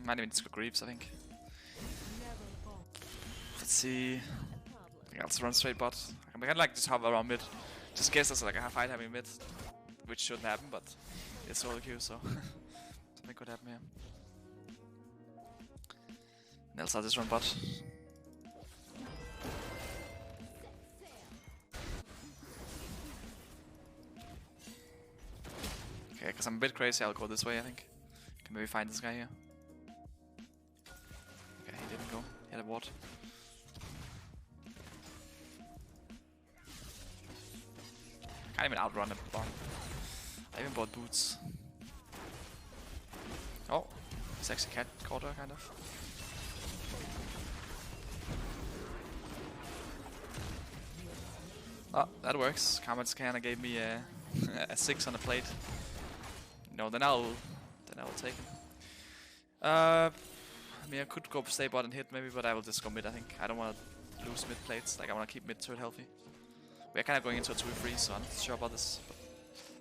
Might even just go Greaves, I think. Let's see. I think I'll just run straight bot. I can like just hover around mid. Just in case there's like a fight happening mid, which shouldn't happen, but it's solo queue, so something could happen here. And else I'll just run bot. Okay, because I'm a bit crazy, I'll go this way, I think. Can maybe find this guy here. He didn't go. He had a ward. Can't even outrun a bomb. I even bought boots. Oh, it's actually cat caught her, kind of. Oh, that works. Karma just kinda gave me a, a 6 on the plate. No, then I'll take him. I mean, I could go stay bot and hit maybe, but I will just go mid, I think. I don't want to lose mid plates. Like, I want to keep mid turret healthy. We're kind of going into a 2v3, so I'm not sure about this.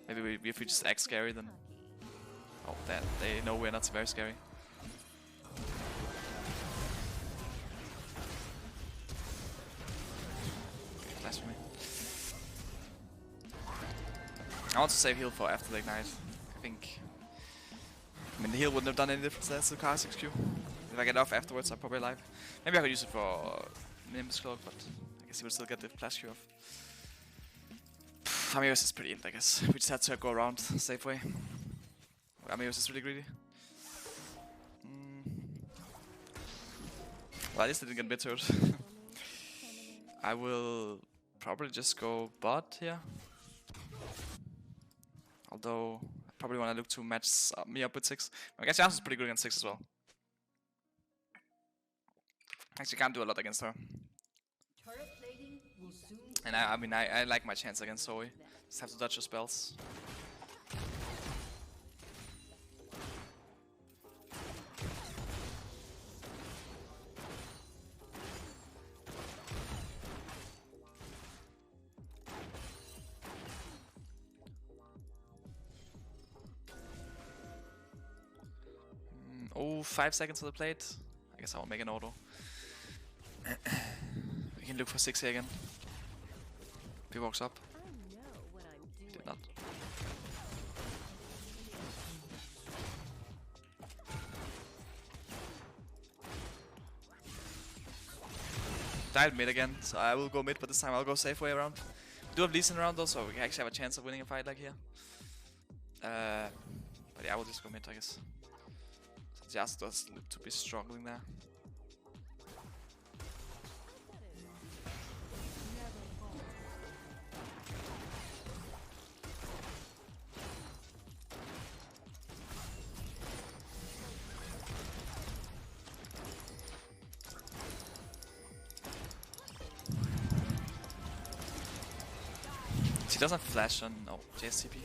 But maybe if we just act scary, then... Oh, they know we're not very scary. Okay, flash for me. I want to save heal for after the ignite. I think... I mean, the heal wouldn't have done any difference. That's the Kara 6Q. If I get off afterwards, I'm probably alive. Maybe I could use it for Nimbus Cloak, but I guess he would still get the flash Q off. Amios is pretty int, I guess. We just had to go around safe way. Amios is really greedy. Well, at least I didn't get mid-turret. I will probably just go bot here. Although, I probably want to look to match me up with 6. I guess Janus is pretty good against 6 as well. Actually can't do a lot against her. And I mean, I like my chance against Zoe. Just have to dodge her spells. Oh, 5 seconds to the plate. I guess I will make an auto. We can look for 6 here again. If he walks up. He did not. Died mid again, so I will go mid, but this time I'll go safe way around. We do have Lee Sin around though, so we actually have a chance of winning a fight like here. But yeah, I will just go mid, I guess. Just does look to be struggling there. She doesn't flash on JSTP.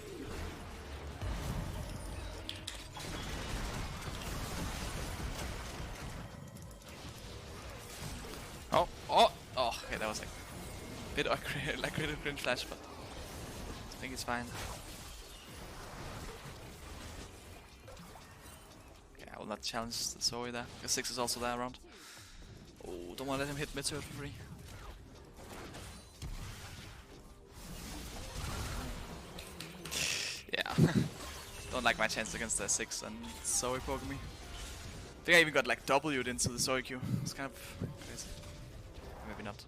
Oh, okay, that was like a bit like really green flash, but I think it's fine. Okay, I will not challenge the Zoe there. The 6 is also there around. Oh, don't want to let him hit mid turret for free. Yeah. Don't like my chance against the 6 and Zoe poking me. I think I even got like W'd into the Zoe Q. It's kind of crazy. Maybe not.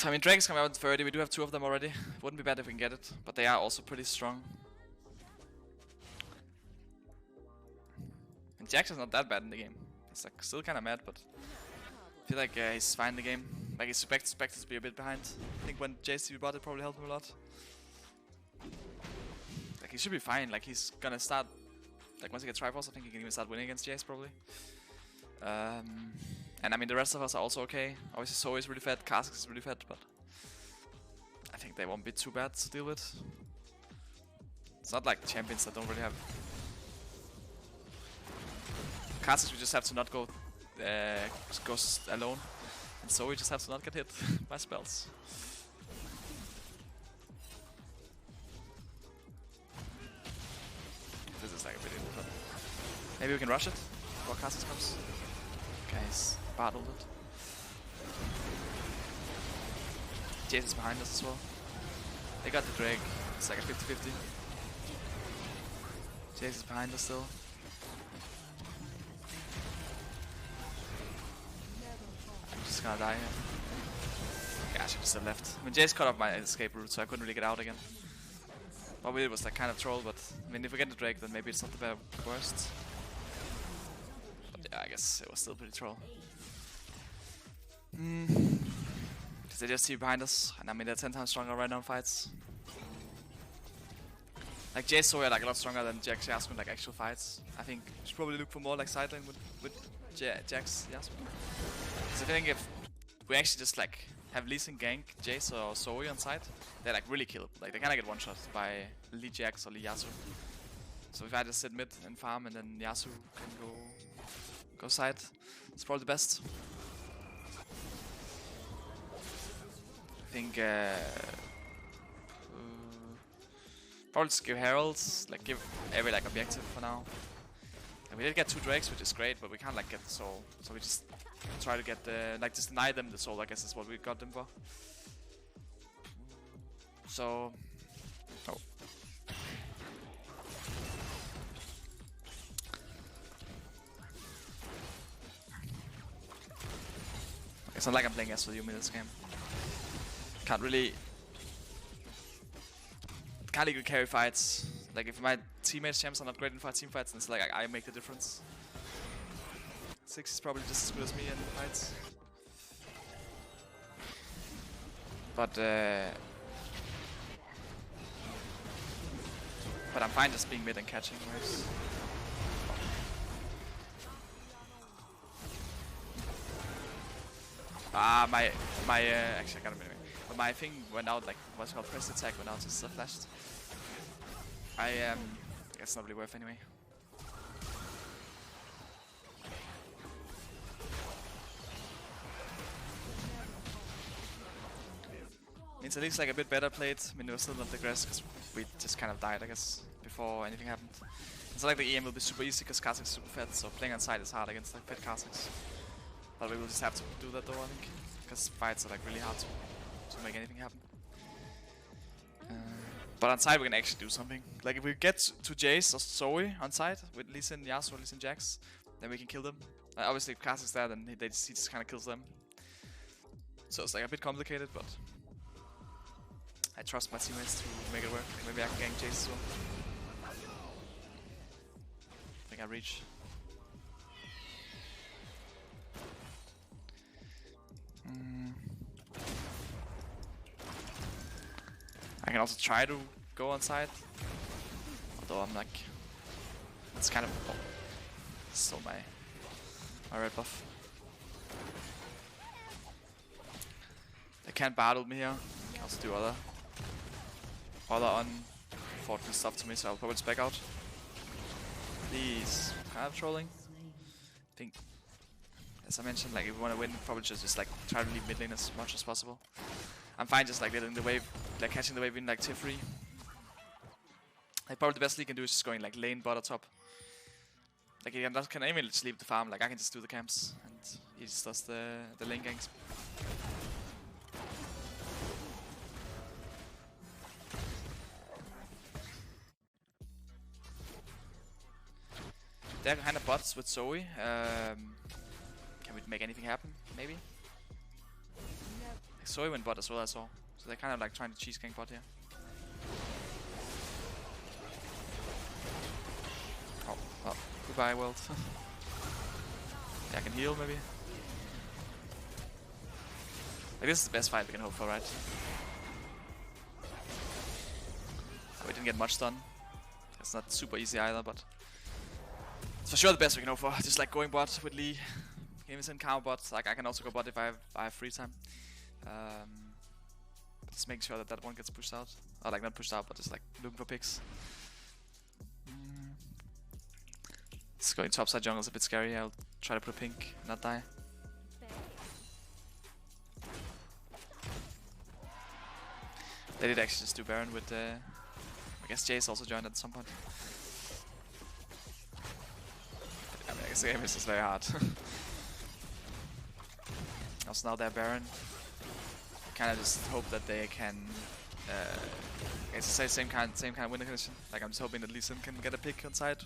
I mean, Dragon's coming out in 30. We do have 2 of them already. Wouldn't be bad if we can get it, but they are also pretty strong. And Jax is not that bad in the game. It's like still kind of mad, but I feel like he's fine in the game. Like he's expected to be a bit behind. I think when JSTP bought it probably helped him a lot. Like he should be fine. Like he's gonna start. Like once he gets Triforce, I think he can even start winning against Jace probably. And I mean the rest of us are also okay. Obviously Zoe is really fat, Kha'Zix is really fat, but I think they won't be too bad to deal with. It's not like champions that don't really have. Kha'Zix we just have to not go alone, and Zoe just have to not get hit by spells. This is like a bit difficult. Maybe we can rush it before Kha'Zix comes. Guys, battled it. Jace is behind us as well. They got the Drake. It's like a 50-50. Jace is behind us still. I'm just gonna die here. Yeah, I should have still left. I mean, Jace cut off my escape route, so I couldn't really get out again. What we did was like kind of troll, but I mean, if we get the Drake, then maybe it's not the worst. Yeah, I guess it was still pretty troll. Because they just see behind us, and I mean they're 10 times stronger right now in fights. Like Jace Zoe are like a lot stronger than Jax Yasuo in like actual fights. I think we should probably look for more like side lane with Jax Yasuo. Because I think if we actually just like have Lee Sin gank Jace or Zoe on side, they're like really killable. Like they kinda get one shot by Lee Jax or Lee Yasuo. So if I just sit mid and farm and then Yasuo can go side, it's probably the best. I think probably just give Heralds, like give every like objective for now. And we did get 2 Drakes, which is great, but we can't like get the soul. So we just try to get the like just deny them the soul, I guess is what we got them for. So it's not like I'm playing SLU in this game. Can't really carry fights. Like if my teammates champs are not great in team fights, then it's like I make the difference. 6 is probably just as good as me in fights. But I'm fine just being mid and catching waves. Actually I got him anyway. But my thing went out, like what's called press attack went out, just flashed. I guess it's not really worth anyway. Means at least like a bit better played. I mean it was still not the grass because we just kind of died I guess before anything happened. It's not like the EM will be super easy because Kha'Zix is super fat, so playing on side is hard against like fat Kha'Zix. But we will just have to do that though, I think. Because fights are like really hard to make anything happen. But on side we can actually do something. Like if we get to Jace or Zoe on side with Lee Sin Yasuo or Lee Sin Jax, then we can kill them. Obviously if Kha'Zix is there, then he just kind of kills them. So it's like a bit complicated, but I trust my teammates to make it work. Maybe I can gank Jace as well. I think I reach. I can also try to go on side, although I'm like, it's kind of stole my My red buff. They can't battle me here. Can also do other unfortunate stuff to me, so I'll probably just back out. Please. Kind of trolling. I think, as I mentioned, like if we want to win, probably just like try to leave mid lane as much as possible. I'm fine just like letting the wave, like catching the wave in like tier 3. Like probably the best Lee can do is just going like lane bot or top. Like he can even just leave the farm, like I can just do the camps and he just does the lane ganks. They're kind of bots with Zoe. Can we make anything happen? Maybe? Like Zoe went bot as well, I saw. So they're kind of like trying to cheese gank bot here. Oh, goodbye world. Yeah, I can heal maybe. Like this is the best fight we can hope for, right? We didn't get much done. It's not super easy either, but it's for sure the best we can hope for. Just like going bot with Lee. Game is in counter bot. Like I can also go bot if I have free time. Just making sure that one gets pushed out. Or like not pushed out, but just like looking for picks. Just going topside jungle is a bit scary. I'll try to put a pink, not die. They did actually just do Baron with I guess Jace also joined at some point. I mean, I guess the game is just very hard. Also now they're Baron. Kinda just hope that they can it's the same kind of winning condition. Like I'm just hoping that Lee Sin can get a pick on side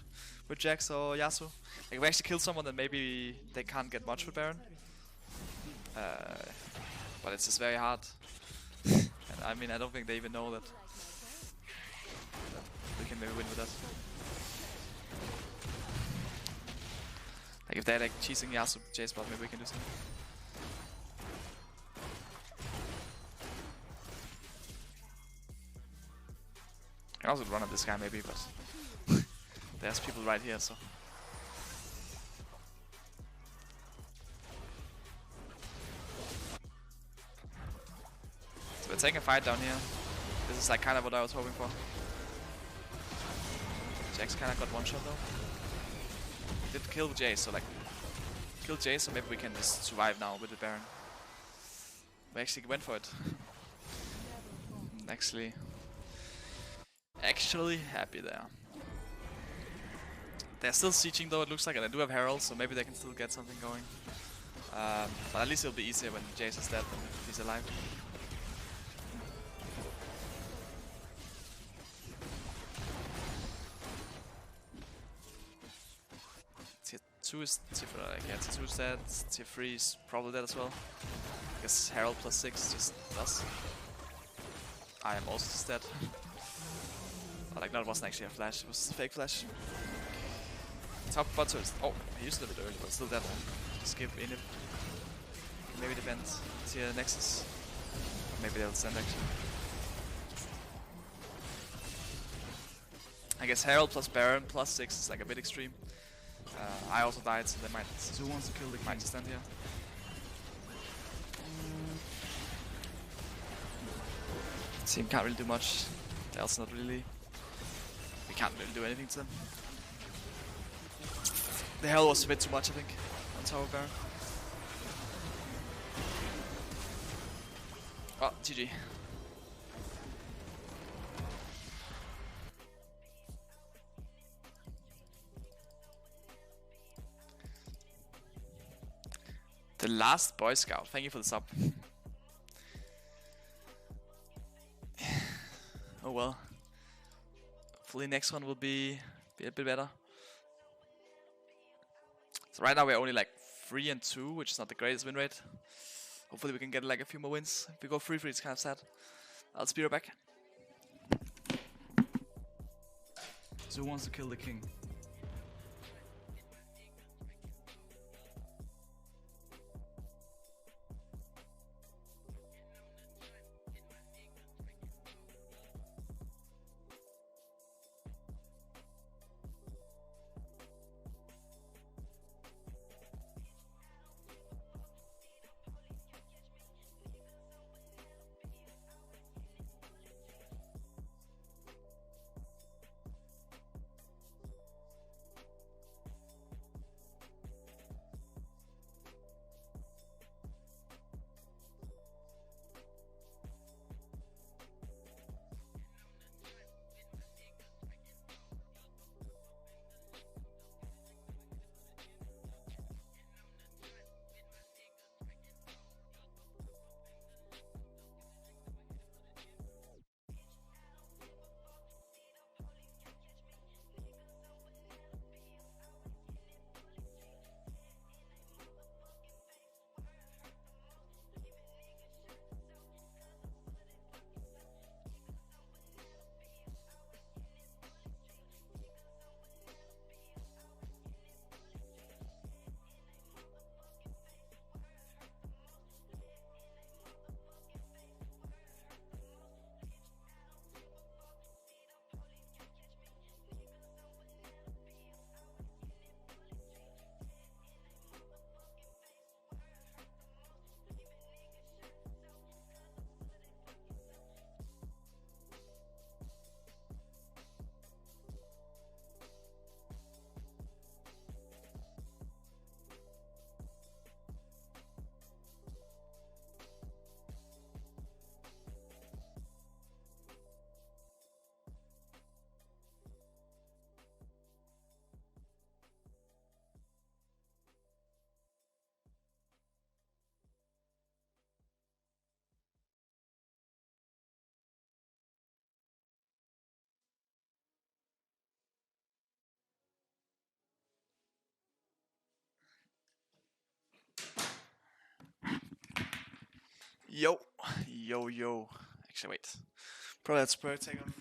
with Jax or Yasuo. Like if we actually kill someone, then maybe they can't get much with Baron. But it's just very hard. And I mean, I don't think they even know that we can maybe win with that. Like if they're like cheesing Yasuo Jace bot, maybe we can do something. I can also run at this guy maybe, but there's people right here, so. So we're taking a fight down here. This is like kind of what I was hoping for. Jax kind of got one shot though. Did kill Jace, so like kill Jace, so maybe we can just survive now with the Baron. We actually went for it. Actually happy there. They're still sieging though, it looks like, and I do have Herald, so maybe they can still get something going. But at least it'll be easier when Jace is dead than if he's alive. Tier 2 is tier 4, like, yeah, tier 2 is dead, tier 3 is probably dead as well. I guess Herald plus 6 just does. I am also just dead. Like, no, it wasn't actually a flash, it was a fake flash. Top bot is. Oh, he used it a bit early, but still dead. Just give in it. Maybe defend tier Nexus. Maybe they'll send actually. I guess Herald plus Baron plus 6 is like a bit extreme. I also died, so they might. Who wants to kill the king? Might just stand here. Team can't really do much. Else not really. We can't really do anything to them. The hell was a bit too much, I think, on Tower Baron. Oh, GG. The last Boy Scout, thank you for the sub. Oh well. Hopefully next one will be a bit better. So right now we're only like 3 and 2, which is not the greatest win rate. Hopefully we can get like a few more wins. If we go 3-3, it's kind of sad. I'll spear back. So who wants to kill the king? Yo, yo, yo. Actually, wait. Probably let's Spur take off.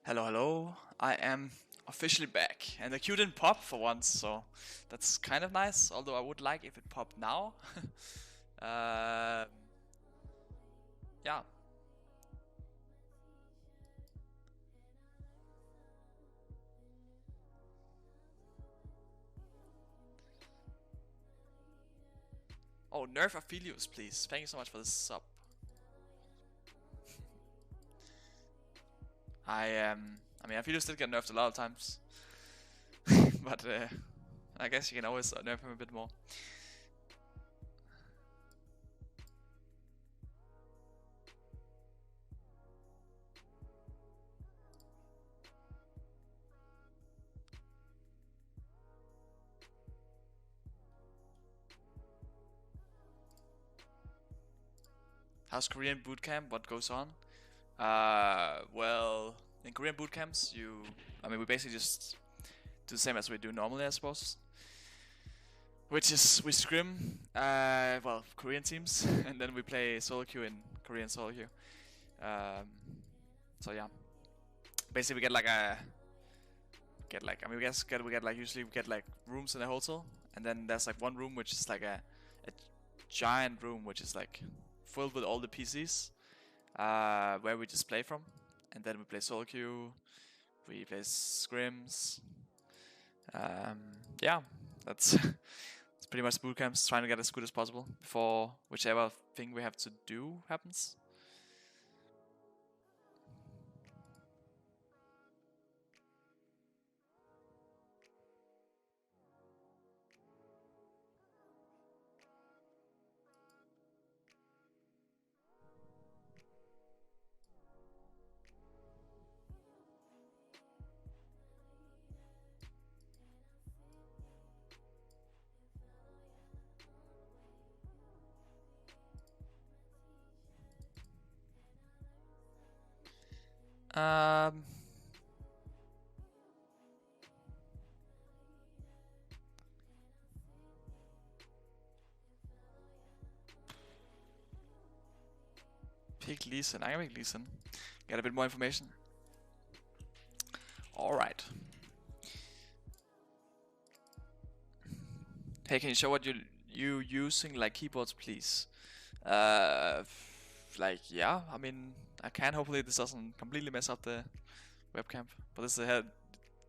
Hello, hello. I am officially back, and the queue didn't pop for once, so that's kind of nice. Although I would like if it popped now. Yeah. Oh, nerf Aphelios, please. Thank you so much for the sub. I mean, Aphelios did get nerfed a lot of times, but I guess you can always nerf him a bit more. How's Korean bootcamp? What goes on? Well, in Korean bootcamps, we basically just do the same as we do normally, I suppose. Which is we scrim, well, Korean teams, and then we play solo queue in Korean solo queue. So yeah, basically we get like usually we get like rooms in a hotel, and then there's like one room which is like a giant room which is like filled with all the PCs, where we just play from, and then we play solo queue, we play scrims. Yeah, that's it's pretty much boot camps, trying to get as good as possible before whichever thing we have to do happens. Pick Lee Sin. I can pick Lee Sin. Get a bit more information. Alright. Hey, can you show what you using like keyboards, please? Like, yeah, I mean, I can. Hopefully this doesn't completely mess up the webcam. But this is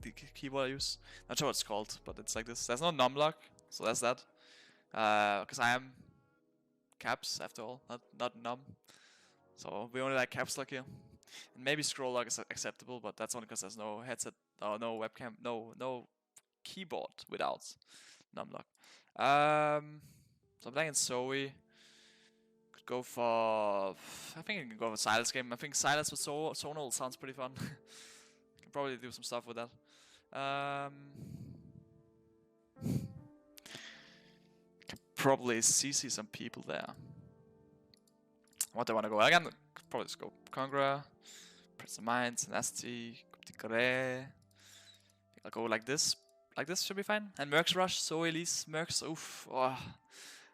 the keyboard I use. Not sure what it's called, but it's like this. There's no numlock, so that's that. Because I am caps after all, not num. So we only like caps lock here. And maybe scroll lock is acceptable, but that's only because there's no headset or no webcam, no keyboard without numlock. So I'm playing Zoe. Could go for, I think I can go for Silas game. I think Silas with Zonal sounds pretty fun. Can probably do some stuff with that. Can probably CC some people there. What do I want to go? Again, could probably just go Congra, Prince of Minds, Nasty, Kuptikare. I'll go like this. Like this should be fine. And Mercs Rush, Zoe Elise, Mercs, oof. Oh.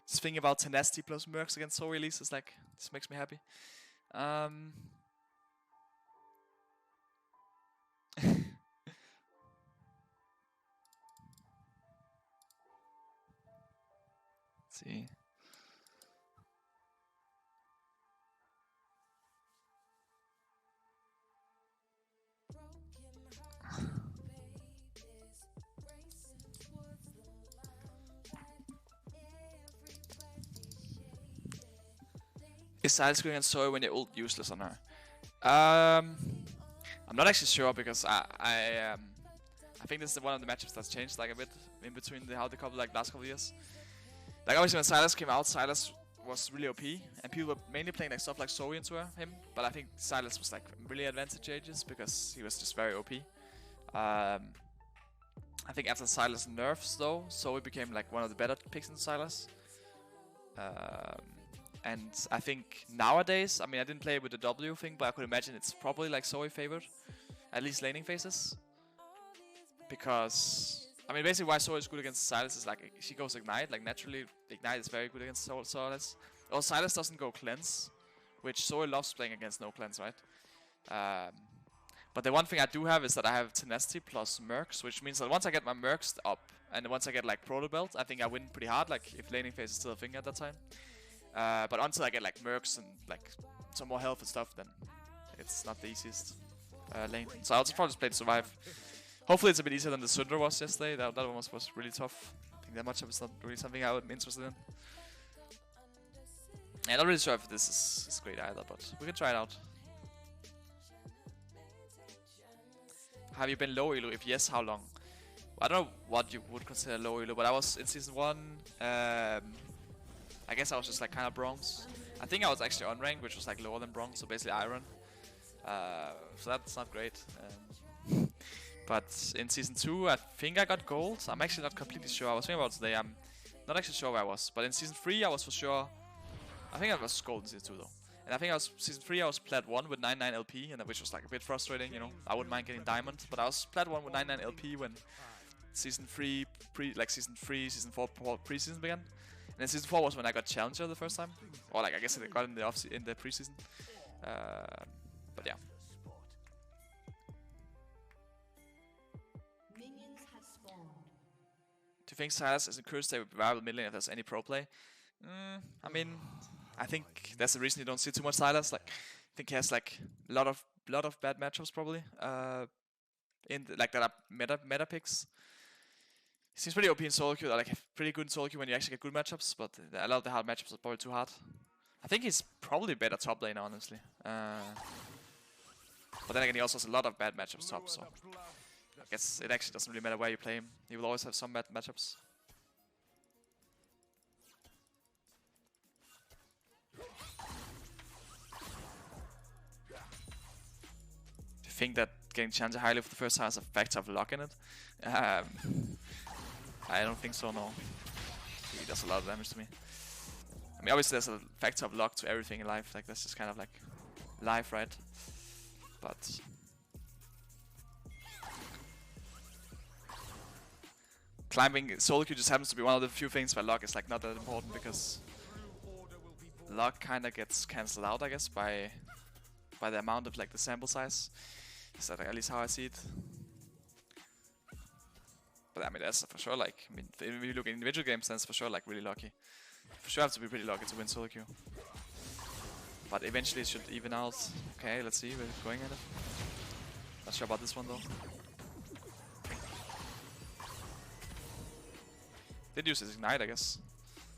Just thinking about Tenacity plus Mercs against Zoe Elise is like, this makes me happy. Let's see. Is Silas going against Zoe when you're ult useless on her? I'm not actually sure because I think this is one of the matchups that's changed like a bit in between how the couple like last couple of years. Like obviously when Silas came out, Silas was really OP, and people were mainly playing like stuff like Zoe into him. But I think Silas was like really advantageous because he was just very OP. I think after Silas nerfs though, Zoe became like one of the better picks in Silas. And I think nowadays, I mean, I didn't play with the W thing, but I could imagine it's probably like Zoe favored, at least laning phases. Because, I mean, basically why Zoe is good against Sylas is like, she goes Ignite, like naturally Ignite is very good against Sylas. Or Sylas doesn't go Cleanse, which Zoe loves playing against no Cleanse, right? But the one thing I do have is that I have Tenacity plus Mercs, which means that once I get my Mercs up, and once I get like Proto Belt, I think I win pretty hard, like if laning phase is still a thing at that time. But until I get like Mercs and like some more health and stuff, then it's not the easiest lane. So I'll just probably just play to survive. Hopefully it's a bit easier than the Syndra was yesterday. That one was really tough. I think that matchup is not really something I would be interested in. I'm not really sure if this is great either, but we can try it out. Have you been low elo? If yes, how long? I don't know what you would consider low elo, but I was in season 1. I guess I was just like kind of bronze. I think I was actually on rank, which was like lower than bronze, so basically iron. So that's not great. But in season 2, I think I got gold. I'm actually not completely sure. I was thinking about it today. I'm not actually sure where I was. But in season 3, I was for sure. I think I was gold in season 2 though. And I think I was season 3. I was plat 1 with 99 LP, and which was like a bit frustrating. You know, I wouldn't mind getting diamond, but I was plat 1 with 99 LP when season 3, season 4 preseason began. And then season 4 was when I got challenger the first time, or like I guess I got in the preseason. But yeah. Do you think Sylas is encouraged to stay with viable mid lane if there's any pro play? I mean, I think that's the reason you don't see too much Sylas. Like, I think he has like a lot of bad matchups probably. Like that are meta picks. He seems pretty OP in solo queue, like pretty good in solo queue when you actually get good matchups, but a lot of the hard matchups are probably too hard. I think he's probably better top laner, honestly. But then again, he also has a lot of bad matchups top, so I guess it actually doesn't really matter where you play him. He will always have some bad matchups. Do you think that getting Challenger highly for the first time has a factor of luck in it? I don't think so, no. He does a lot of damage to me. I mean, obviously there's a factor of luck to everything in life. Like, that's just kind of like life, right? But climbing solo queue just happens to be one of the few things where luck is like not that important, because luck kind of gets cancelled out, I guess, by the amount of like the sample size. Is that at least how I see it? But I mean, that's for sure like, I mean, if you look at individual games, then it's for sure like really lucky. For sure have to be pretty lucky to win solo queue. But eventually it should even out. Okay, let's see, we're going at it. Not sure about this one though. Did use his ignite, I guess.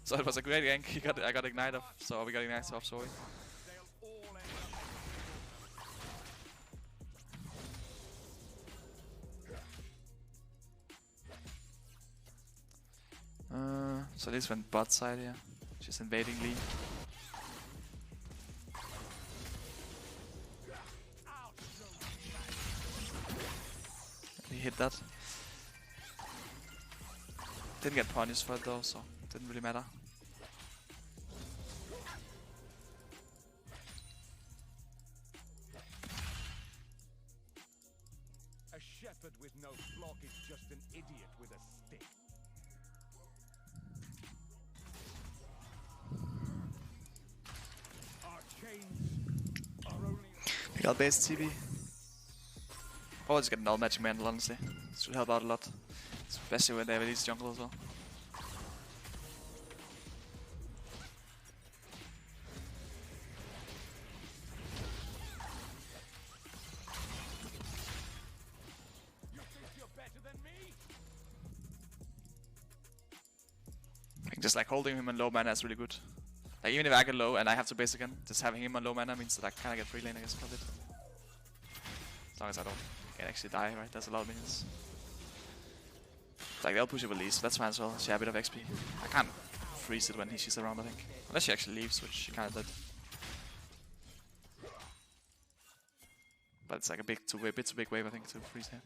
So it was a great gank. I got ignite off, so we got ignite off Zoe. So this went bot side here. She's invading Lee. He hit that. Didn't get punished for it though, so didn't really matter. A shepherd with no flock is just an idiot with a stick. Our chains are only... We got base TB. Probably just get an all magic mantle, honestly. This should help out a lot. Especially when they have these jungle as well. You think you're better than me? I think just like holding him on low mana is really good. Like even if I get low and I have to base again, just having him on low mana means that I kinda get free lane, I guess, for a bit. As long as I don't actually die, right? There's a lot of minions. Like they'll push it with Lee, so that's fine as well. She has a bit of XP. I can't freeze it when she's around, I think. Unless she actually leaves, which she kinda did. But it's like a bit too big wave, I think, to freeze here.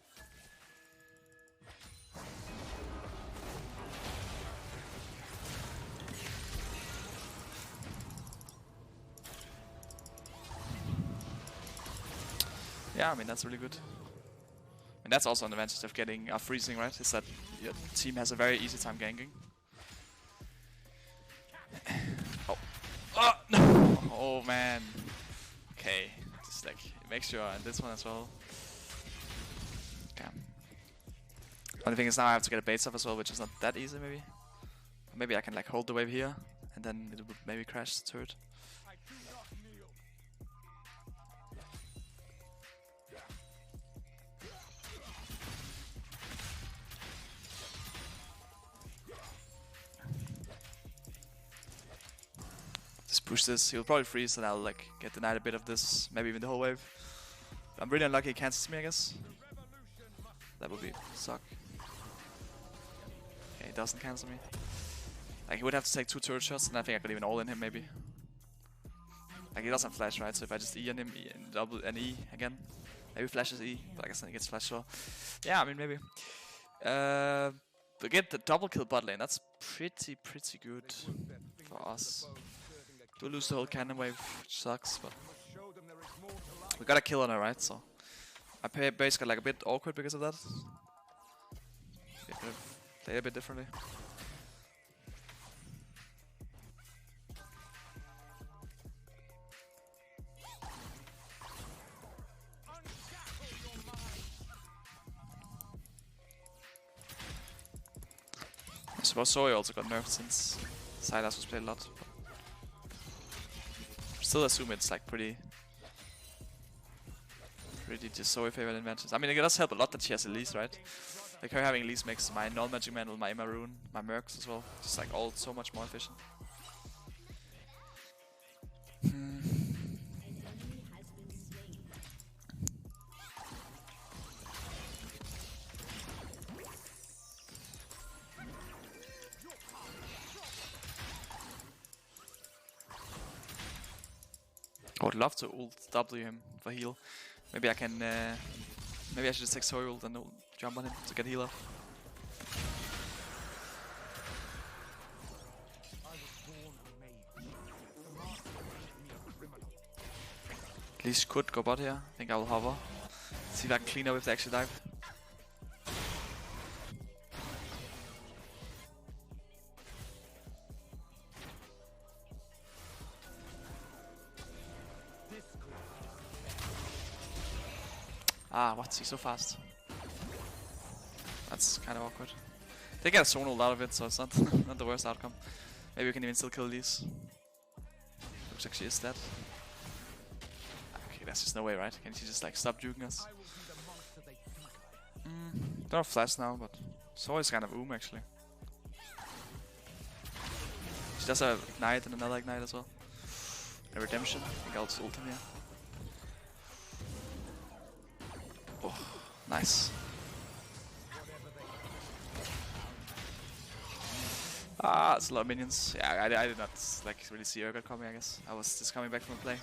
Yeah, I mean, that's really good. And that's also an advantage of getting a freezing, right? Is that your team has a very easy time ganking. Oh. Oh, no! Oh, man. Okay. Just like, make sure on this one as well. Okay. Only thing is now I have to get a bait stuff as well, which is not that easy, maybe. Or maybe I can like hold the wave here, and then it would maybe crash the turret. Just push this, he'll probably freeze and I'll like get denied a bit of this, maybe even the whole wave. I'm really unlucky he cancels me, I guess. That would be suck. Okay, he doesn't cancel me. Like he would have to take 2 turret shots and I think I could even all in him maybe. Like he doesn't flash, right? So if I just E on him and double and E again. Maybe flashes E, but I guess then he gets flash so. Yeah, I mean maybe. We get the double kill bot lane, that's pretty good for us. Do lose the whole cannon wave, which sucks, but we got a kill on her, right? So my base got like a bit awkward because of that. Play a bit differently. I suppose Zoe also got nerfed since Sylas was played a lot. Still assume it's like pretty just Zoe favorite advantage. I mean, it does help a lot that she has Elise, right? Like her having Elise makes my non-magic mantle, my Maroon, my Mercs as well, just like all so much more efficient. I would love to ult W him for heal. Maybe I can. Maybe I should just take Zoe ult and jump on him to get heal off. Leash could go bot here. I think I will hover. See if I can clean up if they actually dive. Ah, what's he so fast? That's kind of awkward. They get a zone ult out of it, so it's not not the worst outcome. Maybe we can even still kill these. Looks like she is dead. Okay, that's just no way, right? Can she just like stop juking us? Don't have flash now, but Zoe is kind of actually. She does have ignite and another ignite as well. A redemption. I think I'll just ult him here. Oh, nice. Ah, it's a lot of minions. Yeah, I did not like really see Urgot coming, I guess. I was just coming back from a play.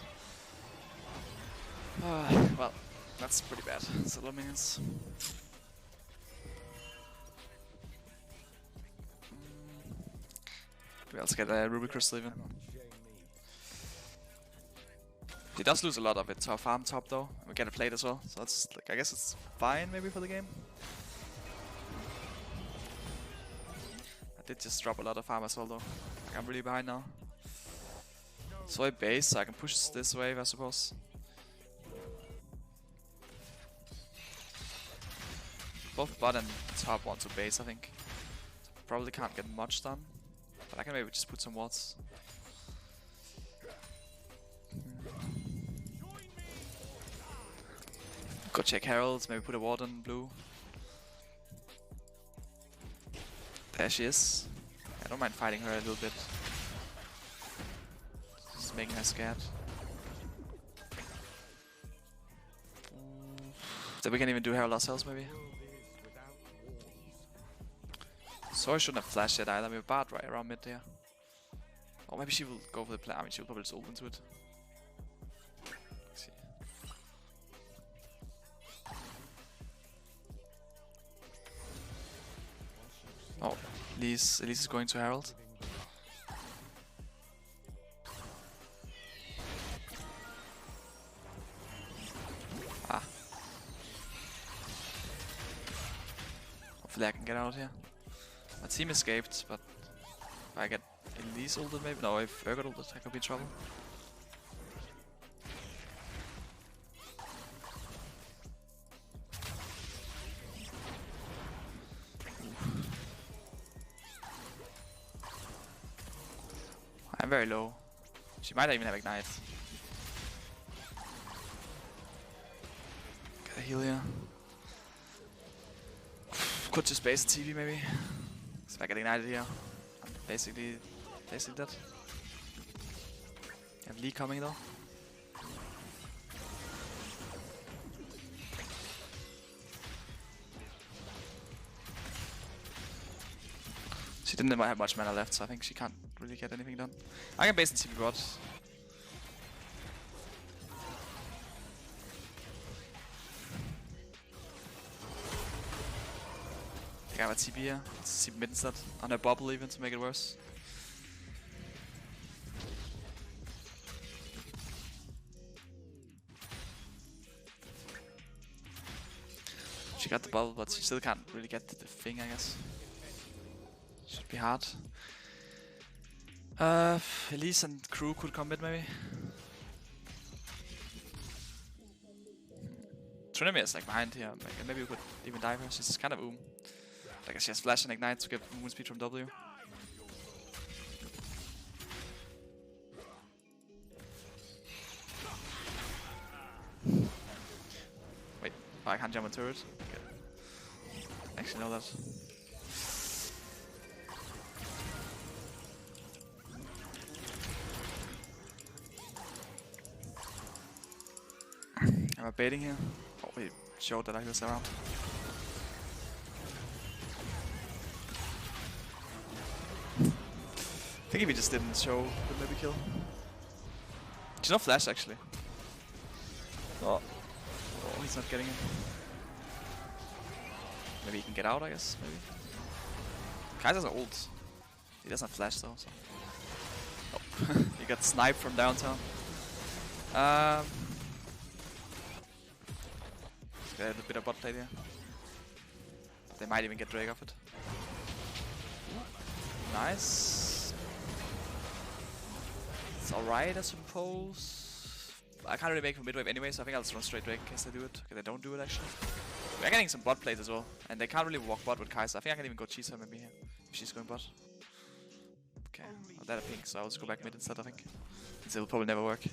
Well, that's pretty bad. It's a lot of minions. We also get a Ruby Crystal even. He does lose a lot of it to our farm top though. We get a plate as well, so it's like I guess it's fine maybe for the game. I did just drop a lot of farm as well though. Like I'm really behind now. So I base, so I can push this wave I suppose. Both bot and top want to base I think. Probably can't get much done, but I can maybe just put some wards. Go check Heralds, maybe put a ward on blue. There she is. I don't mind fighting her a little bit. Just making her scared. So we can even do Herald ourselves maybe. So I shouldn't have flashed yet either. We have Bard right around mid there. Or maybe she will go for the play. I mean, she'll probably just ult into it. Let's see. Oh, Elise is going to Herald. Ah, Hopefully I can get out here. My team escaped, but if I get Elise ulted maybe? No, if Urgot ulted, I could be in trouble. I'm very low. She might even have Ignite. Gotta heal here. Could just base the TV maybe. So if I get ignited here, I'm basically dead. I have Lee coming though. She didn't have much mana left, so I think she can't really get anything done. I can base the TV bot. I have a TP here. Let's TP mid instead. On a bubble even to make it worse. She got the bubble, but she still can't really get the thing, I guess. Should be hard. Elise and crew could come mid maybe. Trinity is like behind here. Like, maybe we could even dive her. She's kind of Like she has flash and ignite to get movement speed from W. Wait, oh, I can't jump on turret. Okay. Actually know that. Am I baiting here? Oh, he showed that I was around. I think if he just didn't show, would maybe kill. She's not flash actually. Oh, he's not getting it. Maybe he can get out, I guess. Maybe. Kaiser's ult. He doesn't have flash though. So. Oh, he got sniped from downtown. Let's get a little bit of bot play here. They might even get Drake off it. Nice. It's alright, I suppose. I can't really make for midwave anyway, so I think I'll just run straight Drake in case they do it. Okay, they don't do it actually. We're getting some bot plays as well, and they can't really walk bot with Kai'Sa. I think I can even go cheese her maybe here, if she's going bot. Okay, well, they're pink, so I'll just go back mid instead, I think. Since it will probably never work.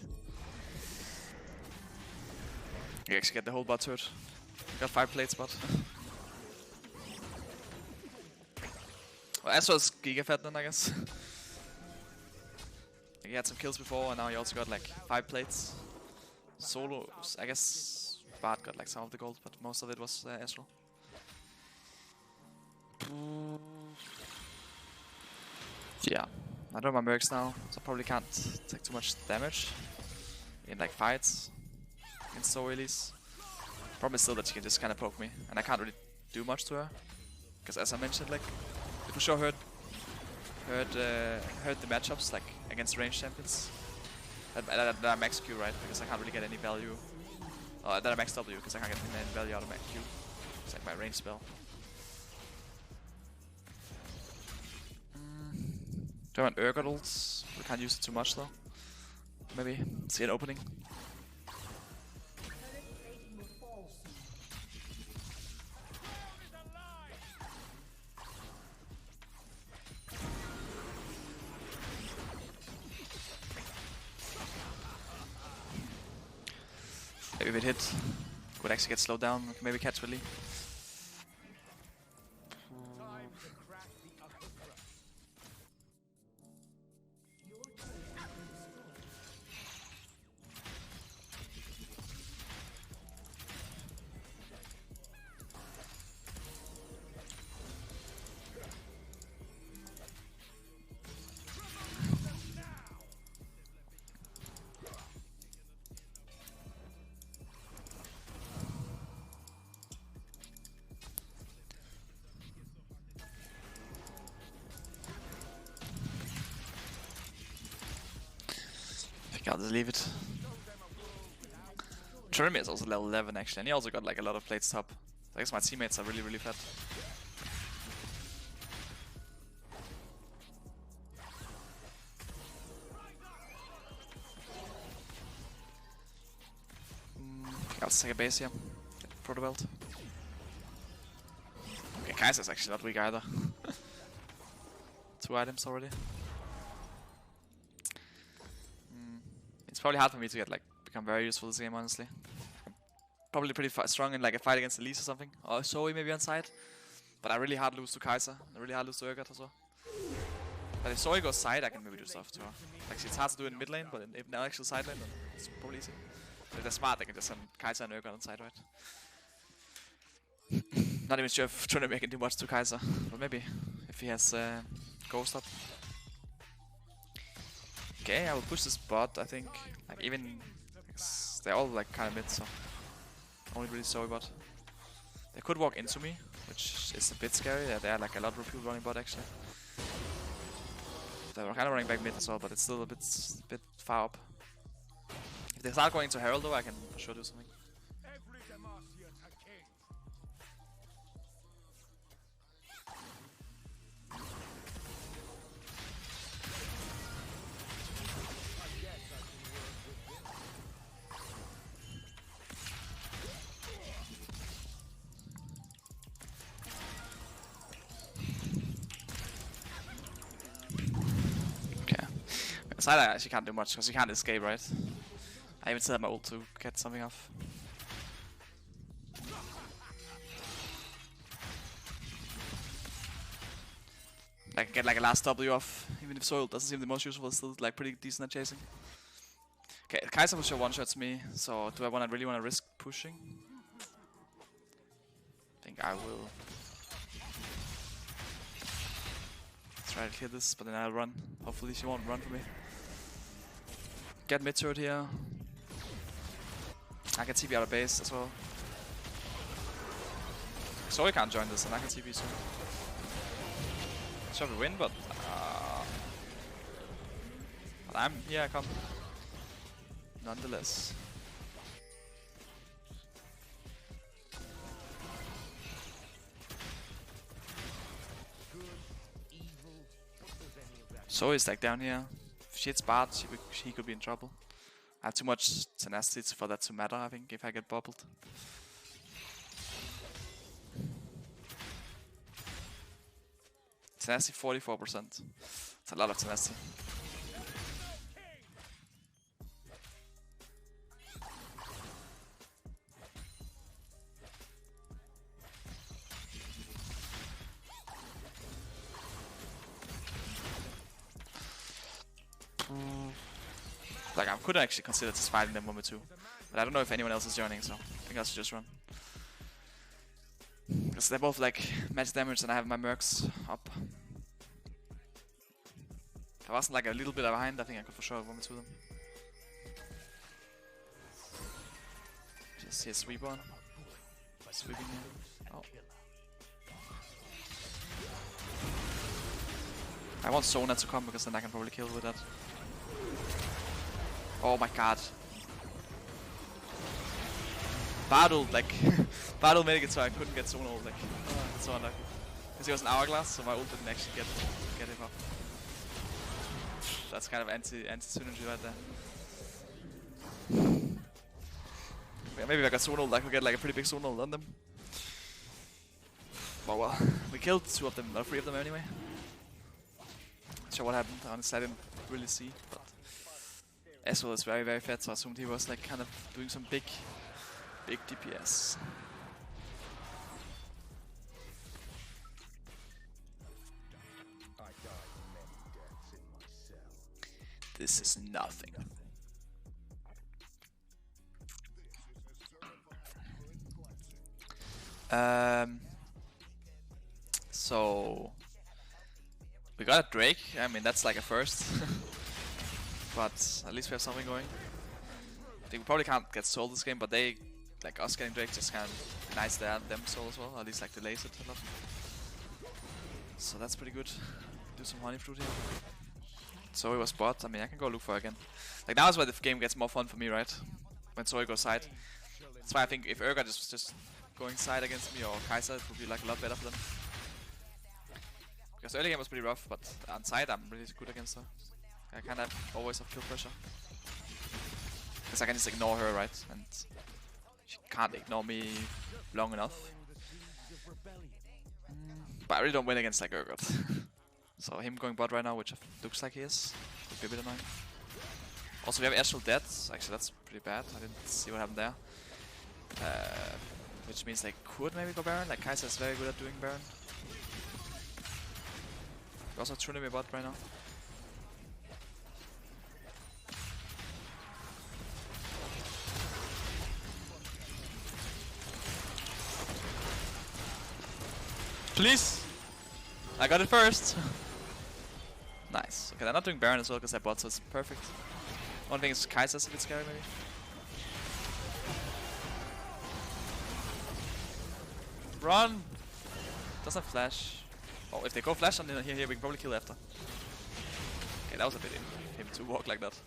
You actually get the whole bot turret. Got 5 plates, bot. Well, Asra's Giga Fat then, I guess. He had some kills before, and now he also got like 5 plates. Solo, I guess Bart got like some of the gold, but most of it was Asra. Yeah, I don't have my mercs now, so I probably can't take too much damage in like fights against Zoelis. Problem is still that she can just kind of poke me, and I can't really do much to her. Because as I mentioned, like, it for sure hurt the matchups like against ranged champions. That I max Q, right? Because I can't really get any value. That I max W because I can't get any value out of my Q. It's like my range spell. Do I want Urgot ults? We can't use it too much though. Maybe see an opening. Maybe if it hit, would actually get slowed down. Maybe catch Willy. I'll just leave it. Jeremy is also level 11 actually, and he also got like a lot of plates top. I guess my teammates are really fat. I'll just take a base here. Get Proto Belt. Okay, Kai'Sa's actually not weak either. 2 items already. It's probably hard for me to get become very useful this game, honestly. Probably pretty strong in a fight against Elise or something, or Zoe maybe on side. But I really hard lose to Kai'Sa. I really hard lose to Urgot as well. But if Zoe goes side, I can maybe do stuff to her. It's hard to do it in mid lane, but in the actual side lane, then it's probably easy. If they're smart, they can just send Kai'Sa and Urgot on side, right? Not even sure if Tryndamere can do much to Kai'Sa, but maybe if he has Ghost up. Okay, I will push this bot. I think even they're all kind of mid, so only really Zoe bot. They could walk into me, which is a bit scary. Yeah, there are a lot of people running bot actually. They were kind of running back mid as well, but it's still a bit far up. If they start going into Herald though, I can for sure do something. Every Demacian a king. Side I actually can't do much because you can't escape, right? I even set my ult to get something off. Get a last W off, even if Soil doesn't seem the most useful, it's still pretty decent at chasing. Okay, Kai'Sa for sure one-shots me, so do I really want to risk pushing? I think I will try to kill this, but then I'll run. Hopefully she won't run for me. Get mid turret here. I can TP out of base as well. So I can't join this and I can TP soon. Sure we win, but I'm here, I come. Nonetheless. So is down here. If she hits Bard, she could be in trouble. I have too much tenacity for that to matter, I think, if I get bubbled. Tenacity 44%. It's a lot of tenacity. I could actually consider just fighting them 1v2, but I don't know if anyone else is joining, so I think I should just run. Because they're both match damage and I have my mercs up. If I wasn't a little bit behind, I think I could for sure 1v2 them. Just see a sweep on. Sweeping here. Oh. I want Sona to come because then I can probably kill with that. Oh my god. Bardul, Bardul made it so I couldn't get Sona ult, that's so unlucky. Because he was an hourglass, so my ult didn't actually get him up. That's kind of anti-synergy right there. Yeah, maybe if I got Sona ult, I could get a pretty big Sona ult on them. But well, we killed 2 of them, or 3 of them anyway. Not sure what happened, honestly I didn't really see, but Ezreal is very, very fat, so I assumed he was kind of doing some big DPS. This is nothing. So we got a Drake. I mean, that's a first. But at least we have something going. I think we probably can't get soul this game, but they, us getting Drake, just kind of nice them soul as well. Or at least delays it a lot. So that's pretty good. Do some honey fruit here. Zoe was bot. I mean, I can go look for her again. Now is where the game gets more fun for me, right? When Zoe goes side. That's why I think if Urgot is just going side against me or Kai'Sa, it would be a lot better for them. Because early game was pretty rough, but on side I'm really good against her. I kind of always have kill pressure. Because I can just ignore her, right? And She can't ignore me long enough. But I really don't win against like Urgot. So him going bot right now, which looks like he is, would be a bit annoying. Also, we have Astral dead. Actually, that's pretty bad. I didn't see what happened there. Which means they could maybe go Baron. Like Kai'Sa is very good at doing Baron. We also have Tsunami bot right now. Please! I got it first! Nice. Okay, they're not doing Baron as well because they're bot, so it's perfect. One thing is Kai'Sa's a bit scary maybe. Run! Doesn't have flash. Oh, if they go flash on here, we can probably kill after. Okay, that was a bit in him to walk like that.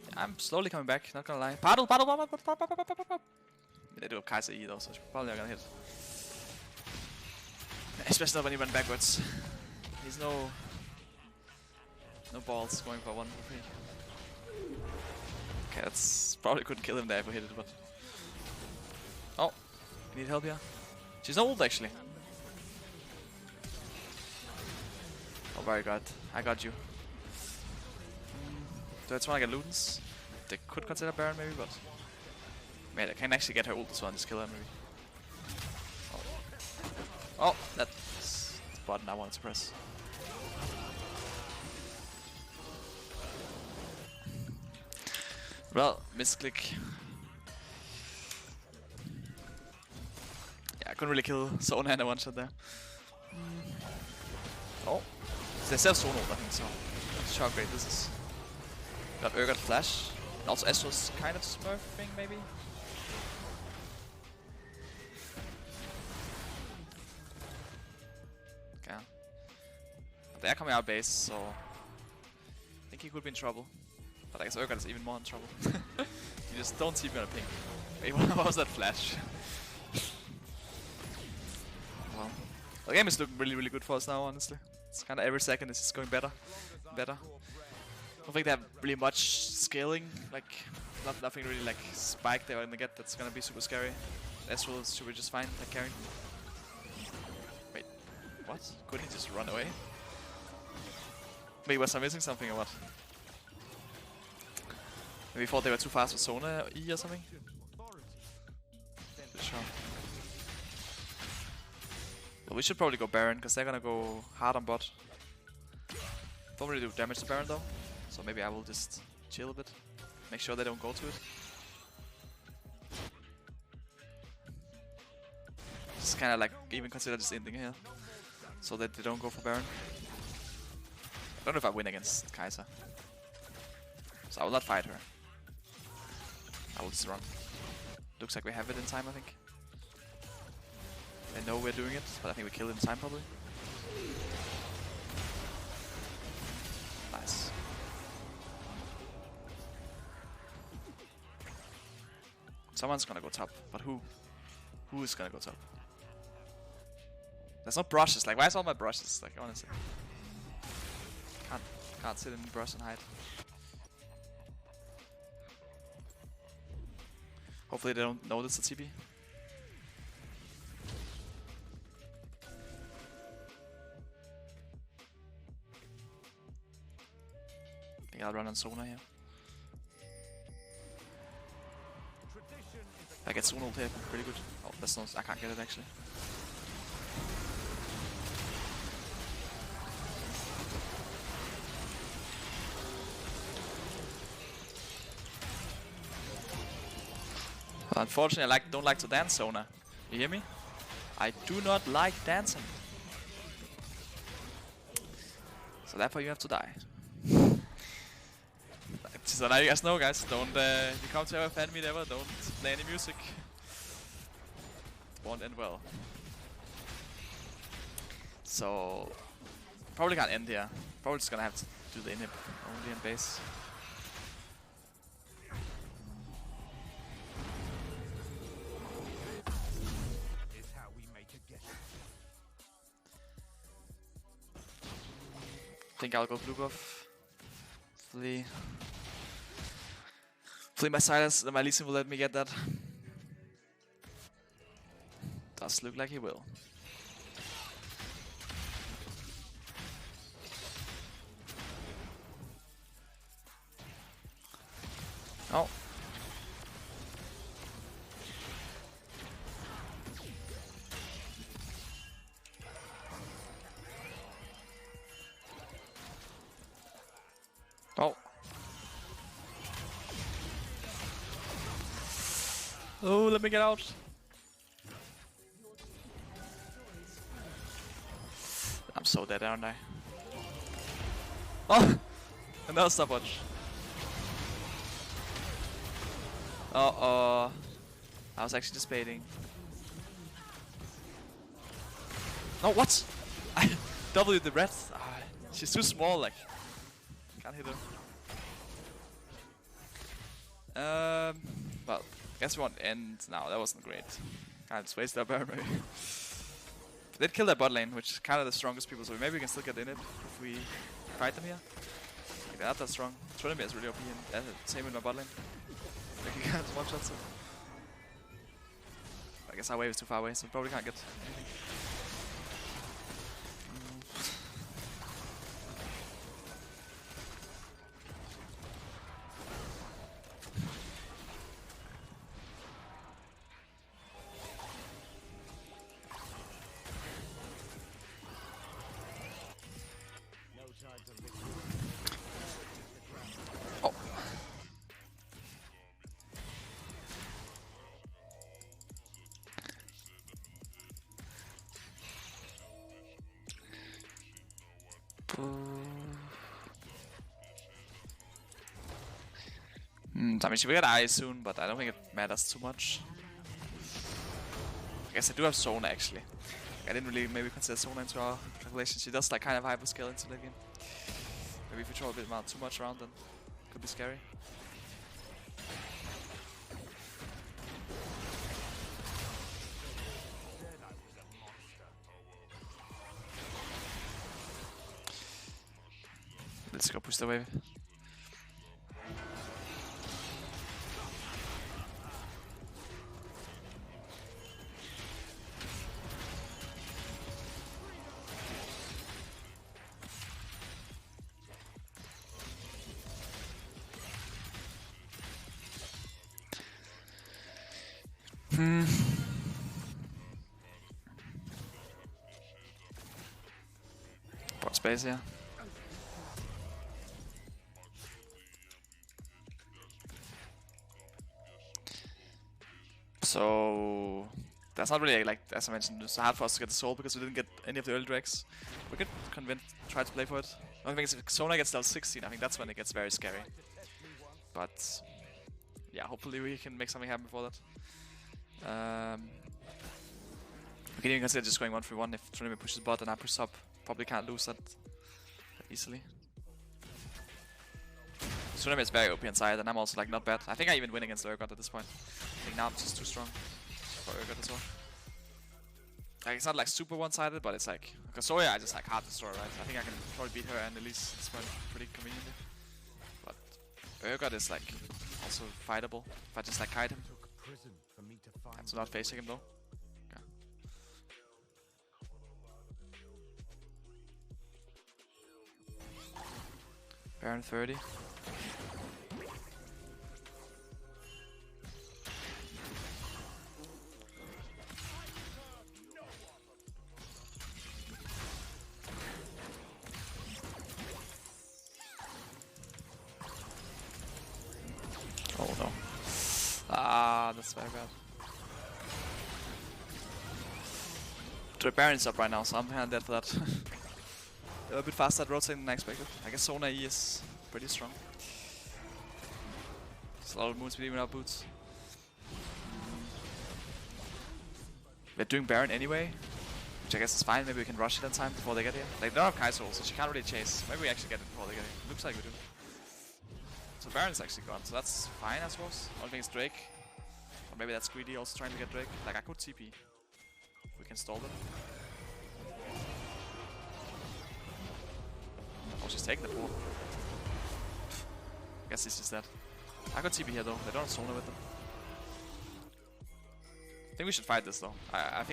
Yeah, I'm slowly coming back, not gonna lie. Paddle, paddle, paddle, paddle, paddle, paddle, paddle, paddle. They do have Kai'Sa E though, so it's probably not gonna hit. Especially not when he went backwards. He's no balls going for one for free. Okay, that's probably couldn't kill him there if we hit it, but oh, you need help here. She's not ult actually. Oh very good, I got you. Do I just want to get Ludens? They could consider Baron maybe, but man, I can actually get her ult as well and just kill her maybe. Oh, that's the button I wanted to press. Well, misclick. Yeah, I couldn't really kill Sona in a one shot there. Oh, they still have Sona ult, I think so. That's how great this is. Got Urgot flash. And also Astro's kind of smurfing maybe. Okay. They're coming out base, so I think he could be in trouble. But I guess Urgot is even more in trouble. You just don't see me on a ping. Wait, what was that flash? Well, the game is looking really, really good for us now, honestly. It's kind of every second it's just going better, better. I don't think they have really much scaling, like nothing really like spike they're gonna get that's gonna be super scary. Astral should be just fine, like carrying. Wait, what? Couldn't he just run away? Wait, was I missing something or what? Maybe we thought they were too fast with Sona E or something? Sure. Well, we should probably go Baron, because they're gonna go hard on bot. Don't really do damage to Baron though, so maybe I will just chill a bit. Make sure they don't go to it. Just kinda like even consider just ending here, so that they don't go for Baron. I don't know if I win against Kai'Sa, so I will not fight her. I will just run. Looks like we have it in time, I think. They know we're doing it, but I think we kill it in time probably. Nice. Someone's gonna go top, but who? Who is gonna go top? There's no brushes, like why is all my brushes? Like honestly. Can't sit in the brush and hide. Hopefully they don't notice the TP. I think I'll run on Sona here. I get Sona ult here, pretty good. Oh, that's not. I can't get it actually. Unfortunately, I don't like to dance, Sona. You hear me? I do not like dancing. So therefore you have to die. So now you guys know, guys. Don't, if you come to our fan meet ever, don't play any music. It won't end well. So, probably can't end here. Probably just gonna have to do the inhib only in base. I think I'll go Blue buff. Hopefully. Hopefully my Silas, my Lee Sin will let me get that. Does look like he will. Oh. Oh. Oh, let me get out. I'm so dead, aren't I? Oh! Another stopwatch. Uh-oh. I was actually just baiting. No, what? I W the red. Ah, she's too small, like. Can't hit her. Well, guess we won't end now. That wasn't great. Kinda just wasted our Baron maybe. They did kill their bot lane, which is kind of the strongest people, so maybe we can still get in it if we fight them here. Like, they're not that strong. Trinity is really OP, and same with my bot lane. Like, you can't one shot, so. I guess our wave is too far away, so we probably can't get anything. I mean, she will get Eyes soon, but I don't think it matters too much. I guess I do have Sona actually. I didn't really maybe consider Sona into our calculation. She does like kind of hyper scale into the game. Maybe if we throw a bit too much around, then it could be scary. Let's go push the wave. Bot space here. So that's not really like, as I mentioned, it's hard for us to get the soul because we didn't get any of the early drakes. We could try to play for it. The only thing is if Sona gets level 16, I think that's when it gets very scary. But yeah, hopefully we can make something happen before that. We can even consider just going 1-3-1 if Trinity pushes bot and I push up. Probably can't lose that easily. Tsunami is very OP inside, and I'm also like not bad. I think I even win against Urgot at this point. I think now I'm just too strong for Urgot as well. Like, it's not like super one-sided, but it's like, because Soya I just like hard destroy, right? I think I can probably beat her and Elise at this point pretty conveniently. But Urgot is like also fightable if I just like kite him. I have to not facing him though. Okay. Baron 30. Oh no. Ah, that's very bad. The Baron's up right now, so I'm kinda dead for that. They're a bit faster at rotating than I expected. I guess Sona E is pretty strong. There's a lot of moon speed even our boots. We're doing Baron anyway, which I guess is fine. Maybe we can rush it in time before they get here. Like, they don't have Kai'Sa, so she can't really chase. Maybe we actually get it before they get here. Looks like we do. So Baron's actually gone, so that's fine, I suppose. Only thing is Drake. Or maybe that's Greedy also trying to get Drake. Like, I could TP. If we can stall them. Oh, she's taking the pool. I guess this is that. I got TP here though. They don't have Sona with them. I think we should fight this though. I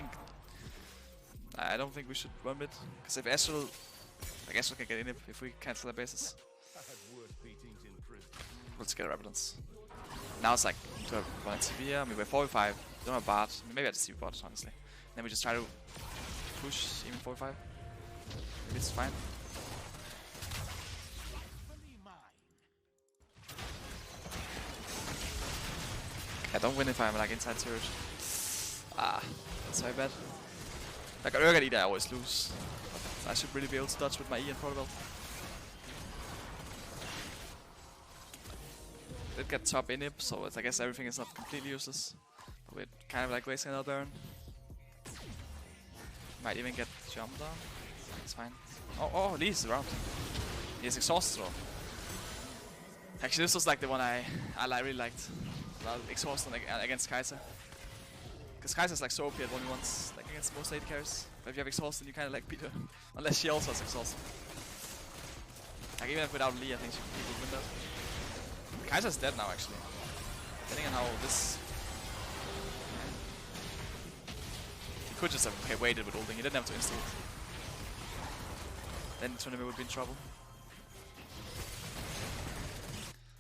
don't think we should run mid. Because if Astral... Like Astral can get in if we cancel their bases. Let's get a Rabadance. Now it's like to have one TP here. I mean we're 4v5. Don't have Bard. Maybe I just TP Bard honestly. Then we just try to push even 4v5. Maybe it's fine. I don't win if I'm like inside turret. Ah, that's very bad. Like Urgot Eater I always lose. I should really be able to dodge with my E and protocol. Did get top inhib, so I guess everything is not completely useless. But we're kind of like wasting another Baron. Might even get jumped down. It's fine. Oh, Lee is around. He has exhaust throw. Actually, this was like the one I really liked. Exhaust against Kai'Sa. Because Kai'Sa's like so OP at 1v1s, like against most late carries. But if you have exhaust, then you kind of like beat her. Unless she also has exhaust. Like even if without Lee, I think she would win that. Kai'Sa's dead now actually. Depending on how this... He could just have waited with ulting, he didn't have to insta ult. Then Tsunami would be in trouble.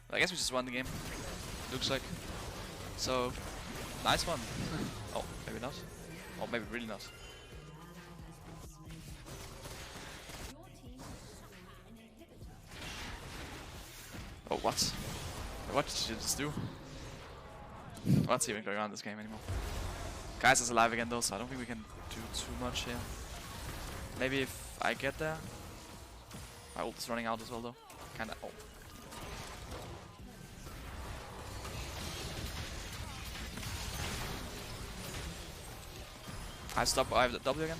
But I guess we just won the game. Looks like. So, nice one. Oh, maybe not. Or maybe really not. Oh, what? What did you just do? What's even going on in this game anymore? Guys is alive again though, so I don't think we can do too much here. Maybe if I get there. My ult is running out as well though. Kinda. Oh. I have the W again.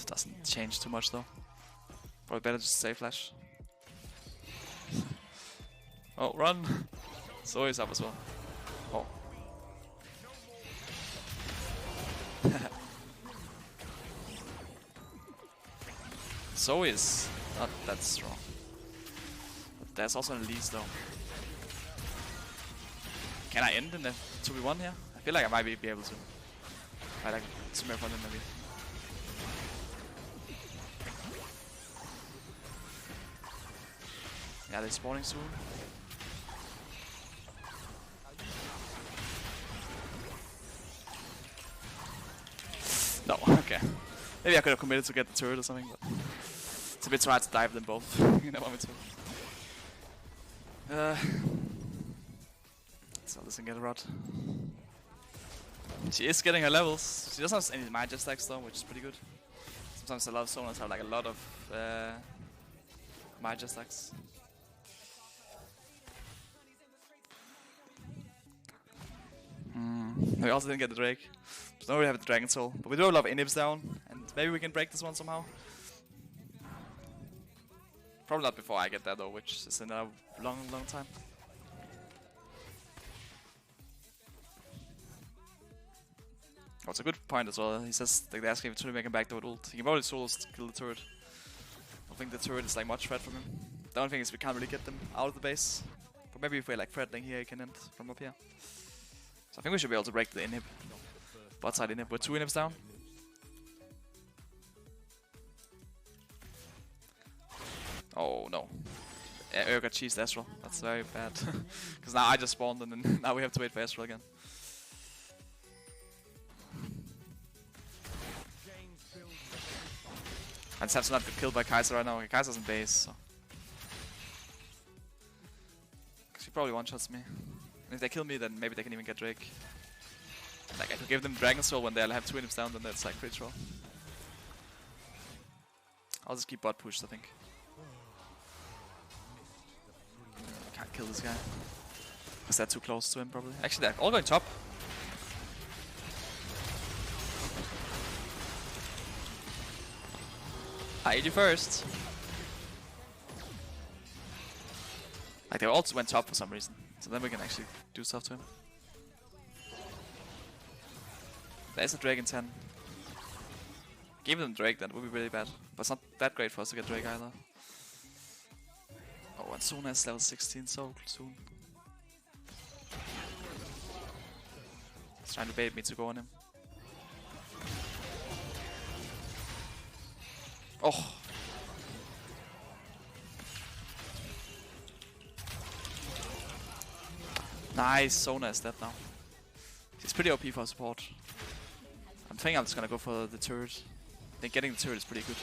Doesn't change too much though. Probably better just save flash. Oh, run! Zoe is up as well. Oh. Zoe is not that strong. But there's also an Elise though. Can I end in the 2v1 here? I feel like I might be able to. I like Smear Fun maybe. Yeah, they're spawning soon. No, okay. Maybe I could have committed to get the turret or something, but it's a bit too hard to dive them both. You know what I mean? So listen, get a rod. She is getting her levels. She doesn't have any Maya stacks though, which is pretty good. Sometimes a lot of zoners have like a lot of Maya stacks. We also didn't get the Drake. So now we have the Dragon Soul. But we do have a lot of inhibs down, and maybe we can break this one somehow. Probably not before I get there though, which is in a long time. Oh, it's a good point as well. He says like, they're asking if Tsunami can backdoor with ult. He can probably solo kill the turret. I don't think the turret is like much threat from him. The only thing is we can't really get them out of the base. But maybe if we're like threatening here, he can end from up here. So I think we should be able to break the inhib. Bot side inhib. We're 2 inhibs down. Oh no. Urgot cheesed Astral. That's very bad. Because now I just spawned and then now we have to wait for Astral again. I just have to not get killed by Kai'Sa right now. Okay, Kai'Sa's in base, so. She probably one-shots me. And if they kill me, then maybe they can even get Drake. Like, I could give them Dragon Soul when they'll have 2 inhibs down, then that's like free troll. I'll just keep bot pushed, I think. Can't kill this guy. Because they're too close to him, probably. Actually, they're all going top. I ate you first. Like they also went top for some reason, so then we can actually do stuff to him. There's a Drake in 10. Give them Drake, that would be really bad. But it's not that great for us to get Drake either. Oh, and Sona is level 16 so soon. He's trying to bait me to go on him. Oh! Nice, Sona is dead now. He's pretty OP for support. I'm thinking I'm just gonna go for the turret. I think getting the turret is pretty good.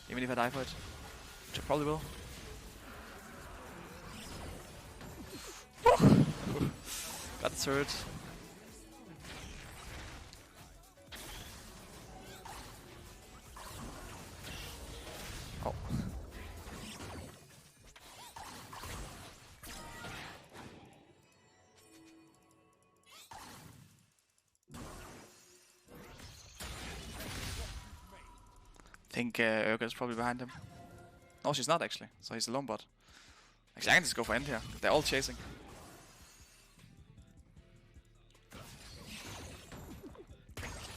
Even if I die for it. Which I probably will. Got the turret. Oh. I think Urga's probably behind him. No, she's not actually. So he's a lone bot. Actually, I can just go for end here. They're all chasing.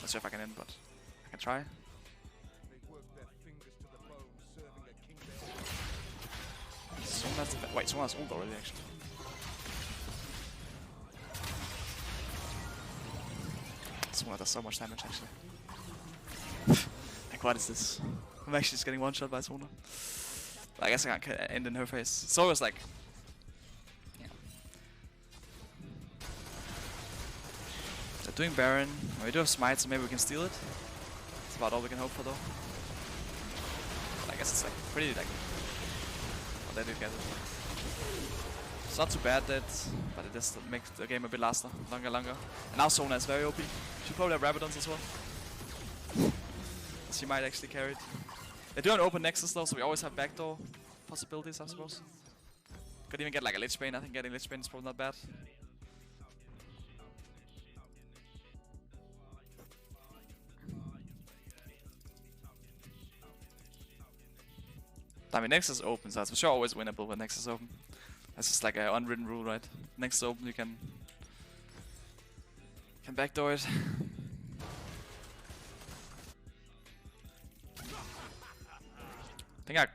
Not sure if I can end, but I can try. They work their fingers to the bone, serving a kingdom. Sona's wait, Sona's ult already actually. Sona does so much damage actually. Like what is this? I'm actually just getting one shot by Sona. I guess I can't end in her face. So it was like... Yeah. They're doing Baron. We do have Smite, so maybe we can steal it. That's about all we can hope for though. But I guess it's like pretty like... Oh, they did get it. It's not too bad that, but it just makes the game a bit longer. And now Sona is very OP. She probably have Rabadons as well. She might actually carry it. They do an open Nexus though, so we always have backdoor possibilities, I suppose. Could even get like a Lich Bane. I think getting Lich Bane is probably not bad. I mean, Nexus open, so it's for sure always winnable when Nexus open. That's just like an unwritten rule, right? Nexus open, you can backdoor it. I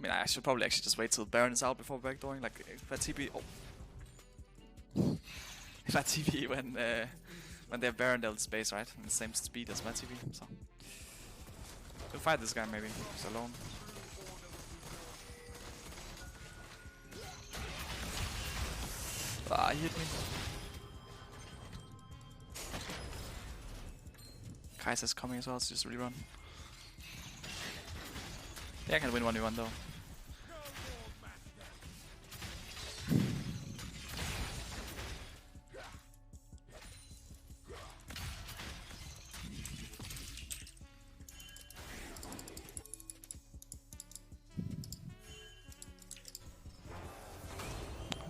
mean, I should probably actually just wait till Baron is out before backdooring. Like, if I TP, if I TP when they have Baron, they'll space, right? And the same speed as my TP. So we'll fight this guy maybe. He's alone. Ah, he hit me. Kai'Sa's coming as well, so just rerun. Yeah, I can win 1v1 though.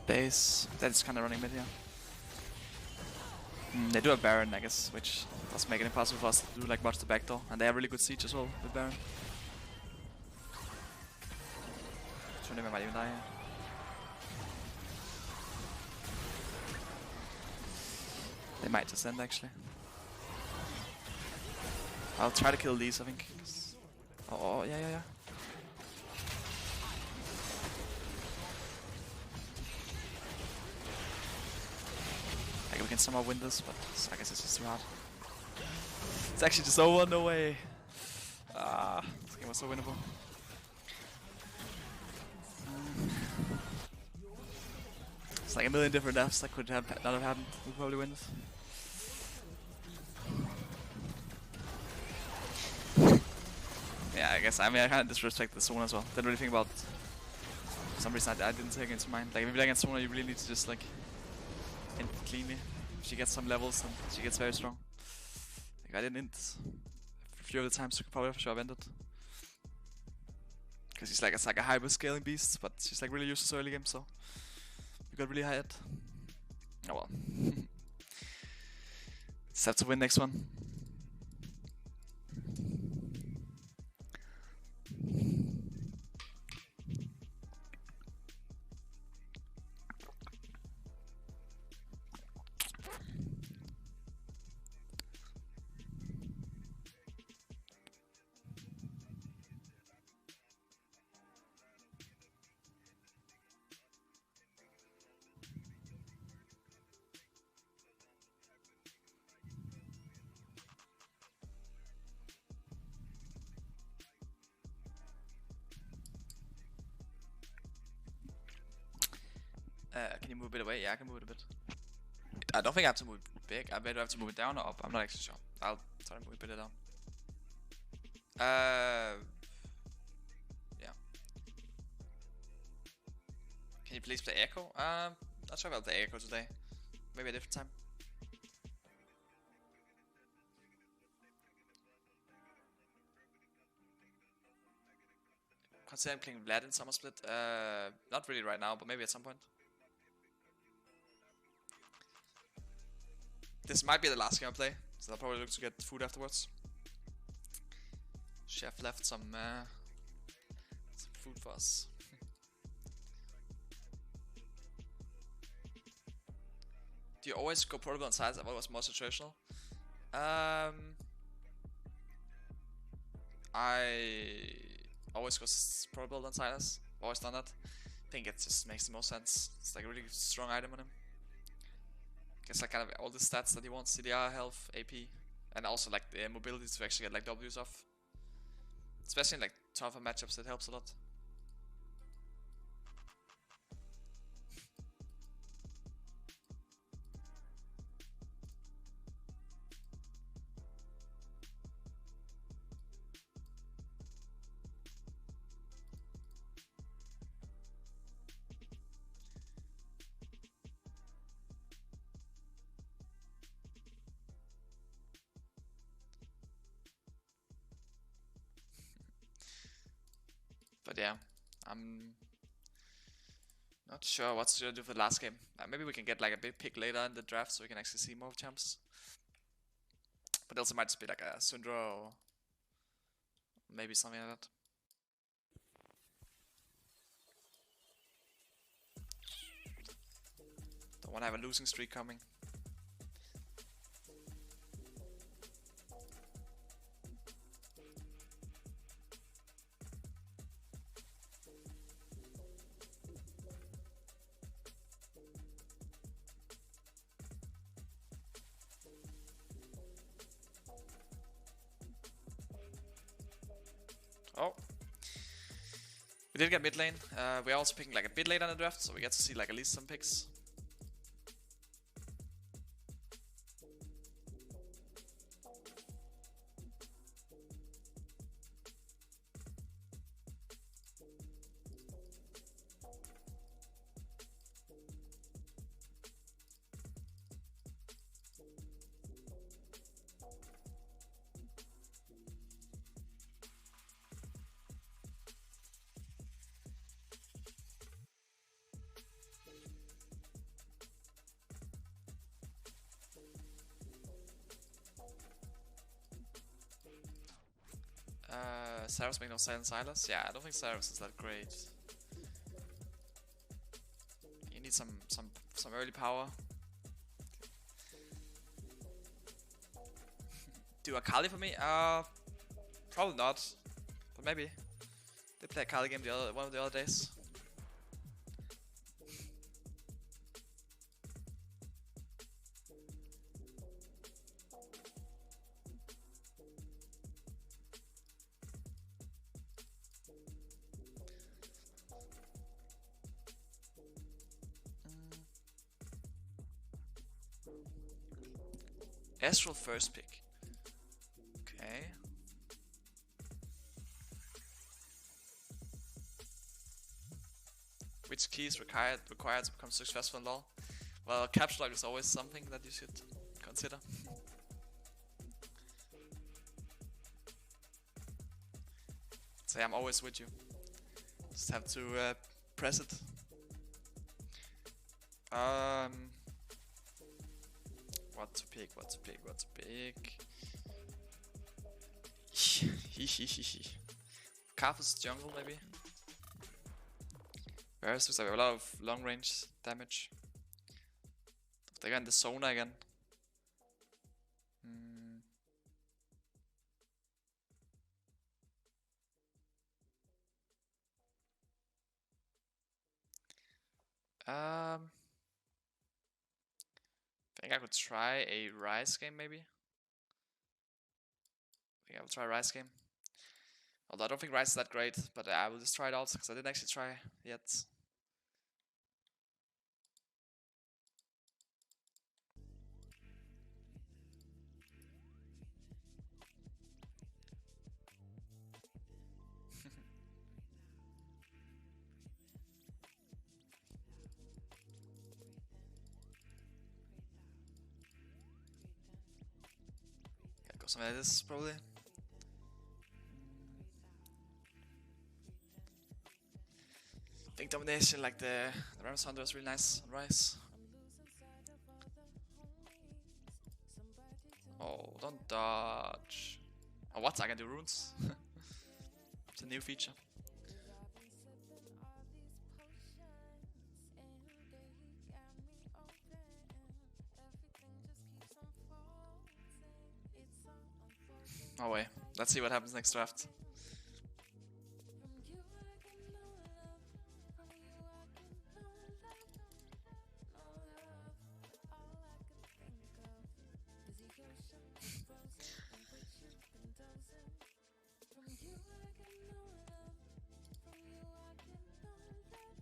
Base. That's kind of running mid here. They do have Baron, I guess, which does make it impossible for us to do like much to backdoor. And they have really good siege as well with Baron. They might even die. They might just end actually. I'll try to kill these, I think. Oh, yeah. Like we can somehow win this, but I guess it's just too hard. It's actually just over, no way. Ah, this game was so winnable. It's like a million different deaths that could have not have happened. We'll probably win this. Yeah, I guess. I mean, I kind of disrespect the Sona as well. Didn't really think about. For some reason, I didn't take it into mind. Like, if you play against Sona, you really need to just like int cleanly. She gets some levels and she gets very strong. Like, I didn't int a few of the times, so probably for sure I've ended. Because she's like it's like a hyper scaling beast, but she's like really useless early game, so you got really high it. Oh well. Just have to win next one. Can you move a bit away? Yeah, I can move it a bit. I don't think I have to move it big. I bet I have to move it down or up. I'm not actually sure. I'll try to move it a bit down. Yeah. Can you please play Echo? Not sure about the Echo today. Maybe a different time. Considering playing Vlad in Summer Split? Not really right now, but maybe at some point. This might be the last game I play, so I'll probably look to get food afterwards. Chef left some food for us. Do you always go protocol on sides? I've always more situational. I always go protocol on Silas. Always done that. I think it just makes the most sense. It's like a really strong item on him. Gets like kind of all the stats that he wants: CDR, health, AP, and also like the mobility to actually get like W's off. Especially in like tougher matchups, it helps a lot. But yeah, I'm not sure what to do for the last game. Maybe we can get like a big pick later in the draft so we can actually see more champs. But also might just be like a Sundra or maybe something like that. Don't want to have a losing streak coming. Oh, we did get mid lane. We're also picking like a bit late on the draft, so we get to see like at least some picks. Cyrus make no sense, Silas? Yeah, I don't think Cyrus is that great. You need some early power. Do Akali for me? Probably not, but maybe. They play Akali game one of the other days. Astral first pick. Okay. Which key is required to become successful in LoL? Well, capture lock is always something that you should consider. So yeah, I'm always with you. Just have to press it. What to pick? Karthus jungle maybe? Versus have a lot of long range damage. They're in the Sona again. I think I could try a Ryze game maybe. I think I will try Ryze game. Although I don't think Ryze is that great, but I will just try it out because I didn't actually try yet. Go something like this, probably. Think domination, like the Ram's Hunter is really nice on Rise. Oh, don't dodge. Oh, what? I can do runes? It's a new feature. Oh wait, let's see what happens next draft.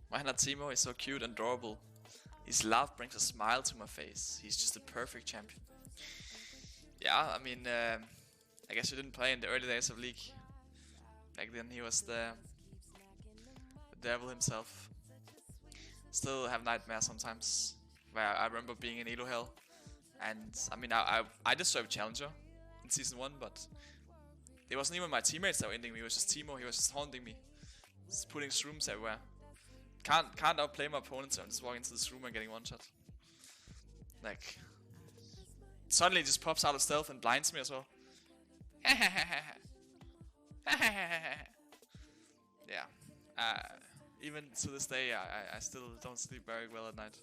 My Timo is so cute and adorable. His laugh brings a smile to my face. He's just a perfect champion. Yeah, I mean, I guess you didn't play in the early days of League. Back then he was the devil himself. Still have nightmares sometimes, where I remember being in Elo Hell. And I mean, I deserved Challenger in Season 1, but it wasn't even my teammates that were ending me, it was just Timo. He was just haunting me. Just putting shrooms everywhere. Can't outplay my opponents, so I'm just walking into this room and getting one shot. Like, suddenly it just pops out of stealth and blinds me as well. Yeah. Even to this day, I still don't sleep very well at night.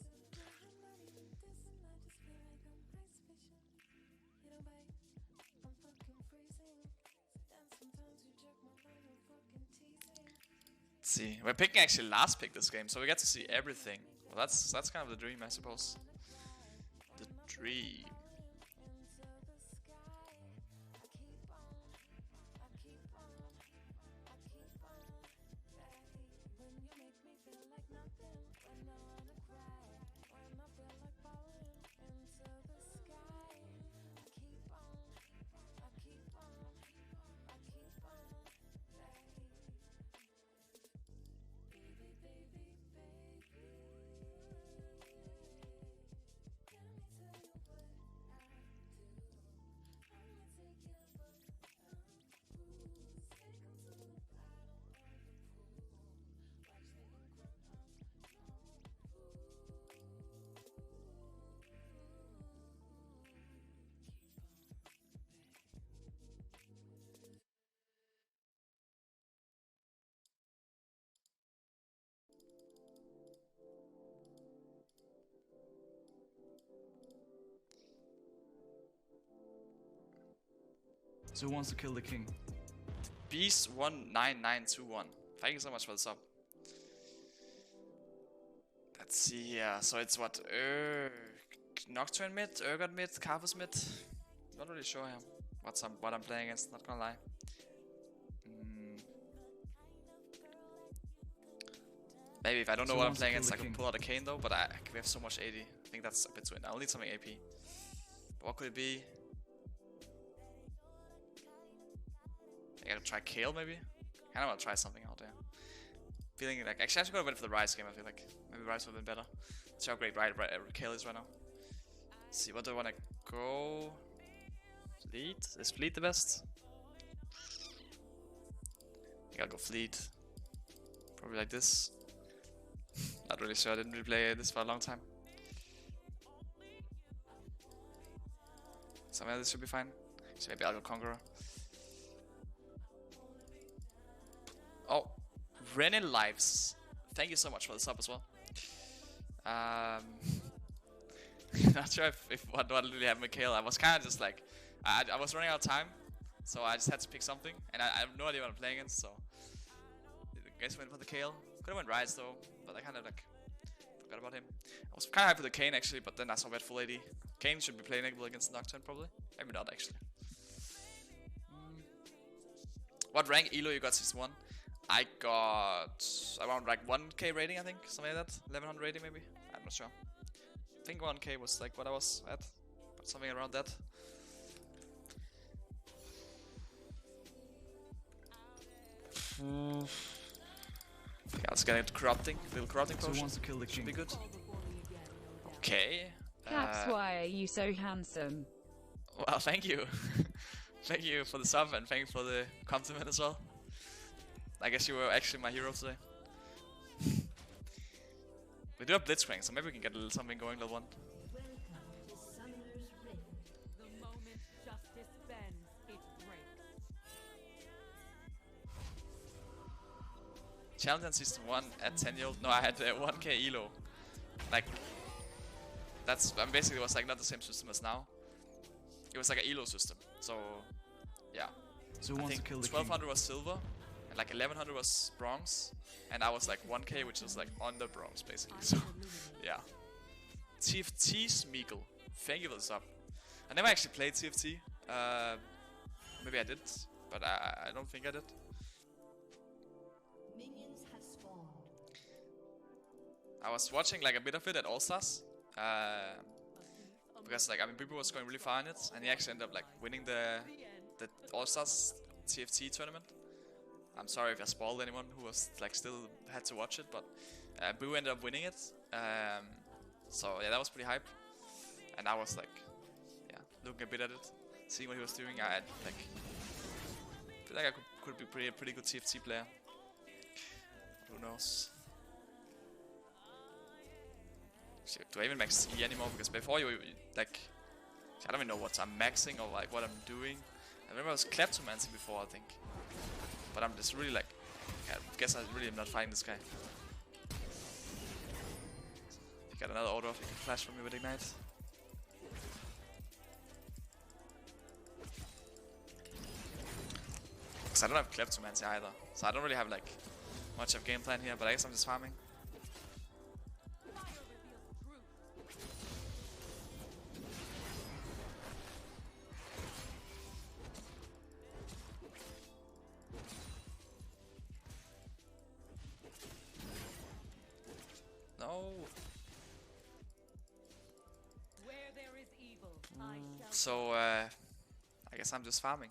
Let's see, we're picking actually last pick this game, so we get to see everything. Well, that's kind of the dream, I suppose. The dream. So who wants to kill the king? Beast19921. Thank you so much for the sub. Let's see here. So it's what? Nocturne mid, Urgot mid, Carvus mid. Not really sure here what I'm playing against, not gonna lie. Maybe if I don't know what I'm playing against, I can pull out a Kayn though, but we have so much AD. I think that's a bit too. I'll need something AP. But what could it be? I gotta try Kayle maybe? I kinda wanna try something out there. Feeling like, actually I should go win for the Ryze game, I feel like. Maybe Ryze would have been better. Let's see how great Kayle is right now. Let's see, what do I wanna go? Fleet? Is Fleet the best? I gotta go Fleet. Probably like this. Not really sure, I didn't really play this for a long time. Somewhere this should be fine. So maybe I'll go Conqueror. Oh, Renin Lives. Thank you so much for the sub as well. Not sure if what really happened with Kayle. I was kind of just like, I was running out of time, so I just had to pick something, and I have no idea what I'm playing against, so I guess I went for the Kayle. Could have went Ryze though, but I kind of like forgot about him. I was kind of hyped for the Kayn actually, but then I saw we had full AD. Kayn should be playable against Nocturne probably. Maybe not actually. What rank Elo you got Season 1? I got around like 1k rating, I think, something like that. 1100 rating maybe. I'm not sure. I think 1k was like what I was at, but something around that. Yeah, let's get into corrupting. Little corrupting potion. So wants to kill the king. Should be good. Okay. That's why are you so handsome? Well, thank you. Thank you for the sub and thank you for the compliment as well. I guess you were actually my hero today. We do have Blitzcrank, so maybe we can get a little something going level 1. The moment justice bends, it breaks. Challenge on season 1 at 10-year-old. No, I had 1k elo. Like, that's basically was like not the same system as now. It was like an elo system. So, yeah. So I wants to think kill the king. 1200 was silver, and like 1100 was bronze, and I was like 1k, which is like under bronze basically. So, yeah. TFT Smeagol, thank you for the sub. I never actually played TFT. Maybe I did, but I don't think I did. Minions have spawned. I was watching like a bit of it at All Stars, because like I mean Bibu was going really far in it, and he actually ended up like winning the All Stars TFT tournament. I'm sorry if I spoiled anyone who was like still had to watch it, but Bibu ended up winning it. So yeah, that was pretty hype, and I was like, yeah, looking a bit at it, seeing what he was doing. I like feel like I could be a pretty good TFT player. Who knows? Shit, do I even max E anymore? Because before you like, I don't even know what I'm maxing or like what I'm doing. I remember I was kleptomancy before, I think, but I'm just really like, I guess I really am not fighting this guy. You got another auto off, you can flash from me with Ignite. Because I don't have kleptomancy either, so I don't really have like much of game plan here, but I guess I'm just farming. No. Where there is evil, I shall. So I guess I'm just farming.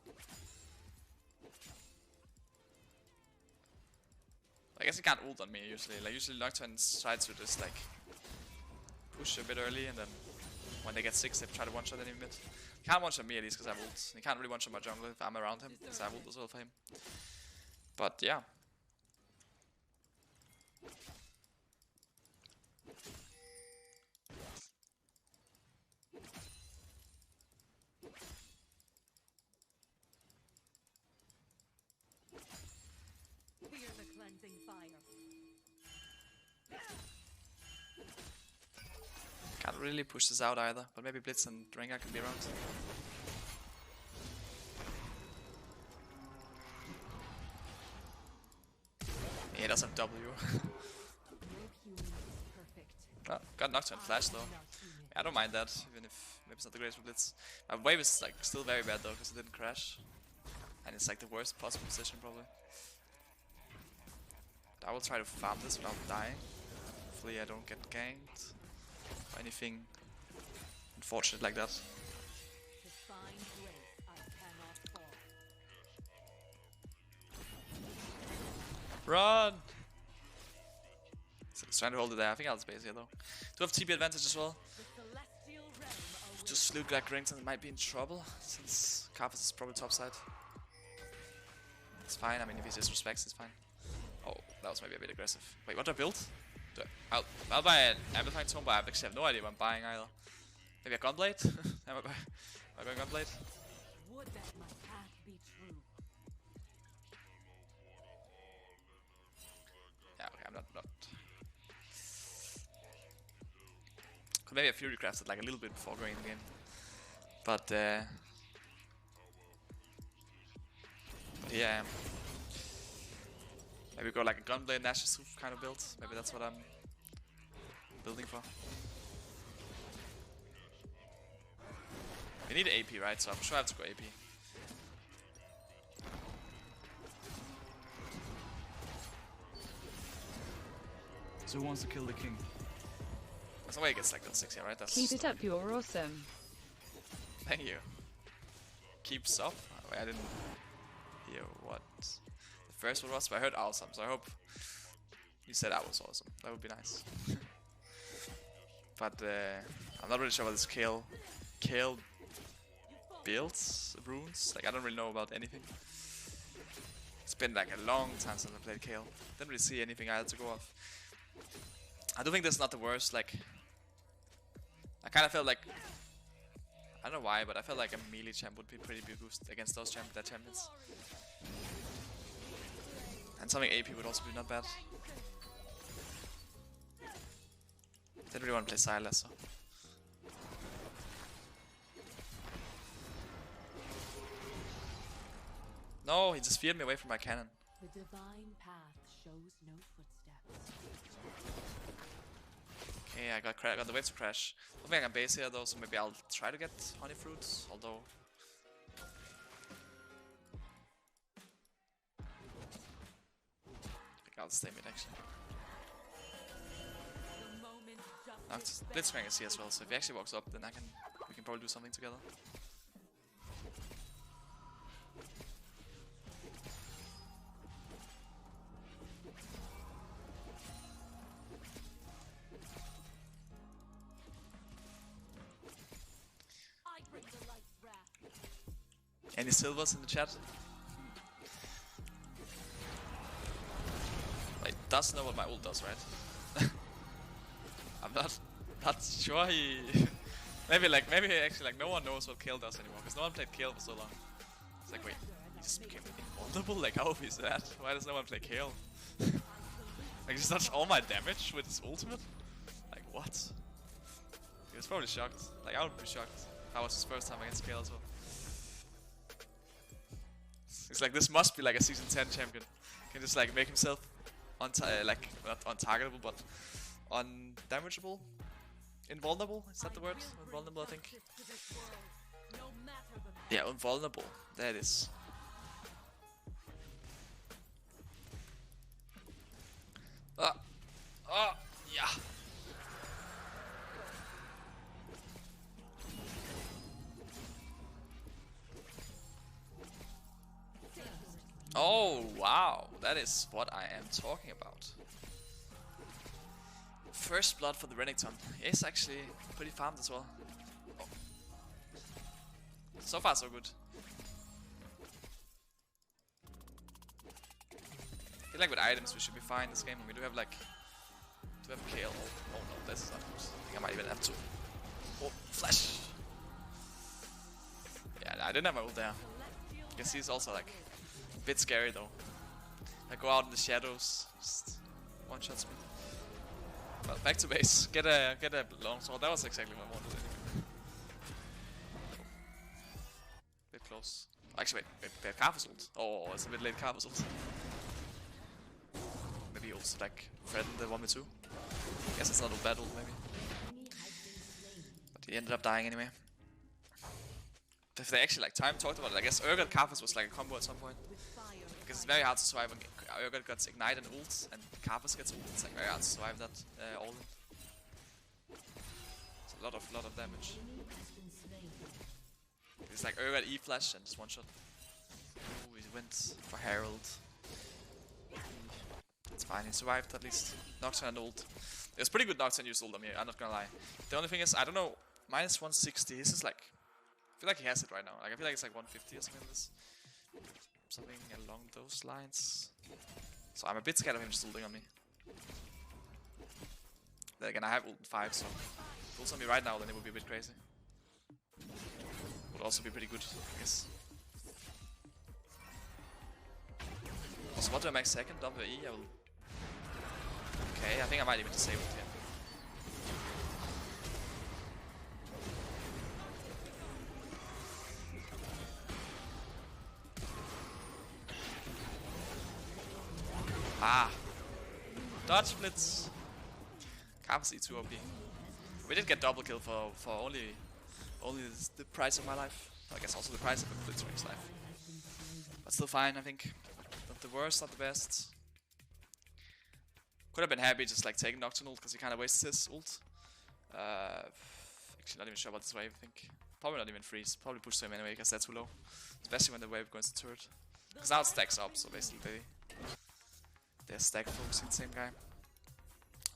I guess he can't ult on me usually. Like usually Nocturne tries to just like push a bit early, and then when they get 6 they try to one-shot any mid. He can't one-shot me at least because I have ult. He can't really one-shot my jungle if I'm around him, because I have ult as well for him. But yeah. Fear the cleansing fire. Can't really push this out either, but maybe Blitz and Rengar can be around. Yeah, he does have W. No human is perfect. Oh, got Nocturne Flash though. I don't mind that, even if maybe it's not the greatest for Blitz. My wave is like still very bad though, because it didn't crash. And it's like the worst possible position probably. I will try to farm this without dying. Hopefully I don't get ganked or anything unfortunate like that. To find grace, I cannot fall. Run! So he's trying to hold it there. I think I'll space here though. Do have TP advantage as well. The celestial realm awaits. Just look like Rington might be in trouble since Karthus is probably top side. It's fine, I mean if he disrespects it's fine. Oh, that was maybe a bit aggressive. Wait, what do I build? I'll buy an Amplifying Tome, but I actually have no idea what I'm buying either. Maybe a Gunblade? Am I going Gunblade? Would that my path be true. Yeah, okay, I'm not. Could maybe have Fury crafted like a little bit before going in the game. But here I am. Maybe go like a Gunblade Nash's Hoof kind of build. Maybe that's what I'm building for. We need AP, right? So I'm sure I have to go AP. So who wants to kill the king? There's no way it gets like level 6 here, right? That's Keep it up, you're awesome. Thank you. Keeps up? Wait, I didn't hear what the first one was, but I heard awesome, so I hope you said I was awesome. That would be nice. But I'm not really sure what this Kale builds, runes. Like I don't really know about anything. It's been like a long time since I played Kayle. Didn't really see anything I had to go off. I do think this is not the worst. Like I kind of felt like, I don't know why, but I felt like a melee champ would be pretty big boost against those champions. And something AP would also be not bad. Didn't really want to play Sylas, so. No, he just feared me away from my cannon. The divine path shows no footsteps. Okay, I got the wave to crash. I don't think I can base here though, so maybe I'll try to get honey fruits, although. I think I'll stay mid actually. The moment No, justice Blitzcrank is here as well, so if he actually walks up, then we can probably do something together. I bring the light's wrath. Any silvers in the chat? Wait, does know what my ult does, right? I'm not sure he. maybe actually like no one knows what Kayle does anymore, because no one played Kayle for so long. It's like, wait, he just became invulnerable? Like how is that? Why does no one play Kayle? Like he does all my damage with his ultimate? Like what? He was probably shocked. Like I would be shocked. That was his first time against Kayle as well. It's like this must be like a season 10 champion. Can just like make himself like not untargetable but undamageable. Invulnerable, is that the word? Invulnerable, I think. Yeah, invulnerable. That is. Yeah. Oh wow, that is what I am talking about. First blood for the Renekton. It's actually pretty farmed as well. Oh. So far so good. I feel like with items we should be fine this game. We do have like Kayle. Oh no, this is not good. I think I might even have to. Oh, flash! Yeah, I didn't have my ult there. You can see it's also like a bit scary though. I go out in the shadows, just one shots me. Well, back to base. Get a long sword. That was exactly what I wanted anyway. Bit close. Actually, wait, we have Karthus ult. Oh, it's a bit late Karthus ult. Maybe also like threaten the 1v2. Guess it's not a bad ult maybe. But he ended up dying anyway. If they actually like talked about it, I guess Urgot Karthus was like a combo at some point. Because it's very hard to survive when Urgot gets Ignite and ult, and Karthus gets ult. It's like very hard to survive that all in. It's a lot of damage. It's like Urgot E-flash and just one shot. Ooh, he went for Herald. It's fine, he survived at least. Nocturne and ult. It was pretty good Nocturne used ult on me, I'm not gonna lie. The only thing is, I don't know, minus 160, this is like, I feel like he has it right now. Like I feel like it's like 150 or something like this. Something along those lines. So I'm a bit scared of him just ulting on me. Then again, I have ult in 5, so if he ults on me right now, then it would be a bit crazy. Would also be pretty good, I guess. Also, what do I max second? WE, I will. Okay, I think I might even disable it here. Ah! Dodge blitz! Karthus E2 OP. We did get double kill for only the price of my life. I guess also the price of a Blitzcrank's life. But still fine, I think. Not the worst, not the best. Could have been happy just like taking Nocturne ult because he kind of wasted his ult. Actually not even sure about this wave, I think. Probably not even freeze. Probably push to him anyway because that's too low. Especially when the wave goes to turret. Because now it stacks up, so basically they're stack focusing the same guy.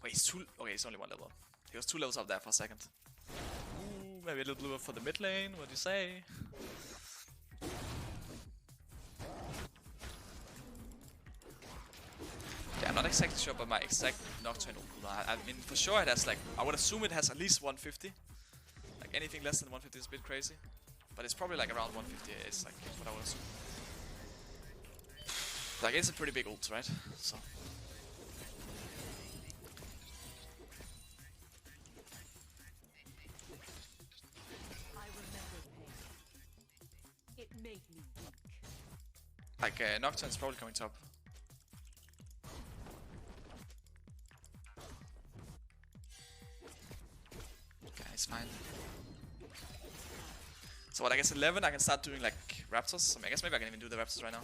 Wait, he's two. Okay, he's only one level up. He was 2 levels up there for a second. Ooh. Maybe a little blue for the mid lane. What do you say? Yeah, I'm not exactly sure about my exact Nocturne cooldown. I mean, for sure it has like, I would assume it has at least 150. Like anything less than 150 is a bit crazy. But it's probably like around 150 is like what I would assume. Like it's a pretty big ult, right? So. I remember pain. It made me weak. Like Nocturne's probably coming top. Okay, it's fine. So what, I guess 11 I can start doing like Raptors. I mean, I guess maybe I can even do the Raptors right now.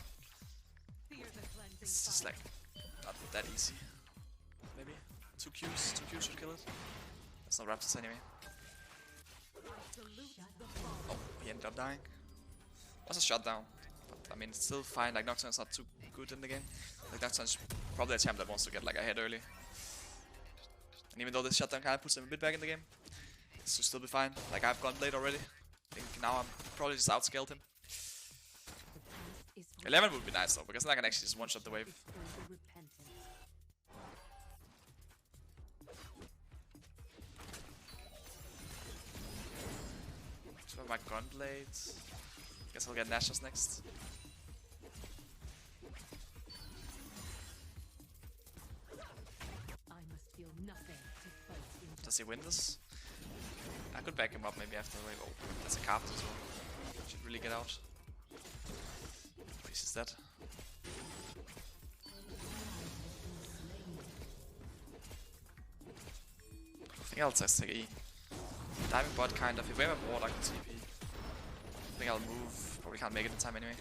Fear the cleansing It's just fire. like not that easy. Maybe 2 Qs should kill it. That's not Raptors anyway. I salute the fall. Oh, he ended up dying. Was a shutdown, but I mean it's still fine. Like Nocturne's not too good in the game. Like Nocturne's probably a champ that wants to get like ahead early. And even though this shutdown kind of puts him a bit back in the game, this should still be fine. Like I've gone late already. I think now I'm probably just outscaled him. The past is 11 would be nice though, because then I can actually just one-shot the wave. is further repentance. So my Gunblade. Guess I'll get Nashor's next. I must feel nothing to fight in. Does he win this? I could back him up maybe after the wave. Oh, that's a Carpet as well. Should really get out. Please is dead. I think I'll just take E. Diving bot kind of. If we have a ward, I can TP. I think I'll move. Probably can't make it in time anyway.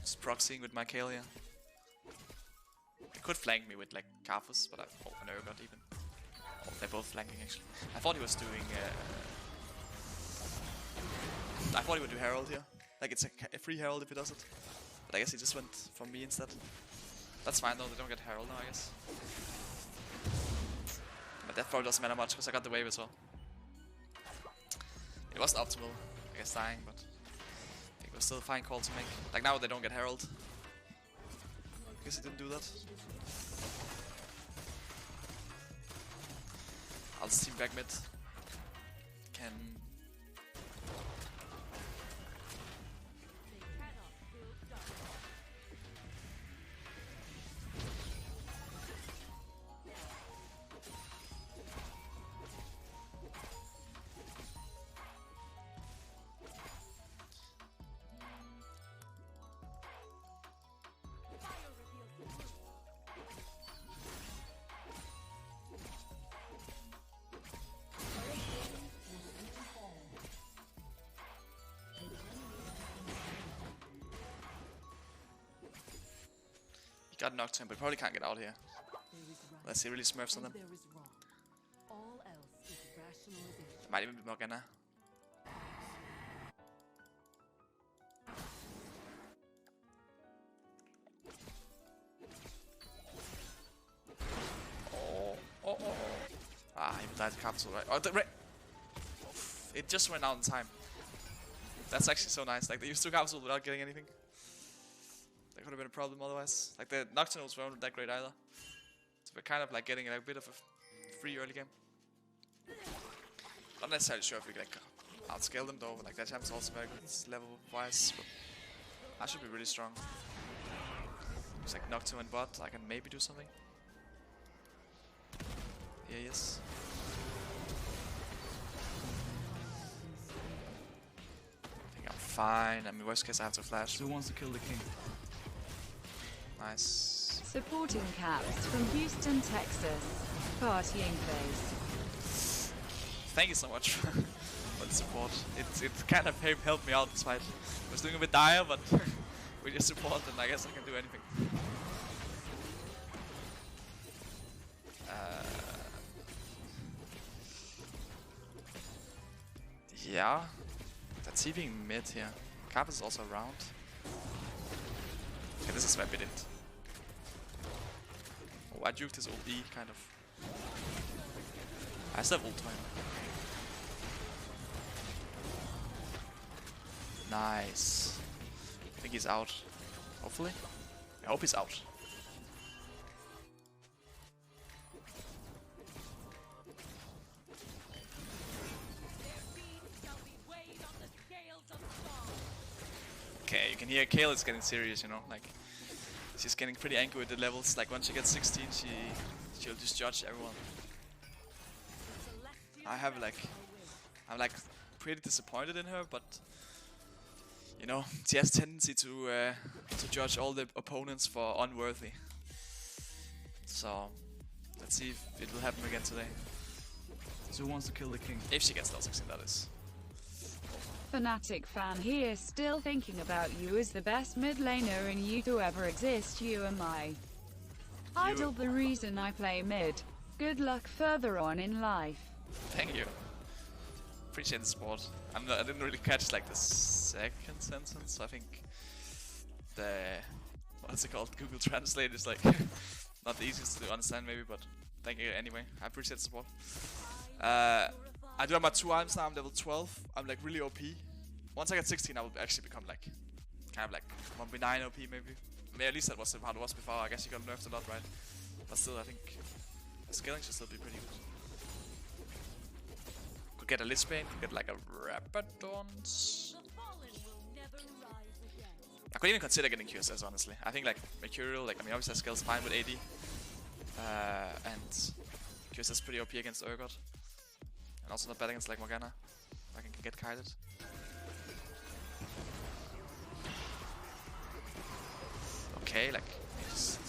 Just proxying with my Kalia. They could flank me with like Karthus, but oh, I never got even. Oh, they're both flanking actually. I thought he was doing. I thought he would do Herald here. Like it's a free Herald if he does it. But I guess he just went for me instead. That's fine though, they don't get Herald now, I guess. But that probably doesn't matter much because I got the wave as well. It wasn't optimal, I guess, dying, but I think it was still a fine call to make. Like now they don't get Herald. I guess he didn't do that. I'll just team back mid. Can. They cannot build darkness. Fire reveals the truth. He got Nocturne, but probably can't get out here. There is right Unless he really smurfs on and them. there is wrong. All else is rationalization. Might even be Morgana. Oh. Ah, he died to capital, right? Oh, it just went out in time. That's actually so nice. Like, they used 2 capsules without getting anything. That could have been a problem otherwise. Like, the Nocturnals weren't that great either. So we're kind of like getting a bit of a free early game. Not necessarily sure if we can like outscale them though. Like, that champ's also very good level-wise. But I should be really strong. It's like Nocturne and bot. I can maybe do something. Here he is. I think I'm fine. I mean, worst case I have to flash. Who wants to kill the king? Nice. Supporting caps from Houston, Texas. Partying face. Thank you so much for the support. It kind of helped me out this fight. I was doing a bit dire, but with your support, then I guess I can do anything. Yeah, that's TPing mid here. Carp is also around. Okay, this is where I bit it. I juked his ult E, kind of. I still have ult time. Nice. I think he's out. Hopefully. I hope he's out. Okay, you can hear Kayle is getting serious, you know, like she's getting pretty angry with the levels. Like once she gets 16, she'll just judge everyone. I'm like pretty disappointed in her, but you know, she has tendency to judge all the opponents for unworthy. So let's see if it will happen again today. So who wants to kill the king? If she gets level 16, that is. Fnatic fan here, still thinking about you as the best mid laner in you to ever exist. You am I. Idol the reason I play mid. Good luck further on in life. Thank you. Appreciate the support. I didn't really catch like the second sentence. I think the what's it called? Google Translate is like not the easiest to understand maybe, but thank you anyway. I appreciate the support. I do have my 2 items now. I'm level 12. I'm like really OP. Once I get 16, I will actually become like kind of like 1v9 OP maybe. I mean, at least that was how it was before. I guess you got nerfed a lot, right? But still, I think the scaling should still be pretty good. Could get a Lisbane, could get like a Rabadons. I could even consider getting QSS, honestly. I think like Mercurial, like I mean obviously scales fine with AD. And QSS is pretty OP against Urgot. And also not bad against like Morgana. I can get kited. Okay, like just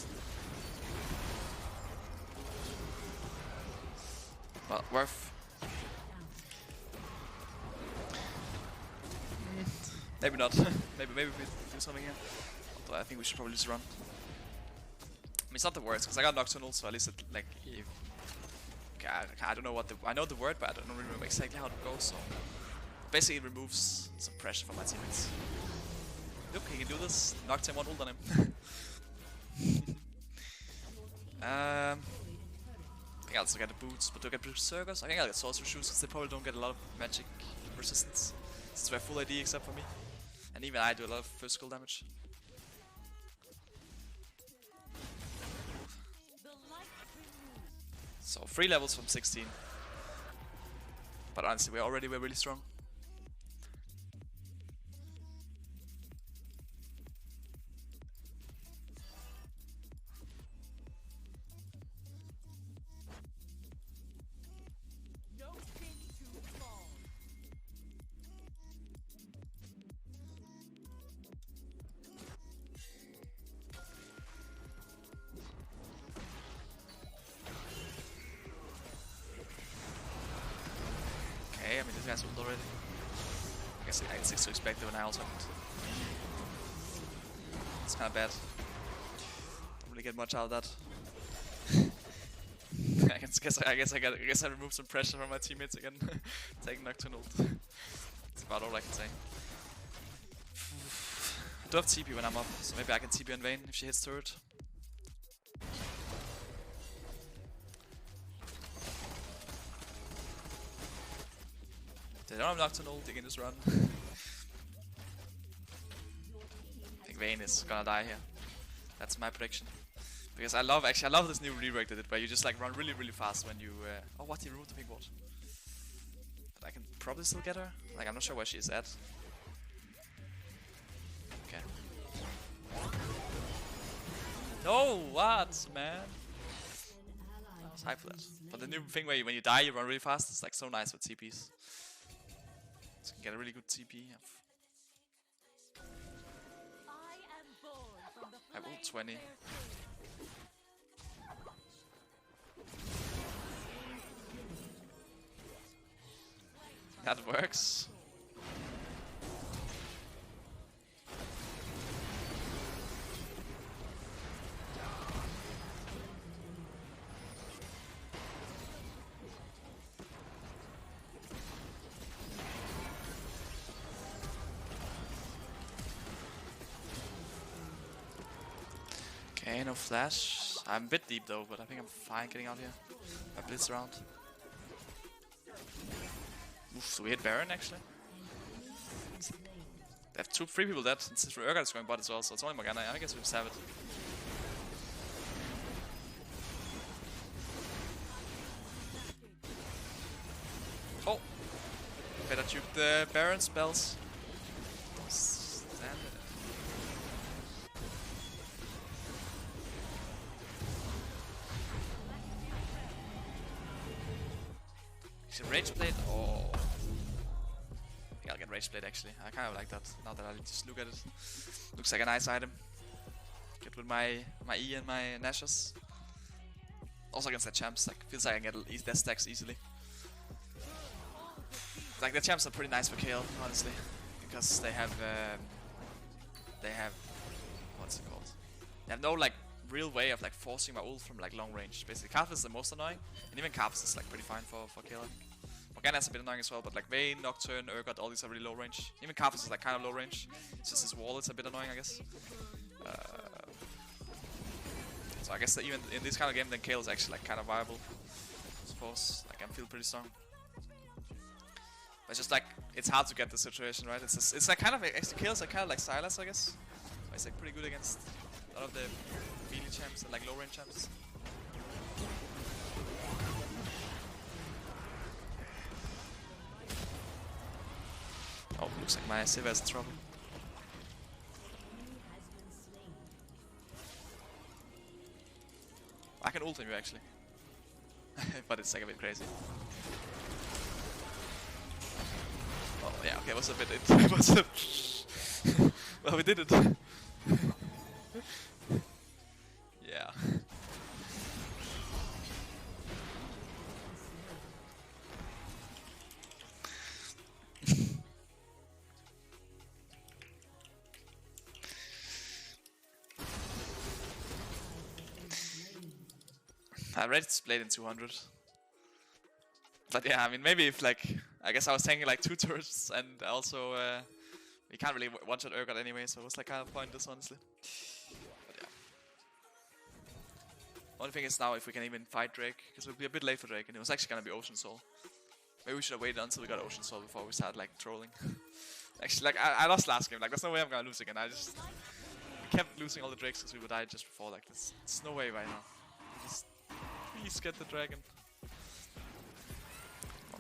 well, worth. Maybe not. maybe we do something here. Although I think we should probably just run. I mean, it's not the worst because I got Nocturnal, so at least it like. I don't know what I know the word, but I don't remember exactly how it goes. So basically, it removes some pressure from my teammates. Look, he can do this. Knocked him 1 ult on him. I think I'll also get the boots, but do I get Berserkers? I think I'll get Sorcerer Shoes because they probably don't get a lot of magic resistance. Since we're full AD except for me. And even I do a lot of physical damage. So 3 levels from 16. But honestly, we're really strong. I mean, this guy's ult already. I guess I had 6 to expect it when I also haven't. It's kind of bad. Don't really get much out of that. I guess I removed some pressure from my teammates again. Taking Nocturne ult. That's about all I can say. I do have TP when I'm up, so maybe I can TP on Vayne if she hits turret. They don't have Nocturne ult, they can just run. I think Vayne is gonna die here. That's my prediction. Because I love this new rework they did where you just like run really fast when you oh what, he removed the pink ward. But I can probably still get her. Like I'm not sure where she is at. Okay. No, what, man? I was hyped for that. But the new thing where when you die you run really fast, it's like so nice with TPs. So you can get a really good TP. I have ult 20. That works. Okay, no flash. I'm a bit deep though, but I think I'm fine getting out here. I blitz around. Oof, so we hit Baron actually. They have three people dead, since Urgot is going bot as well, so it's only Morgana. I guess we just have it. Oh! Better juke the Baron spells. Stand it. Is it Rage Blade? Oh. Yeah, I'll get Rage Blade actually. I kind of like that now that I just look at it. Looks like a nice item. Get with my E and my Nashers. Also against the champs, like feels like I can get their stacks easily. Like the champs are pretty nice for KL, honestly, because they have what's it called? They have no like real way of like forcing my ult from like long range. Basically, Karthus is the most annoying, and even Karthus is like pretty fine for KL. I think. Morgana is a bit annoying as well, but like Vayne, Nocturne, Urgot, all these are really low range. Even Karthus is like kind of low range. It's just his wall is a bit annoying, I guess. So I guess that even in this kind of game, then KL is actually like kind of viable. I suppose. Like I feel pretty strong. But it's just like it's hard to get the situation right. It's like kind of extra kills are kind of like Sylas, I guess. It's like pretty good against a lot of the melee champs and like low range champs. Oh, looks like my Sivir is in trouble. I can ult him actually, but it's like a bit crazy. Oh yeah, okay, it was a bit. It was a. Well, we did it. Yeah. I read it's played in 200. But yeah, I mean, maybe if like, I guess I was tanking like 2 turrets, and also we can't really one-shot Urgot anyway, so it was like kind of pointless, honestly. But yeah. Only thing is now if we can even fight Drake, because we'll be a bit late for Drake, and it was actually gonna be Ocean Soul. Maybe we should have waited until we got Ocean Soul before we started like trolling. Actually, like I lost last game. Like there's no way I'm gonna lose again. We kept losing all the Drakes because we would die just before. Like there's no way right now. Just please get the dragon.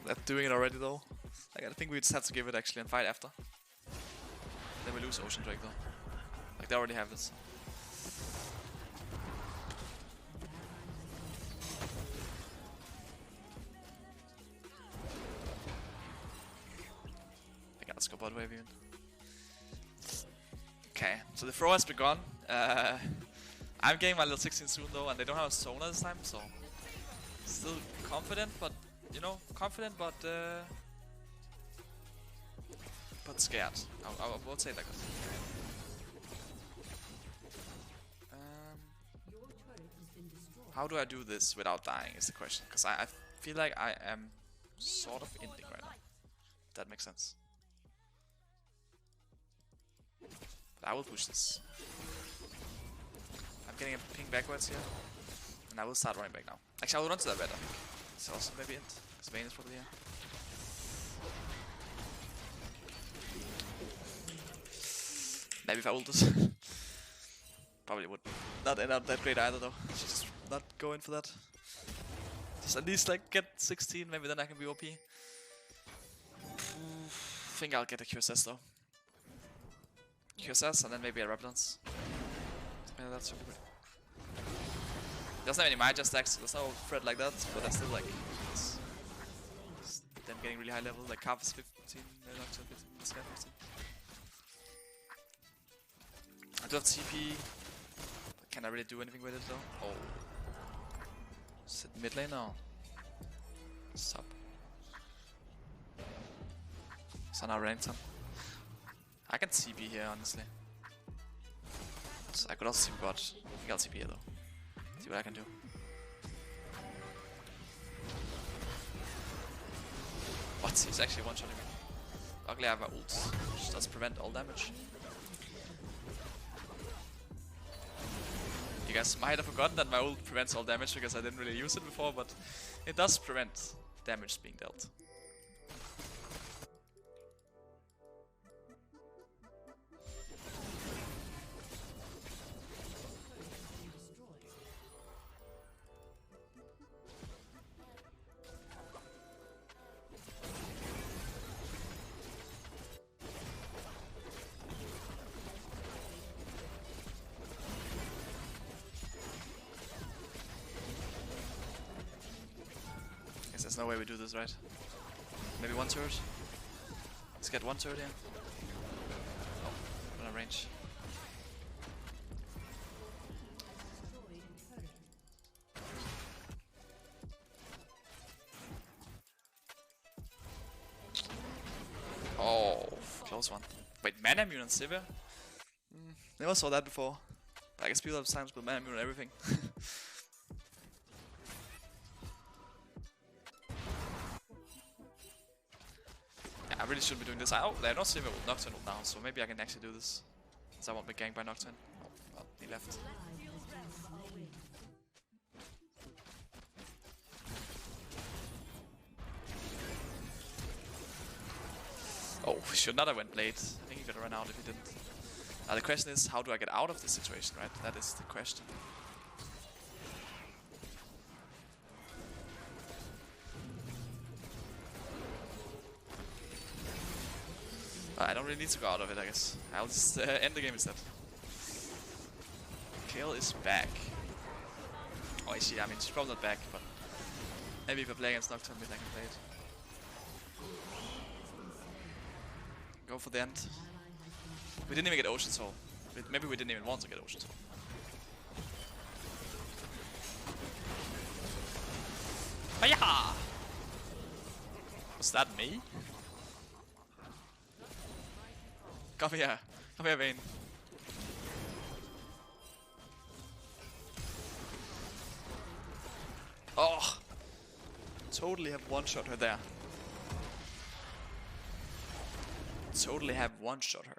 They're doing it already though. Like I think we just have to give it actually and fight after. Then we lose Ocean Drake though. Like they already have this. I think let's go bot wave even. Okay, so the throw has begun. I'm getting my little 16 soon though, and they don't have a Sona this time, so still confident, but you know, confident, but scared. I would say like that. How do I do this without dying is the question, because I feel like I am sort of ending right now. If that makes sense. But I will push this. I'm getting a ping backwards here, and I will start running back now. Actually, I will run to that red, I think. It's also maybe end, because Vayne is probably here. Maybe if I ult this. Probably would not end up that great either though. Just not go in for that. Just at least like get 16, maybe then I can be OP. Think I'll get a QSS though. QSS and then maybe a Replicants. Yeah, that's super good. There's not any Maya stacks, there's no threat like that, but I still like it's them getting really high level, like Karthus 15, Nocturne 15, this guy 15. I do have TP, but can I really do anything with it though? Oh. Is it mid lane now? Sub. So now Renekton. I can TP here honestly. So I could also TP bot. I think I'll TP here though. See what I can do. What? He's actually one-shotting me. Luckily I have my ult, which does prevent all damage. You guys might have forgotten that my ult prevents all damage because I didn't really use it before, but it does prevent damage being dealt. There's no way we do this, right? Maybe one turret? Let's get one turret here. Oh, on range. Oh, close one. Wait, mana immune on Sivir? Never saw that before. I guess people have times with mana immune and everything. I really shouldn't be doing this. They're not Sivir with Nocturne now, so maybe I can actually do this. Because I won't be ganked by Nocturne. Oh, well, he left. Oh, he should not have went Blade. I think he could have run out if he didn't. Now the question is, how do I get out of this situation, right? That is the question. I don't really need to go out of it, I guess. I'll just end the game instead. Kayle is back. Oh, I see. I mean, she's probably not back, but maybe if I play against Nocturne mid, I can play it. Go for the end. We didn't even get Ocean Soul. Maybe we didn't even want to get Ocean Soul. Hiya! Was that me? Come here, Vayne. Oh, totally have one-shot her there. Totally have one-shot her.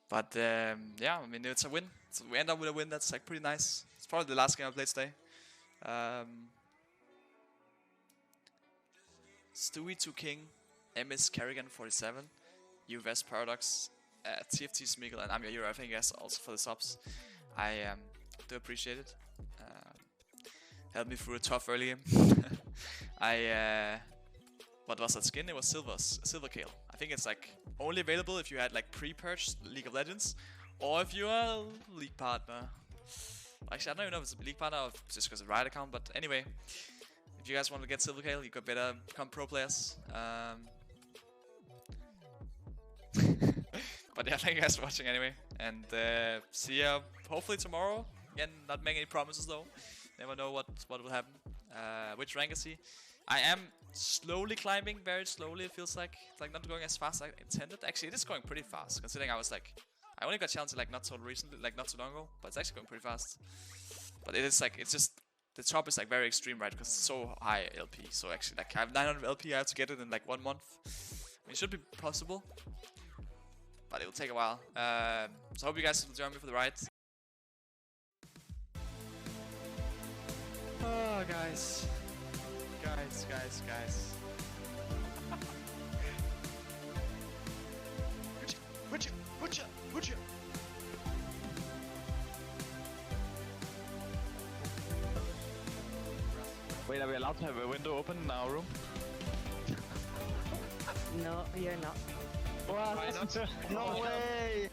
But yeah, I mean it's a win. So we end up with a win that's like pretty nice. It's probably the last game I played today. Stewie 2 King, MS Kerrigan 47, UVS Paradox, TFT Smeagol, and I'm your hero. I think yes, also for the subs. I do appreciate it. Helped me through a tough early game. What was that skin? It was Silver Kayle. I think it's like only available if you had like pre-purchased League of Legends, or if you're a League partner. Actually, I don't even know if it's a League partner or if it's just because it's a Riot account, but anyway, if you guys want to get Silver Kayle, you could better become pro players. But yeah, thank you guys for watching anyway, and see ya hopefully tomorrow. Again, not making any promises though. Never know what will happen. Which rank is he? I am slowly climbing, very slowly. It feels like it's like not going as fast as I intended. Actually, it is going pretty fast, considering I only got challenged like not so recently, like not so long ago, but it's actually going pretty fast. But it is like, it's just, the top is like very extreme, right? Because it's so high LP. So actually, like I have 900 LP, I have to get it in like 1 month. I mean, it should be possible, but it will take a while. So I hope you guys will join me for the ride. Oh, guys. Guys. Would you? Wait, are we allowed to have a window open in our room? No, you're not. What? Why not? No way!